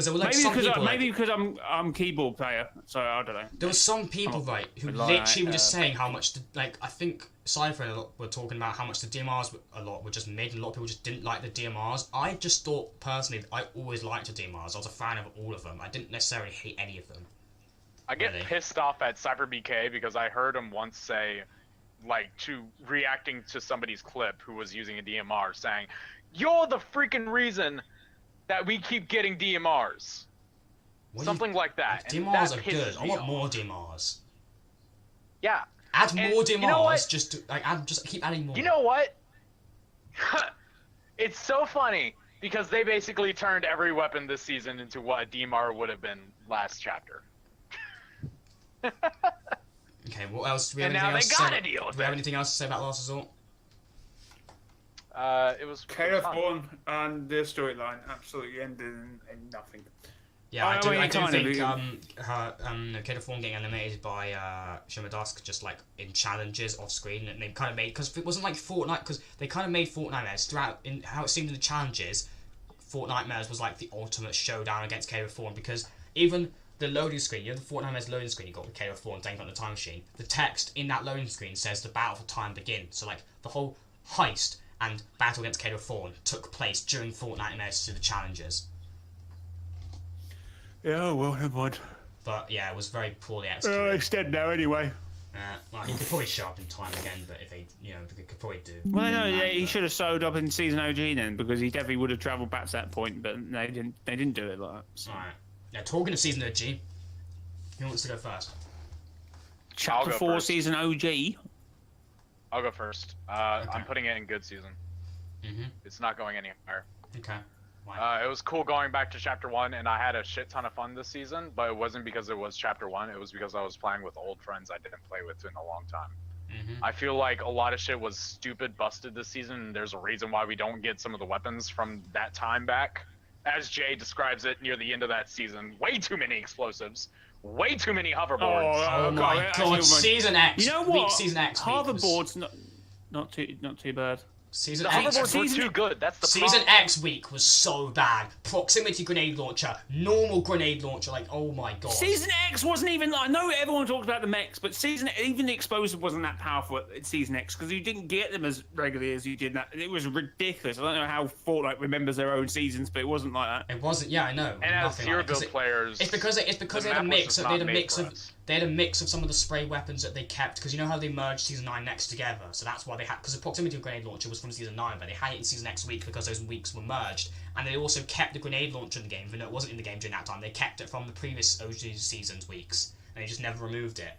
Speaker 2: Maybe because I'm keyboard player, so I don't know.
Speaker 1: There were some people who literally were just saying how much I think Cypher and a lot were talking about how much the DMRs were just mid, and a lot of people just didn't like the DMRs. I just thought, personally, I always liked the DMRs. I was a fan of all of them. I didn't necessarily hate any of them.
Speaker 3: I get pissed off at Cypher BK because I heard him once say, reacting to somebody's clip who was using a DMR, saying, "You're the freaking reason that we keep getting DMRs." Something like that.
Speaker 1: DMRs are good. I want more DMRs.
Speaker 3: Yeah.
Speaker 1: Add more DMRs. You know what? Just keep adding more.
Speaker 3: You know what? It's so funny because they basically turned every weapon this season into what a DMR would have been last chapter.
Speaker 1: Okay, what else? Do we have anything else to say? Do we have anything else to say about Last Resort?
Speaker 3: It was
Speaker 2: KF1 and their storyline absolutely ended in nothing.
Speaker 1: Yeah, I do think Kid of Fawn getting animated by Shimmer Dusk just in challenges off screen, and they kind of made, because it wasn't like Fortnite, because they kind of made Fortnite throughout in how it seemed in the challenges. Fortnite was like the ultimate showdown against Kid of Fawn, because even the loading screen, the Fortnite loading screen you got with Kid of Fawn taking on the time machine, the text in that loading screen says the battle for time begins. So the whole heist and battle against Kid of Fawn took place during Fortnite through the challenges.
Speaker 2: Yeah, well, never mind.
Speaker 1: But yeah, it was very poorly executed.
Speaker 2: It's dead now anyway.
Speaker 1: He could probably show up in time again, but if they could probably do.
Speaker 2: Well, no, he should have showed up in season OG then, because he definitely would have travelled back to that point. But they didn't do it like that. So.
Speaker 1: All right. Yeah, talking of season OG, who wants to go first?
Speaker 2: Chapter 4, first. Season OG.
Speaker 3: I'll go first. Okay. I'm putting it in good season. It's not going any higher.
Speaker 1: Okay.
Speaker 3: It was cool going back to Chapter 1, and I had a shit ton of fun this season, but it wasn't because it was Chapter 1, it was because I was playing with old friends I didn't play with in a long time. I feel like a lot of shit was stupid busted this season, and there's a reason why we don't get some of the weapons from that time back. As Jay describes it near the end of that season, way too many explosives, way too many hoverboards.
Speaker 1: Oh my god, Season X!
Speaker 2: You know what?
Speaker 1: Season X
Speaker 2: hoverboards, not too bad.
Speaker 1: Season
Speaker 3: the
Speaker 1: X
Speaker 3: hoverboards were too good. That's the
Speaker 1: Season
Speaker 3: problem.
Speaker 1: X week was so bad. Proximity grenade launcher, normal grenade launcher, oh my god.
Speaker 2: Season X wasn't even. I know everyone talks about the mechs, but even the explosive wasn't that powerful at Season X because you didn't get them as regularly as you did that. It was ridiculous. I don't know how Fortnite remembers their own seasons, but it wasn't like that.
Speaker 1: It wasn't. Yeah, I know.
Speaker 3: And as tier build players,
Speaker 1: it's because they had a mix. They had a mix of some of the spray weapons that they kept, because you know how they merged Season 9 next together, so that's why they had, because the proximity grenade launcher was from Season 9, but they had it in Season X week because those weeks were merged, and they also kept the grenade launcher in the game, even though it wasn't in the game during that time. They kept it from the previous OG Seasons weeks, and they just never removed it.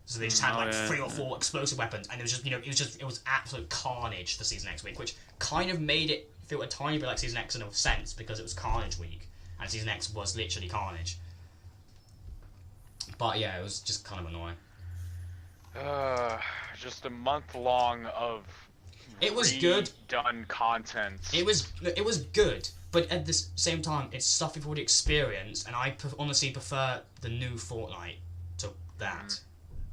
Speaker 1: So they just had 3 or 4 explosive weapons, and it was just, it was absolute carnage for Season X week, which kind of made it feel a tiny bit like Season X in a sense, because it was Carnage week, and Season X was literally Carnage. But yeah, it was just kind of annoying.
Speaker 3: Just a month long of
Speaker 1: It was good.
Speaker 3: Done content.
Speaker 1: It was good, but at the same time, it's stuff we've already experienced, and I honestly prefer the new Fortnite to that.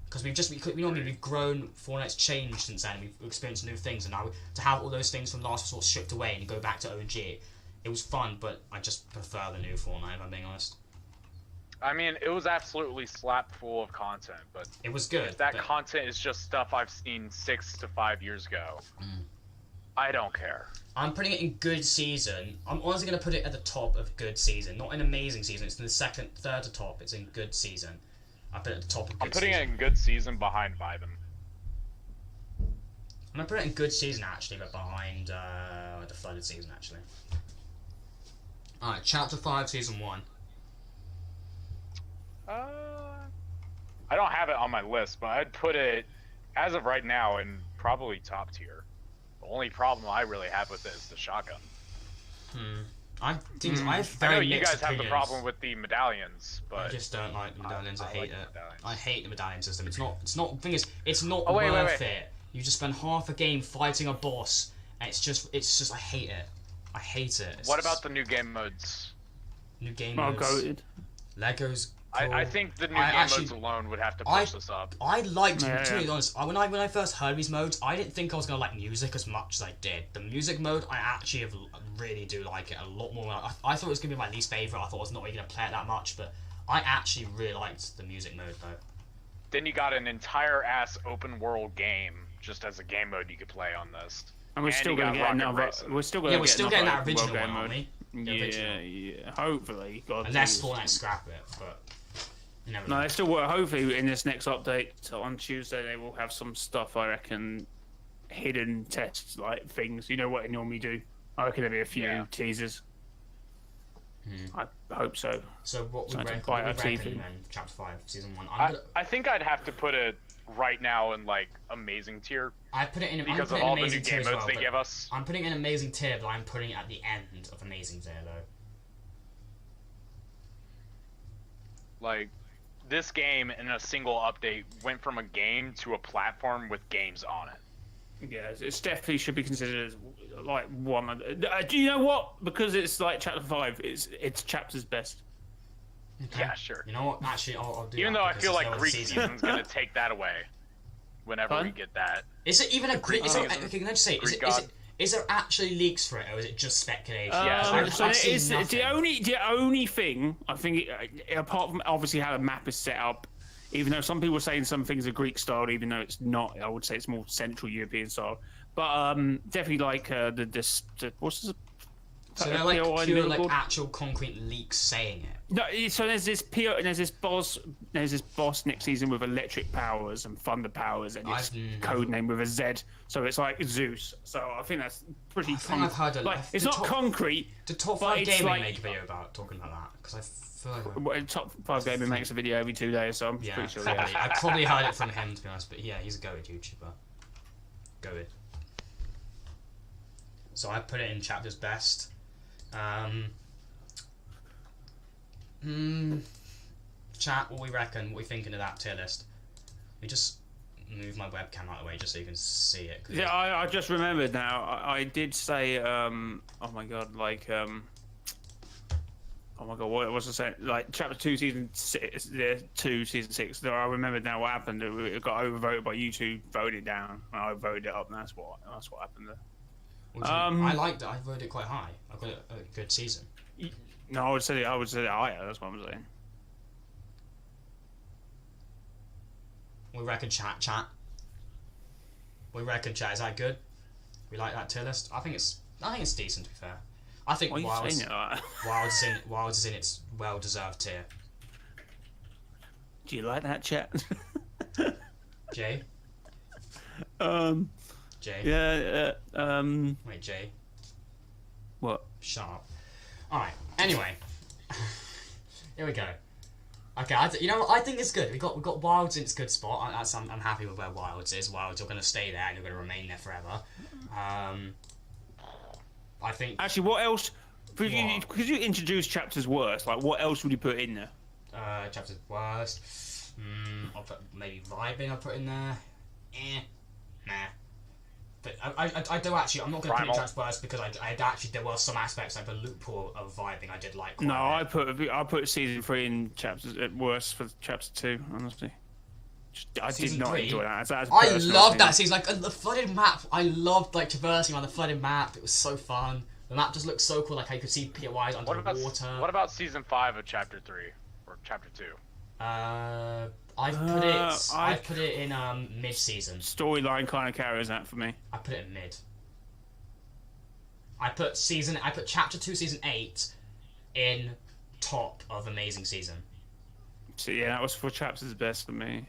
Speaker 1: Because we've grown, Fortnite's changed since then, we've experienced new things, and now to have all those things from last sort of stripped away and go back to OG, it was fun, but I just prefer the new Fortnite, if I'm being honest.
Speaker 3: I mean, it was absolutely slap full of content, but
Speaker 1: it was good.
Speaker 3: If that content is just stuff I've seen 6 to 5 years ago, I don't care.
Speaker 1: I'm putting it in good season. I'm honestly going to put it at the top of good season, not an amazing season. It's in the third to top. It's in good season. I put it at the top of good season.
Speaker 3: I'm putting it in good season behind Vibin.
Speaker 1: I'm going to put it in good season, actually, but behind the flooded season, actually. Alright, Chapter 5, Season 1.
Speaker 3: I don't have it on my list, but I'd put it, as of right now, in probably top tier. The only problem I really have with it is the shotgun.
Speaker 1: I have very
Speaker 3: I know you guys
Speaker 1: opinions.
Speaker 3: have the problem with the medallions, but
Speaker 1: I just don't like the medallions. I hate
Speaker 3: like
Speaker 1: it.
Speaker 3: medallions.
Speaker 1: I hate the medallion system. It's not. The thing is, it's not
Speaker 3: wait,
Speaker 1: worth it. You just spend half a game fighting a boss, and it's just. I hate it. I hate it.
Speaker 3: What about the new game modes?
Speaker 1: New game
Speaker 2: modes?
Speaker 1: Goated. Lego's. Cool.
Speaker 3: I think the new game modes alone would have to push this up.
Speaker 1: I liked, to be honest, when I first heard these modes, I didn't think I was going to like music as much as I did. The music mode, I actually really do like it a lot more. I thought it was going to be my least favourite. I thought I was not really going to play it that much, but I actually really liked the music mode, though.
Speaker 3: Then you got an entire ass open world game, just as a game mode you could play on this.
Speaker 2: And we're still going to get another. We're still going to get
Speaker 1: getting that original one, aren't we?
Speaker 2: Yeah. Hopefully, God.
Speaker 1: Unless Fortnite scrap it, but.
Speaker 2: No, they still work. Hopefully, in this next update on Tuesday, they will have some stuff. I reckon hidden tests, like things. You know what they normally do. I reckon there'll be a few teasers. I hope so.
Speaker 1: So what we reckon then? Chapter 5, Season 1.
Speaker 3: I think I'd have to put it right now in like amazing tier.
Speaker 1: I put it in
Speaker 3: because of all the new game modes they give us.
Speaker 1: I'm putting it in amazing tier, but I'm putting it at the end of amazing tier though.
Speaker 3: Like. This game in a single update went from a game to a platform with games on it.
Speaker 2: Yeah, it definitely should be considered as like one. Do you know what? Because it's like Chapter 5, it's Chapter's best.
Speaker 3: Okay. Yeah, sure.
Speaker 1: You know what? Actually, I'll do.
Speaker 3: Even though I feel like Greek Season's gonna take that away. Whenever we get that.
Speaker 1: Is it even a Greek? Okay, can I just say? Is there actually leaks for it, or is it just speculation?
Speaker 2: The only thing I think, apart from obviously how the map is set up, even though some people are saying some things are Greek style, even though it's not, I would say it's more Central European style. But definitely like what's this?
Speaker 1: So they're like pure, like actual concrete leaks saying it.
Speaker 2: No, so there's this boss next season with electric powers and thunder powers, and it's code name with a Z. So it's like Zeus. So I think that's pretty.
Speaker 1: I've heard
Speaker 2: it's not concrete.
Speaker 1: Did Top 5 Gaming make a video about talking about that? Because I feel like
Speaker 2: Top 5 Gaming makes a video every 2 days, so I'm pretty sure.
Speaker 1: Probably. I probably heard it from him, to be honest. But yeah, he's a goated YouTuber. Goated. So I put it in Chapter's best. Chat, what we reckon, what we thinking of that tier list. We just move my webcam out of the way just so you can see it.
Speaker 2: Yeah, I just remembered now. I did say, oh my god, like, oh my god, what was I saying? Like, Chapter 2, Season 6, 2, Season 6. I remembered now what happened. It got overvoted by YouTube, voted down, and I voted it up, and that's what happened there.
Speaker 1: I liked it. I voted it quite high. I got it a good season.
Speaker 2: No, I would say it higher. That's what I'm saying.
Speaker 1: We reckon chat. We reckon chat. Is that good? We like that tier list. I think it's decent, to be fair. I think Wilds is in its well-deserved tier.
Speaker 2: Do you like that, chat?
Speaker 1: Jay. Jay.
Speaker 2: Yeah.
Speaker 1: Wait, Jay.
Speaker 2: What?
Speaker 1: Sharp. All right. Anyway, here we go. Okay, you know what? I think it's good. We got Wilds in its good spot. I'm happy with where Wilds is. Wilds are going to stay there and you're going to remain there forever. I think.
Speaker 2: Actually, what else? Could you introduce Chapter's worst? Like, what else would you put in there?
Speaker 1: Chapter's worst. I'll put maybe Vibing. I'll put in there. Nah. But I do actually. I'm not going to put
Speaker 3: Primal.
Speaker 1: Chapters worst because I actually there were some aspects like the loophole of vibing I did like. Quite
Speaker 2: No,
Speaker 1: a bit.
Speaker 2: I put season 3 in chapters worse for chapter 2. Honestly, I
Speaker 1: Season
Speaker 2: did not
Speaker 1: 3?
Speaker 2: enjoy that. That's
Speaker 1: I
Speaker 2: personal
Speaker 1: loved that
Speaker 2: opinion.
Speaker 1: season. Like the flooded map, I loved like traversing on the flooded map. It was so fun. The map just looked so cool. Like I could see POIs under the water.
Speaker 3: What about season 5 of chapter 3 or chapter 2?
Speaker 1: I put it in mid-season.
Speaker 2: Storyline kind of carries that for me.
Speaker 1: I put it in mid. I put chapter 2 season 8 in top of amazing season.
Speaker 2: So yeah, that was for chapters best for me.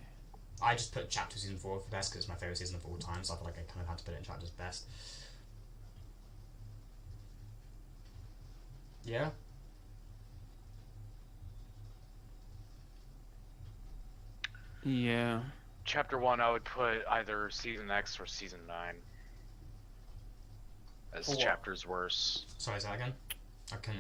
Speaker 1: I just put chapter season 4 for best because it's my favourite season of all time, so I feel like I kind of had to put it in chapters best. Yeah.
Speaker 2: Yeah.
Speaker 3: Chapter 1, I would put either season X or season 9 as
Speaker 1: For what?
Speaker 3: chapters worse.
Speaker 1: Sorry, say that again? I don't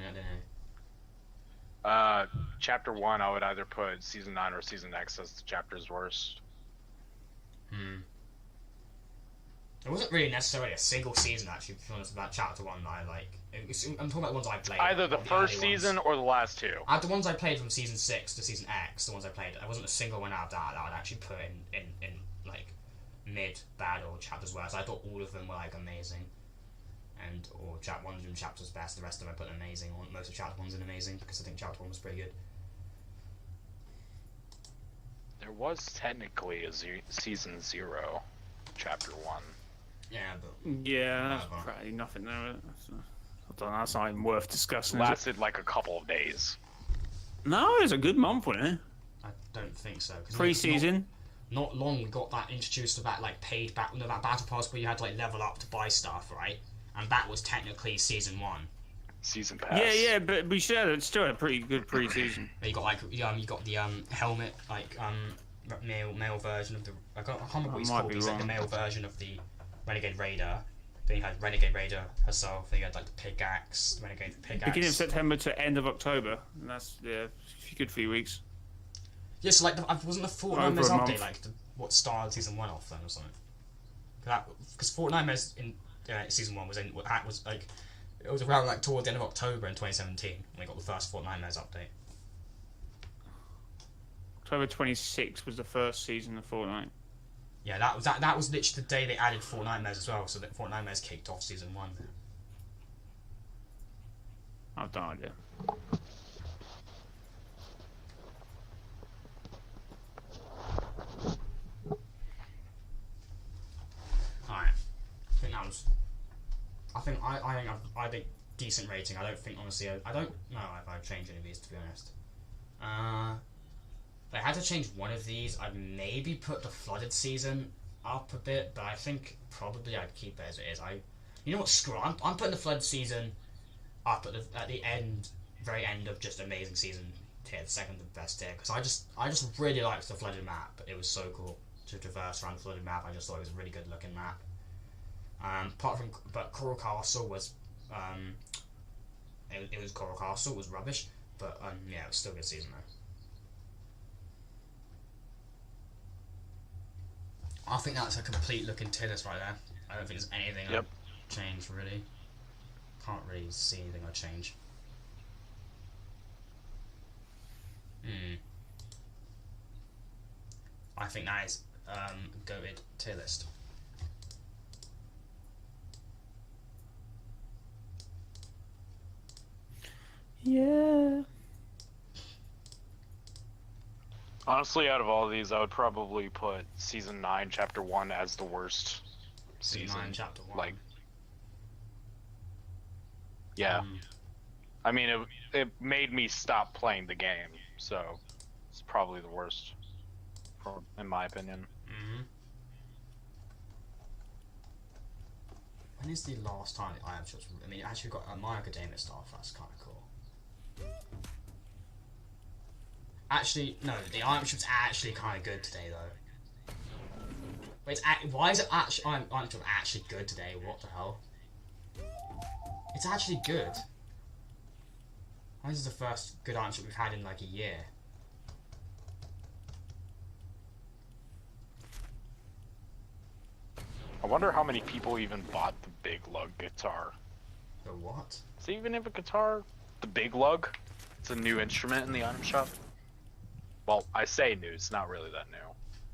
Speaker 1: know.
Speaker 3: Chapter 1, I would either put season 9 or season X as the chapter's worst.
Speaker 1: It wasn't really necessarily a single season, actually, to be honest, about chapter 1 that I like. I'm talking about the ones I played.
Speaker 3: Either the
Speaker 1: not
Speaker 3: first
Speaker 1: early ones.
Speaker 3: season or the last two.
Speaker 1: The ones I played from season 6 to season X, the ones I played, there wasn't a single one out of that I would actually put in like mid, bad, or chapters worst. I thought all of them were like amazing, or one of them chapters best. The rest of them I put amazing, or most of chapter 1's in amazing because I think chapter 1 was pretty good.
Speaker 3: There was technically a season 0, chapter 1.
Speaker 1: Yeah, but
Speaker 2: Yeah, that's
Speaker 1: Whatever.
Speaker 2: probably nothing there. I don't know, that's not even worth discussing. is it?
Speaker 3: Lasted like a couple of days.
Speaker 2: No, it was a good month, wasn't it?
Speaker 1: I don't think so. 'Cause
Speaker 2: Pre-season.
Speaker 1: Not long we got that introduced to that like paid back, that battle pass where you had to like level up to buy stuff, right? And that was technically season 1.
Speaker 3: Season pass.
Speaker 2: Yeah, but we still had a pretty good pre-season.
Speaker 1: You got like you got the helmet like male version of the I can't remember what he's
Speaker 2: might
Speaker 1: called.
Speaker 2: be
Speaker 1: He's like the
Speaker 2: wrong.
Speaker 1: male version of the Renegade Raider. Then you had Renegade Raider herself. Then you had like the pickaxe, the Renegade pickaxe.
Speaker 2: Beginning of September to end of October, and that's a good few weeks.
Speaker 1: Yeah, so like wasn't the Fortnite
Speaker 2: Over
Speaker 1: Mez
Speaker 2: a month.
Speaker 1: update like what started season 1 off then or something? Because Fortnite Mez in season 1 was like it was around like towards the end of October in 2017 when we got the first Fortnite Mez update.
Speaker 2: October 26th was the first season of Fortnite.
Speaker 1: Yeah, that was literally the day they added Fortnite Mez as well, so that Fortnite Mez kicked off season 1.
Speaker 2: I've no idea.
Speaker 1: Alright. I think that was. I think decent rating. I don't think honestly. I don't know if I'd change any of these to be honest. If I had to change one of these, I'd maybe put the flooded season up a bit, but I think probably I'd keep it as it is. You know what? Screw it. I'm putting the flooded season up at the end, very end of just amazing season tier, the second best tier, because I just really liked the flooded map. It was so cool to traverse around the flooded map. I just thought it was a really good looking map. But Coral Castle was, it was Coral Castle was rubbish, but yeah, it was still a good season though. I think that's a complete looking tier list right there. I don't think there's anything I'd change really. Can't really see anything I'd change. I think that is goated tier list.
Speaker 2: Yeah.
Speaker 3: Honestly, out of all of these, I would probably put season 9, chapter 1 as the worst season.
Speaker 1: 9, chapter 1.
Speaker 3: Like, yeah. I mean, it made me stop playing the game, so it's probably the worst, in my opinion.
Speaker 1: When is the last time I have shots? I mean, actually got my academic stuff. That's kind of cool. Actually, no, the iron ship's actually kind of good today, though. Wait, why is it actually iron ship actually good today? What the hell? It's actually good. This is the first good iron ship we've had in like a year.
Speaker 3: I wonder how many people even bought the big lug guitar.
Speaker 1: The what?
Speaker 3: Does it even have a guitar? The big lug? It's a new instrument in the item shop. Well, I say new, it's not really that new.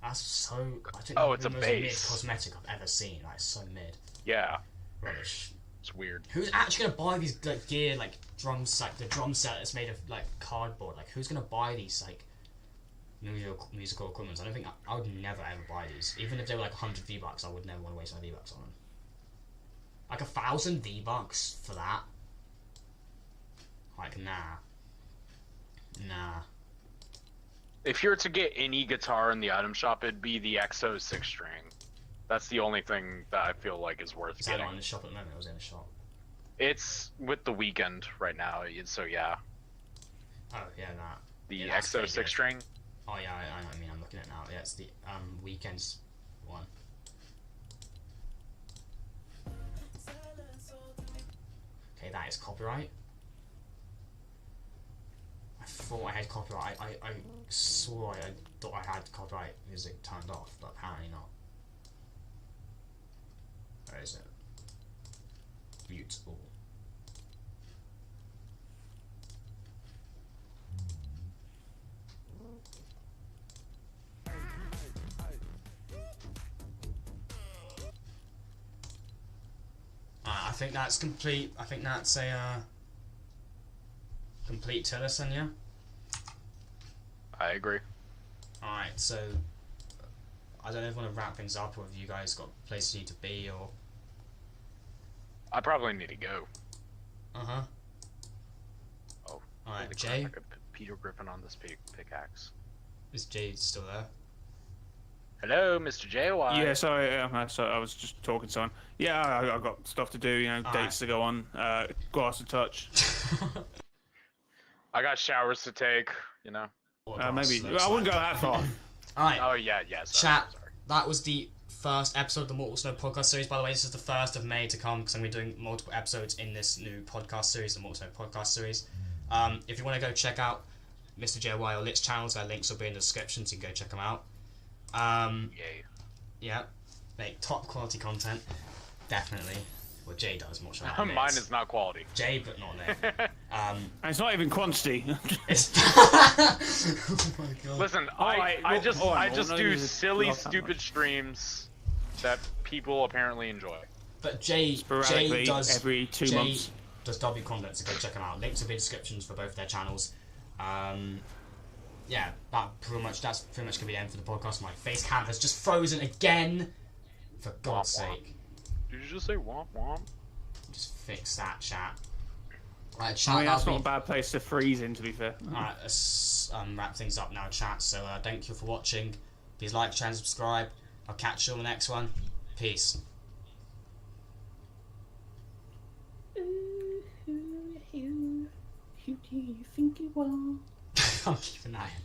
Speaker 1: That's so... I think
Speaker 3: Oh,
Speaker 1: that's
Speaker 3: it's
Speaker 1: the
Speaker 3: a
Speaker 1: most mid
Speaker 3: bass.
Speaker 1: cosmetic I've ever seen. Like, so mid.
Speaker 3: Yeah,
Speaker 1: Rubbish.
Speaker 3: it's weird.
Speaker 1: Who's actually gonna buy these like gear, like drums, like the drum set that's made of like cardboard? Like, who's gonna buy these like musical equipment? I don't think I would never ever buy these. Even if they were like 100 V-Bucks, I would never want to waste my V-Bucks on them. Like 1,000 V-Bucks for that? Like, nah.
Speaker 3: If you were to get any guitar in the item shop, it'd be the XO 6-string. That's the only thing that I feel like is worth
Speaker 1: Is that
Speaker 3: getting.
Speaker 1: not in the shop at the moment? Or was it in the shop?
Speaker 3: It's with the weekend right now, so yeah.
Speaker 1: Oh yeah, that.
Speaker 3: The
Speaker 1: Yeah, that's
Speaker 3: XO
Speaker 1: pretty good.
Speaker 3: 6-string.
Speaker 1: Oh yeah, I mean I'm looking at it now. Yeah, it's the weekends one. Okay, that is copyright. I thought I had copyright. I swore I thought I had copyright music turned off, but apparently not. Where is it? Mute all. I think that's complete. I think that's a complete to listen, yeah?
Speaker 3: I agree.
Speaker 1: Alright, so I don't know if I want to wrap things up or if you guys got places you need to be or...
Speaker 3: I probably need to go.
Speaker 1: Uh-huh.
Speaker 3: Oh.
Speaker 1: Alright,
Speaker 3: holy
Speaker 1: Jay?
Speaker 3: crap, I got Peter Griffin on this pickaxe.
Speaker 1: Is Jay still there?
Speaker 3: Hello, Mr. JY.
Speaker 2: Yeah, sorry, I was just talking to someone. Yeah, I got stuff to do, you know, dates to go on, grass to touch.
Speaker 3: I got showers to take, you know.
Speaker 2: Maybe, I wouldn't go that far.
Speaker 1: Alright,
Speaker 3: Oh, yeah, sorry,
Speaker 1: chat,
Speaker 3: sorry.
Speaker 1: that was the first episode of the Mortal Snow podcast series. By the way, this is the first of May to come because I'm going to be doing multiple episodes in this new podcast series, the Mortal Snow podcast series. If you want to go check out Mr. JY or Lit's channels, their links will be in the description, so you can go check them out.
Speaker 3: Yay.
Speaker 1: Yeah, make top quality content, definitely. Well, Jay does, much like
Speaker 3: Mine is not quality.
Speaker 1: Jay, but not Lit.
Speaker 2: And it's not even quantity.
Speaker 1: It's oh my god.
Speaker 3: Listen,
Speaker 2: Alright,
Speaker 3: I just
Speaker 2: no,
Speaker 3: do
Speaker 2: this is
Speaker 3: silly,
Speaker 2: not that
Speaker 3: stupid
Speaker 2: much.
Speaker 3: streams that people apparently enjoy.
Speaker 1: But Jay
Speaker 2: Sporadically,
Speaker 1: does
Speaker 2: every 2
Speaker 1: Jay
Speaker 2: months.
Speaker 1: does W content, so go check them out. Links will be in the descriptions for both their channels. Yeah, that's pretty much gonna be the end for the podcast. My face cam has just frozen again. For God's
Speaker 3: Womp womp.
Speaker 1: sake.
Speaker 3: Did you just say womp womp?
Speaker 1: Just fix that, chat. Right,
Speaker 2: I
Speaker 1: chat.
Speaker 2: mean, that's
Speaker 1: that'll
Speaker 2: not a bad place to freeze in, to be fair.
Speaker 1: Alright, let's wrap things up now, chat. So thank you for watching. Please like, share, and subscribe. I'll catch you on the next one. Peace.
Speaker 2: Who do you think you are?
Speaker 1: I'm keeping that in.